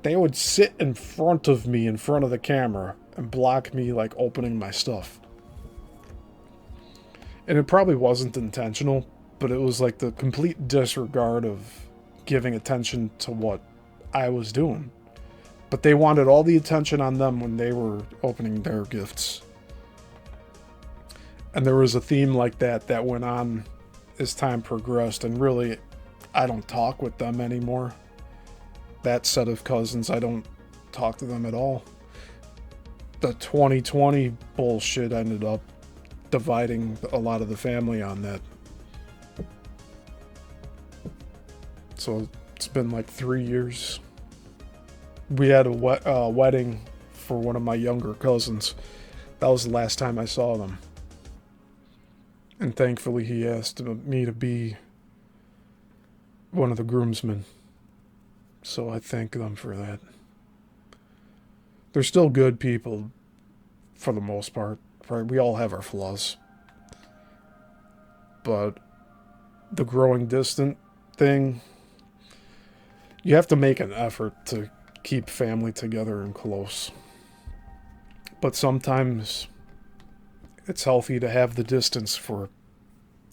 They would sit in front of me, in front of the camera, and block me like opening my stuff. And it probably wasn't intentional, but it was like the complete disregard of giving attention to what I was doing. But they wanted all the attention on them when they were opening their gifts. And there was a theme like that went on as time progressed, and really, I don't talk with them anymore. That set of cousins, I don't talk to them at all. The 2020 bullshit ended up dividing a lot of the family on that. So it's been like 3 years. We had a wedding for one of my younger cousins. That was the last time I saw them. And thankfully he asked me to be one of the groomsmen. So I thank them for that. They're still good people for the most part, right? We all have our flaws. But the growing distant thing, you have to make an effort to keep family together and close. But sometimes it's healthy to have the distance for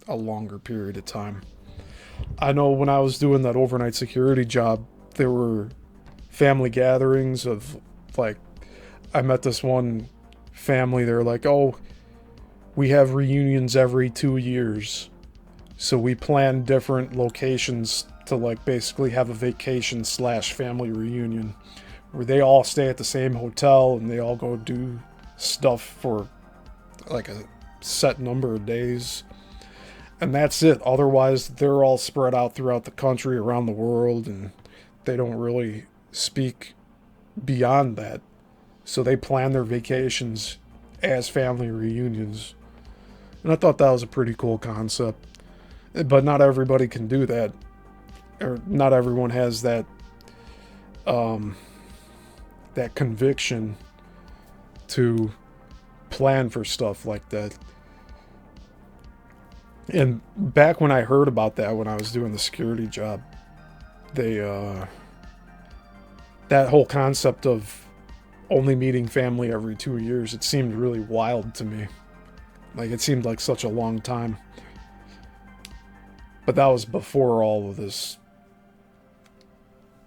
a longer period of time. I know when I was doing that overnight security job, there were family gatherings of, like, I met this one family. They're like, "Oh, we have reunions every 2 years. So we plan different locations to, like, basically have a vacation / family reunion where they all stay at the same hotel and they all go do stuff for like a set number of days. And that's it. Otherwise, they're all spread out throughout the country, around the world, and they don't really speak beyond that. So they plan their vacations as family reunions. And I thought that was a pretty cool concept. But not everybody can do that. Or not everyone has that that conviction to plan for stuff like that. And back when I heard about that, when I was doing the security job, they that whole concept of only meeting family every 2 years, it seemed really wild to me. Like, it seemed like such a long time. But that was before all of this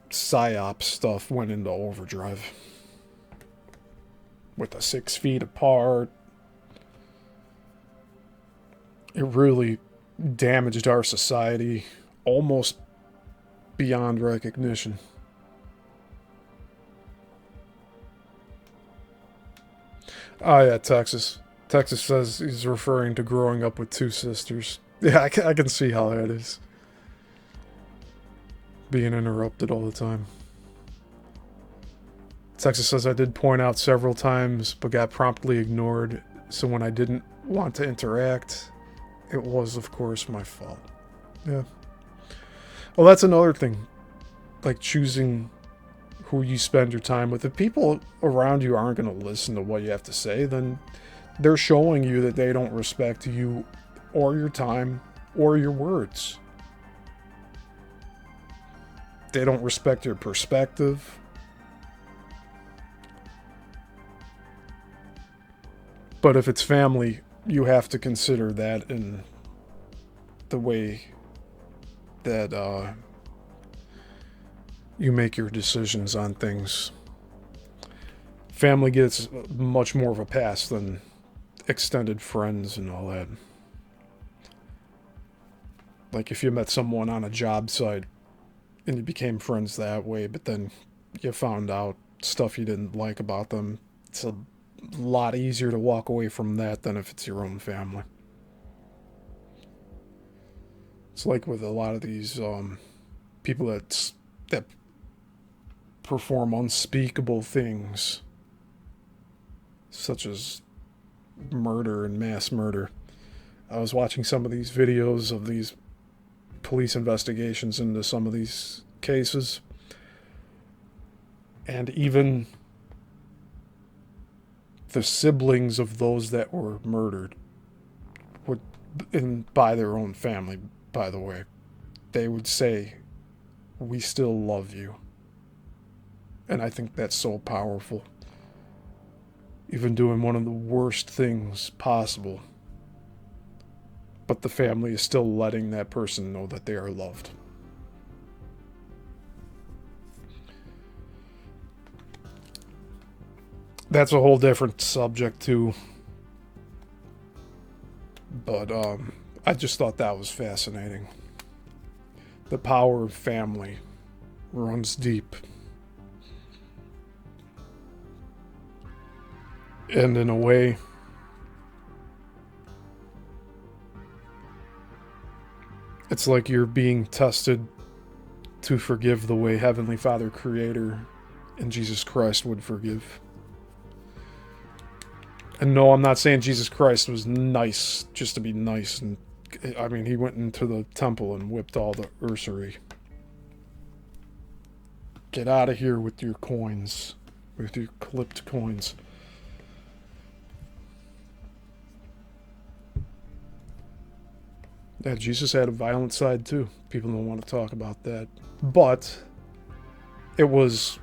PSYOP stuff went into overdrive. With the 6 feet apart. It really damaged our society almost beyond recognition. Oh yeah, Texas. Texas says he's referring to growing up with 2 sisters. Yeah, I can see how that is. Being interrupted all the time. Texas says, I did point out several times, but got promptly ignored. So when I didn't want to interact, it was, of course, my fault. Yeah. Well, that's another thing. Like, choosing who you spend your time with. If people around you aren't going to listen to what you have to say, then They're showing you that they don't respect you or your time or your words. They don't respect your perspective. But if it's family, you have to consider that in the way that you make your decisions on things. Family gets much more of a pass than extended friends and all that. Like if you met someone on a job site and you became friends that way, but then you found out stuff you didn't like about them, it's a lot easier to walk away from that than if it's your own family. It's like with a lot of these people that perform unspeakable things, such as murder and mass murder. I was watching some of these videos of these police investigations into some of these cases, and even the siblings of those that were murdered would, by their own family, by the way, they would say, "We still love you." And I think that's so powerful. Even doing one of the worst things possible, but the family is still letting that person know that they are loved. That's a whole different subject too. But I just thought that was fascinating. The power of family runs deep. And in a way, it's like you're being tested to forgive the way Heavenly Father, Creator, and Jesus Christ would forgive. And no, I'm not saying Jesus Christ was nice just to be nice. And I mean, he went into the temple and whipped all the usury. Get out of here with your coins, with your clipped coins. Yeah, Jesus had a violent side too. People don't want to talk about that. But it was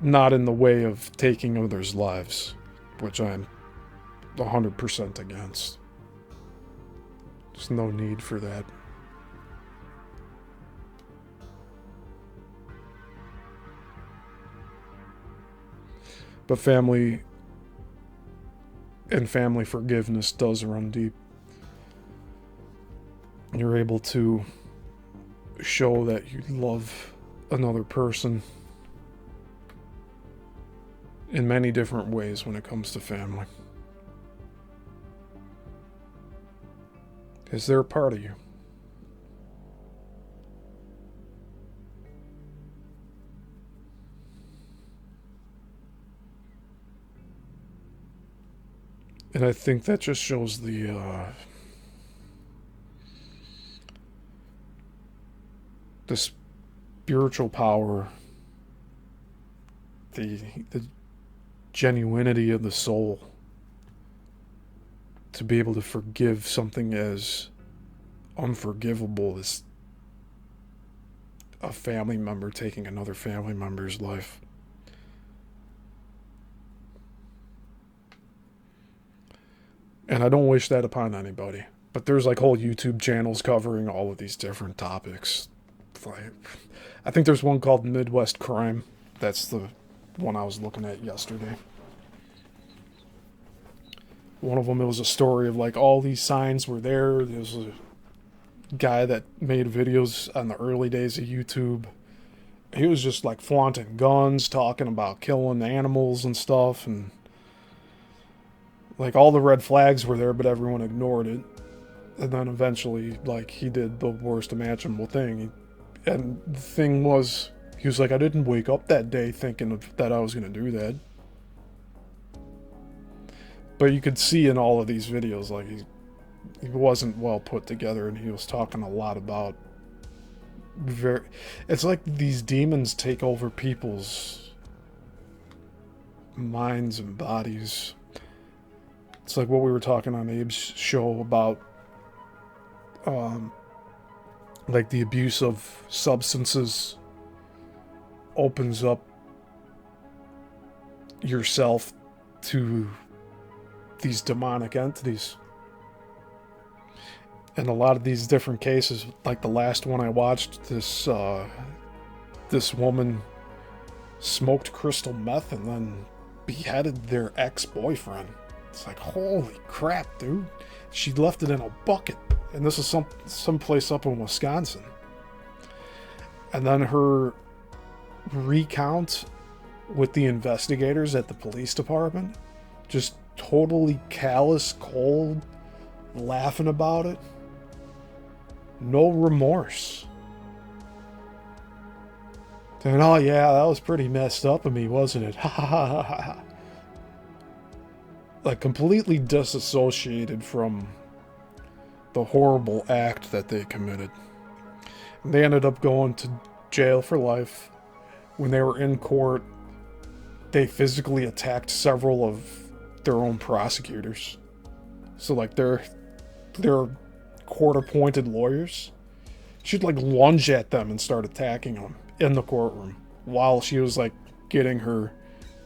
not in the way of taking others' lives, which I'm 100% against. There's no need for that. But family and family forgiveness does run deep. You're able to show that you love another person in many different ways when it comes to family. Is there a part of you? And I think that just shows the spiritual power, the genuinity of the soul to be able to forgive something as unforgivable as a family member taking another family member's life. And I don't wish that upon anybody. But there's like whole YouTube channels covering all of these different topics. I think there's one called Midwest Crime. That's the one I was looking at yesterday. One of them, it was a story of like all these signs were there. There was a guy that made videos on the early days of YouTube. He was just like flaunting guns, talking about killing animals and stuff, and like all the red flags were there, but everyone ignored it. And then eventually, like, he did the worst imaginable thing. And the thing was, he was like, I didn't wake up that day thinking that I was going to do that. But you could see in all of these videos, like, he wasn't well put together, and he was talking a lot about it's like these demons take over people's minds and bodies. It's like what we were talking on Abe's show about, like the abuse of substances opens up yourself to these demonic entities. And a lot of these different cases, like the last one I watched, this woman smoked crystal meth and then beheaded their ex-boyfriend. It's like, holy crap, dude. She left it in a bucket. And this is some place up in Wisconsin. And then her recount with the investigators at the police department, just totally callous, cold, laughing about it. No remorse. And oh yeah, that was pretty messed up of me, wasn't it? Ha ha ha ha ha. Like completely disassociated from the horrible act that they committed. And they ended up going to jail for life. When they were in court, they physically attacked several of their own prosecutors. So like their court-appointed lawyers, she'd like lunge at them and start attacking them in the courtroom while she was like getting her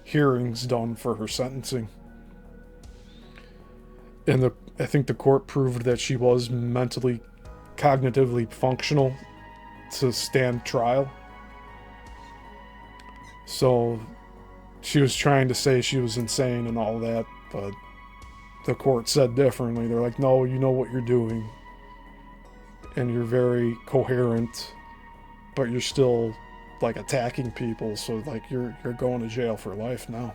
hearings done for her sentencing. And I think the court proved that she was mentally, cognitively functional to stand trial. So she was trying to say she was insane and all that, but the court said differently. They're like, no, you know what you're doing. And you're very coherent, but you're still like attacking people, so like you're going to jail for life now.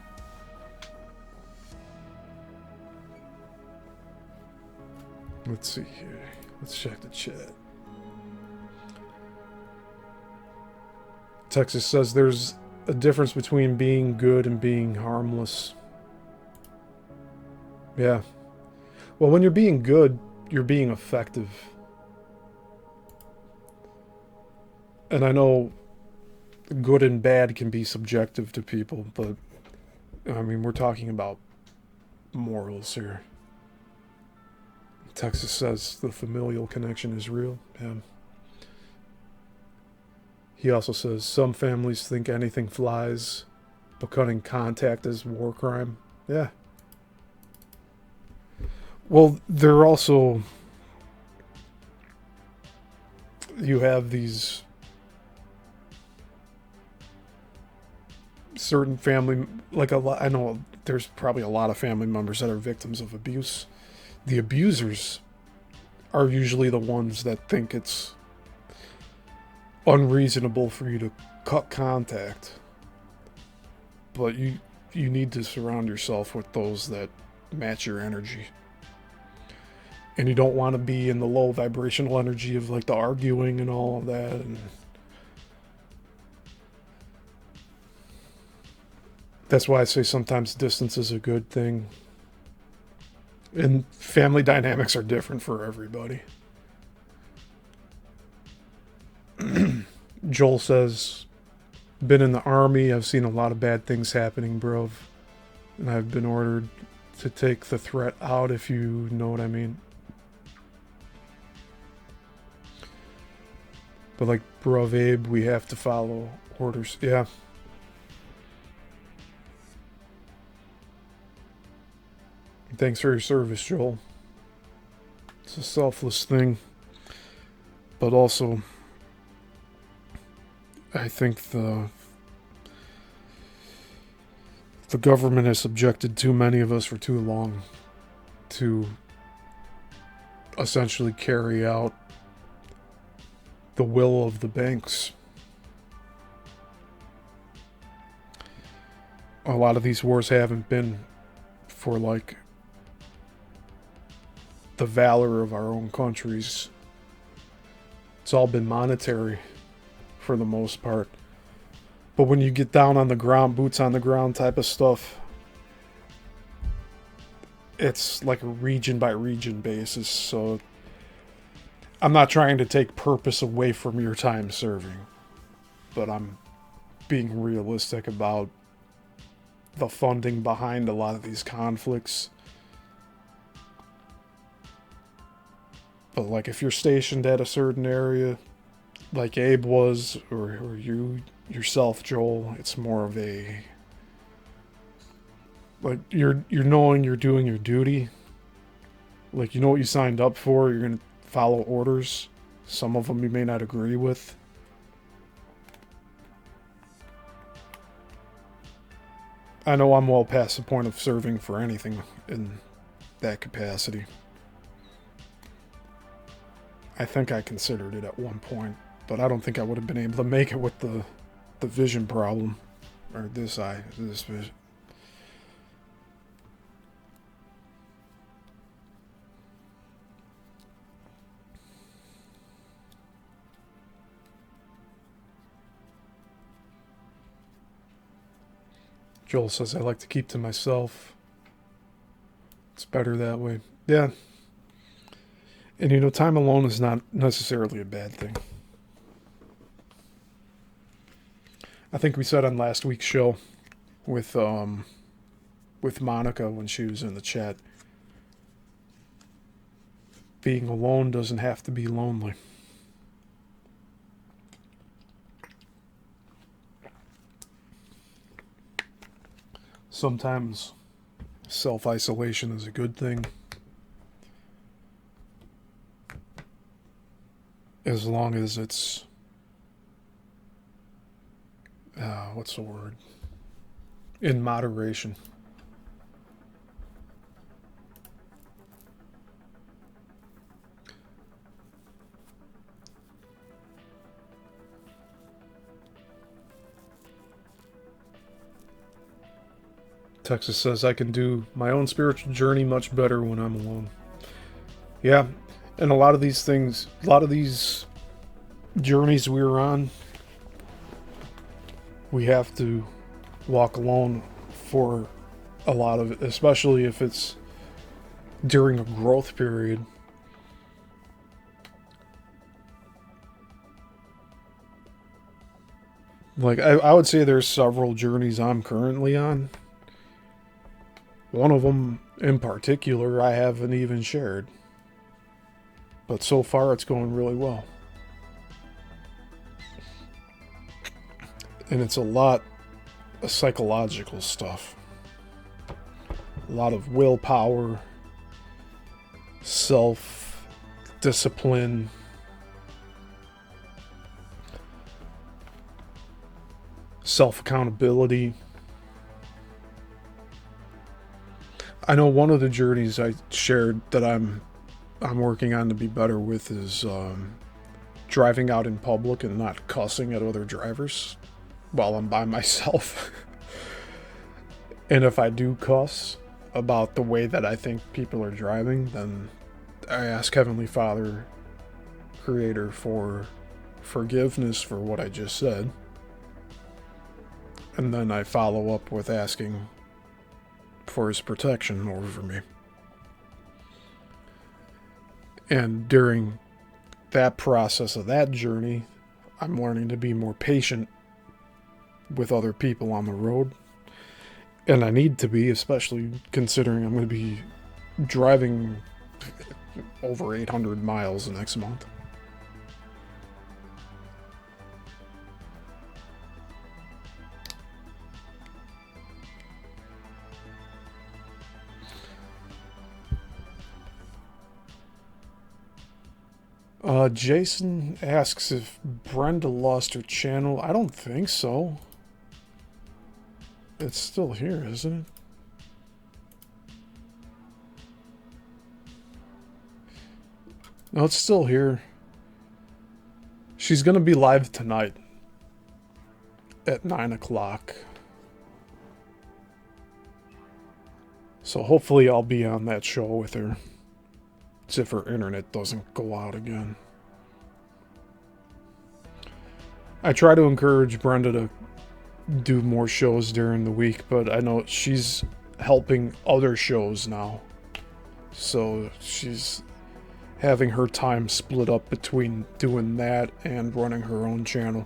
Let's see here. Let's check the chat. Texas says there's a difference between being good and being harmless. Yeah. Well, when you're being good, you're being effective. And I know good and bad can be subjective to people, but I mean, we're talking about morals here. Texas says the familial connection is real. Yeah. He also says some families think anything flies, but cutting contact is war crime. Yeah. Well, they're also... You have these certain family... Like a lot, I know there's probably a lot of family members that are victims of abuse. The abusers are usually the ones that think it's unreasonable for you to cut contact. But you need to surround yourself with those that match your energy. And you don't want to be in the low vibrational energy of like the arguing and all of that. And that's why I say sometimes distance is a good thing. And family dynamics are different for everybody. Joel says, been in the army. I've seen a lot of bad things happening, bro. And I've been ordered to take the threat out, if you know what I mean. But like, bro, Abe, we have to follow orders. Yeah. Thanks for your service, Joel. It's a selfless thing. But also, I think the government has subjected too many of us for too long to essentially carry out the will of the banks. A lot of these wars haven't been for like the valor of our own countries. It's all been monetary for the most part. But when you get down on the ground, boots on the ground type of stuff, it's like a region by region basis. So I'm not trying to take purpose away from your time serving, but I'm being realistic about the funding behind a lot of these conflicts. But like if you're stationed at a certain area, like Abe was, or you yourself, Joel, it's more of a like you're knowing you're doing your duty. Like you know what you signed up for. You're gonna follow orders. Some of them you may not agree with. I know I'm well past the point of serving for anything in that capacity. I think I considered it at one point, but I don't think I would have been able to make it with the vision problem. Or this vision. Joel says I like to keep to myself. It's better that way. Yeah. And you know, time alone is not necessarily a bad thing. I think we said on last week's show with Monica when she was in the chat, being alone doesn't have to be lonely. Sometimes self-isolation is a good thing. As long as it's... what's the word? In moderation. Texas says, I can do my own spiritual journey much better when I'm alone. Yeah, and a lot of these things, a lot of these journeys we were on, we have to walk alone for a lot of it, especially if it's during a growth period. Like, I would say there's several journeys I'm currently on. One of them in particular I haven't even shared. But so far it's going really well. And it's a lot of psychological stuff. A lot of willpower, self-discipline, self-accountability. I know one of the journeys I shared that I'm working on to be better with is driving out in public and not cussing at other drivers while I'm by myself. And if I do cuss about the way that I think people are driving, then I ask Heavenly Father, Creator, for forgiveness for what I just said. And then I follow up with asking for His protection over me. And during that process of that journey, I'm learning to be more patient with other people on the road. And I need to be, especially considering I'm going to be driving over 800 miles next month. Jason asks if Brenda lost her channel. I don't think so. It's still here, isn't it? No, it's still here. She's gonna be live tonight at 9 o'clock. So hopefully I'll be on that show with her. As if her internet doesn't go out again. I try to encourage Brenda to do more shows during the week, but I know she's helping other shows now. So she's having her time split up between doing that and running her own channel.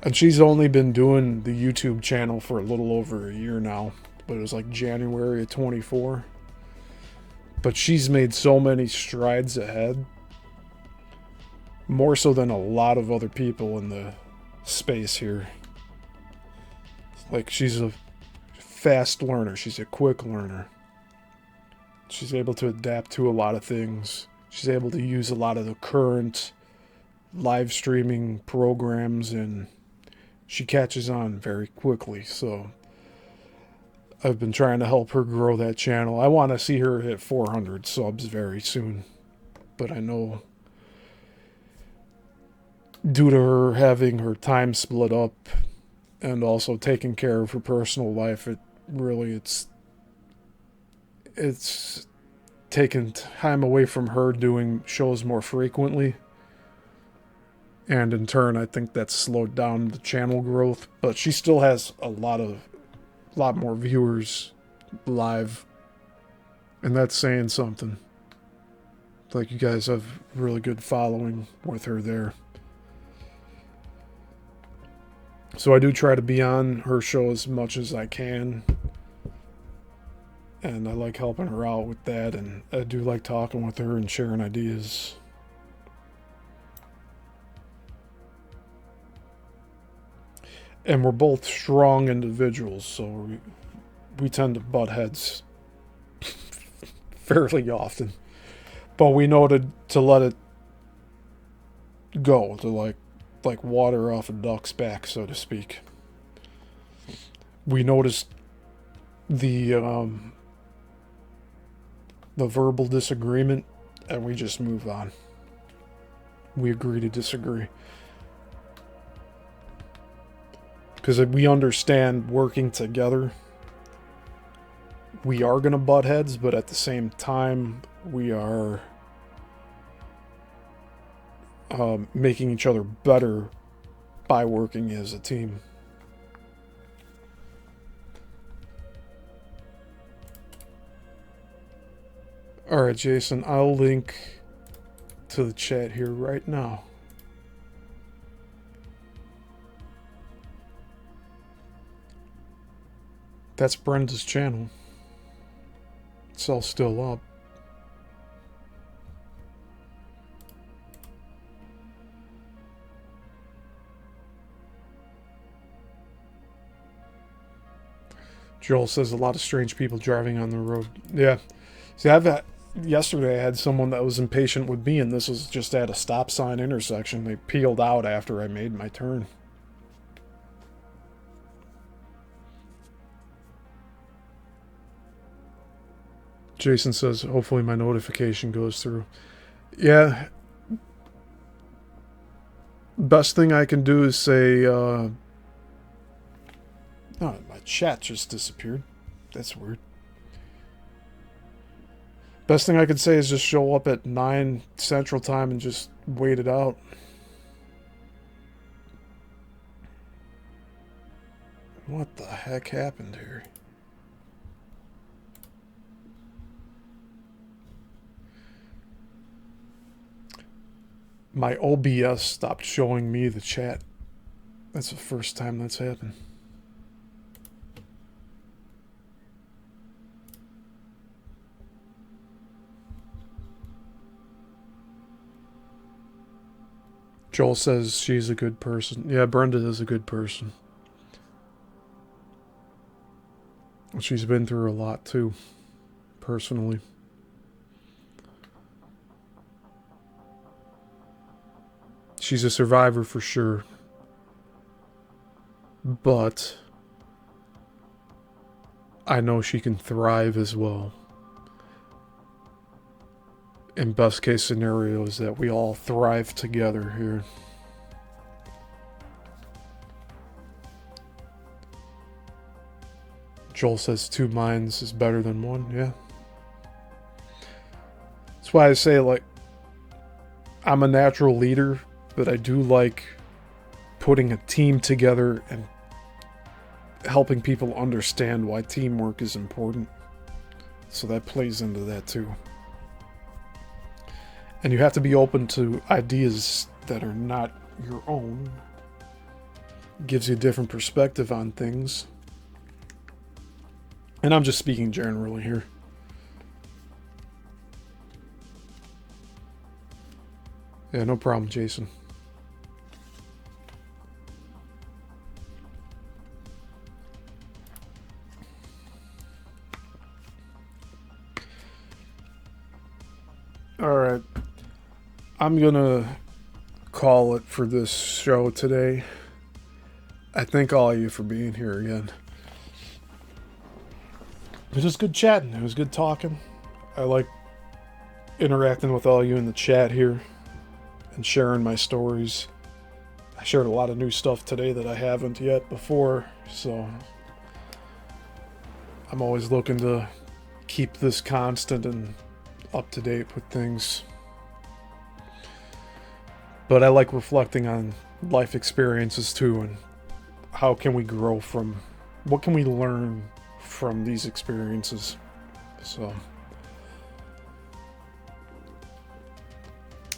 And she's only been doing the YouTube channel for a little over a year now. But it was like January of 24. But she's made so many strides ahead More so than a lot of other people in the space here. Like, she's a fast learner. She's a quick learner. She's able to adapt to a lot of things. She's able to use a lot of the current live streaming programs, and she catches on very quickly. So I've been trying to help her grow that channel. I want to see her hit 400 subs very soon. But I know due to her having her time split up and also taking care of her personal life, it's taken time away from her doing shows more frequently. And in turn, I think that's slowed down the channel growth. But she still has a lot more viewers live. And that's saying something. Like, you guys have really good following with her there. So I do try to be on her show as much as I can. And I like helping her out with that. And I do like talking with her and sharing ideas. And we're both strong individuals, so we tend to butt heads fairly often. But we know to let it go, to like water off a duck's back, so to speak. We notice the verbal disagreement, and we just move on. We agree to disagree. Because we understand working together, we are going to butt heads, but at the same time, we are making each other better by working as a team. Alright, Jason, I'll link to the chat here right now. That's Brenda's channel. It's all still up. Joel says a lot of strange people driving on the road. Yeah. See, yesterday I had someone that was impatient with me, and this was just at a stop sign intersection. They peeled out after I made my turn. Jason says, hopefully my notification goes through. Yeah. Best thing I can do is say, oh, my chat just disappeared. That's weird. Best thing I could say is just show up at 9 Central Time and just wait it out. What the heck happened here? My OBS stopped showing me the chat. That's the first time that's happened. Joel says she's a good person. Yeah, Brenda is a good person. She's been through a lot too, personally. She's a survivor for sure. But I know she can thrive as well. And best case scenario is that we all thrive together here. Joel says 2 minds is better than 1. Yeah. That's why I say, like, I'm a natural leader, but I do like putting a team together and helping people understand why teamwork is important. So that plays into that too. And you have to be open to ideas that are not your own. Gives you a different perspective on things. And I'm just speaking generally here. Yeah, no problem, Jason. Alright. I'm gonna call it for this show today. I thank all of you for being here again. It was good chatting. It was good talking. I like interacting with all you in the chat here and sharing my stories. I shared a lot of new stuff today that I haven't yet before, so I'm always looking to keep this constant and up to date with things. But I like reflecting on life experiences too, and how can we grow from, what can we learn from these experiences. So,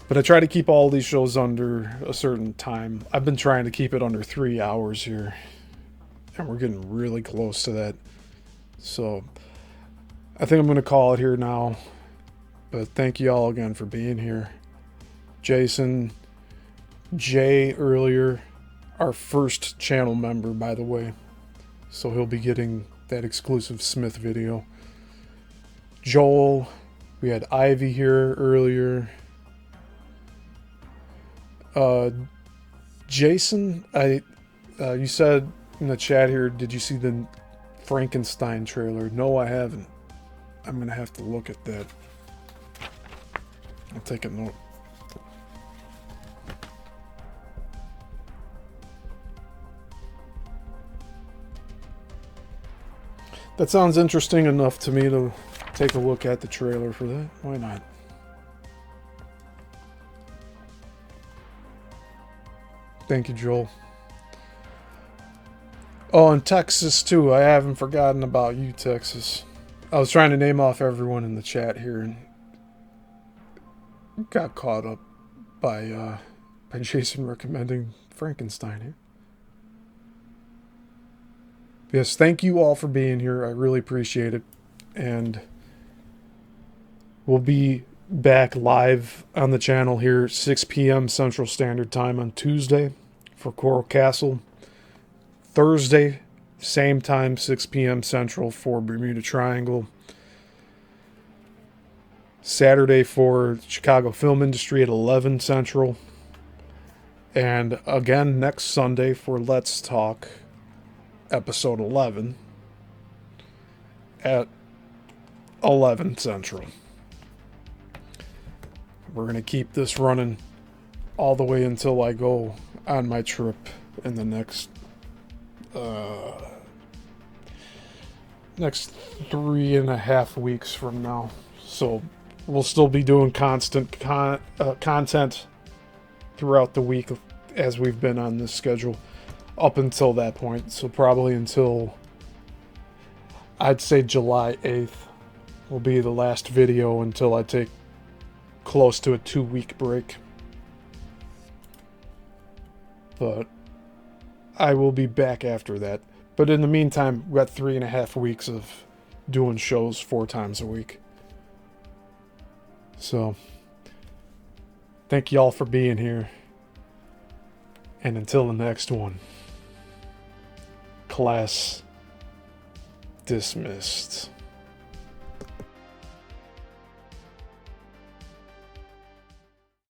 but I try to keep all these shows under a certain time. I've been trying to keep it under 3 hours here, and we're getting really close to that. So I think I'm going to call it here now. But thank you all again for being here. Jason, Jay earlier, our first channel member, by the way. So he'll be getting that exclusive Smith video. Joel, we had Ivy here earlier. Jason, you said in the chat here, did you see the Frankenstein trailer? No, I haven't. I'm gonna have to look at that. I'll take a note. That sounds interesting enough to me to take a look at the trailer for that. Why not? Thank you, Joel. Oh, and Texas too. I haven't forgotten about you, Texas. I was trying to name off everyone in the chat here and got caught up by Jason recommending Frankenstein here. Yes, thank you all for being here. I really appreciate it. And we'll be back live on the channel here 6 p.m. Central Standard Time on Tuesday for Coral Castle. Thursday, same time, 6 p.m. Central for Bermuda Triangle. Saturday for Chicago Film Industry at 11 Central. And again next Sunday for Let's Talk episode 11 at 11 Central. We're going to keep this running all the way until I go on my trip in the next 3.5 weeks from now. So we'll still be doing constant content throughout the week as we've been on this schedule up until that point. So probably until, I'd say, July 8th will be the last video until I take close to a 2-week break. But I will be back after that. But in the meantime, we got 3.5 weeks of doing shows 4 times a week. So thank you all for being here. And until the next one, class dismissed.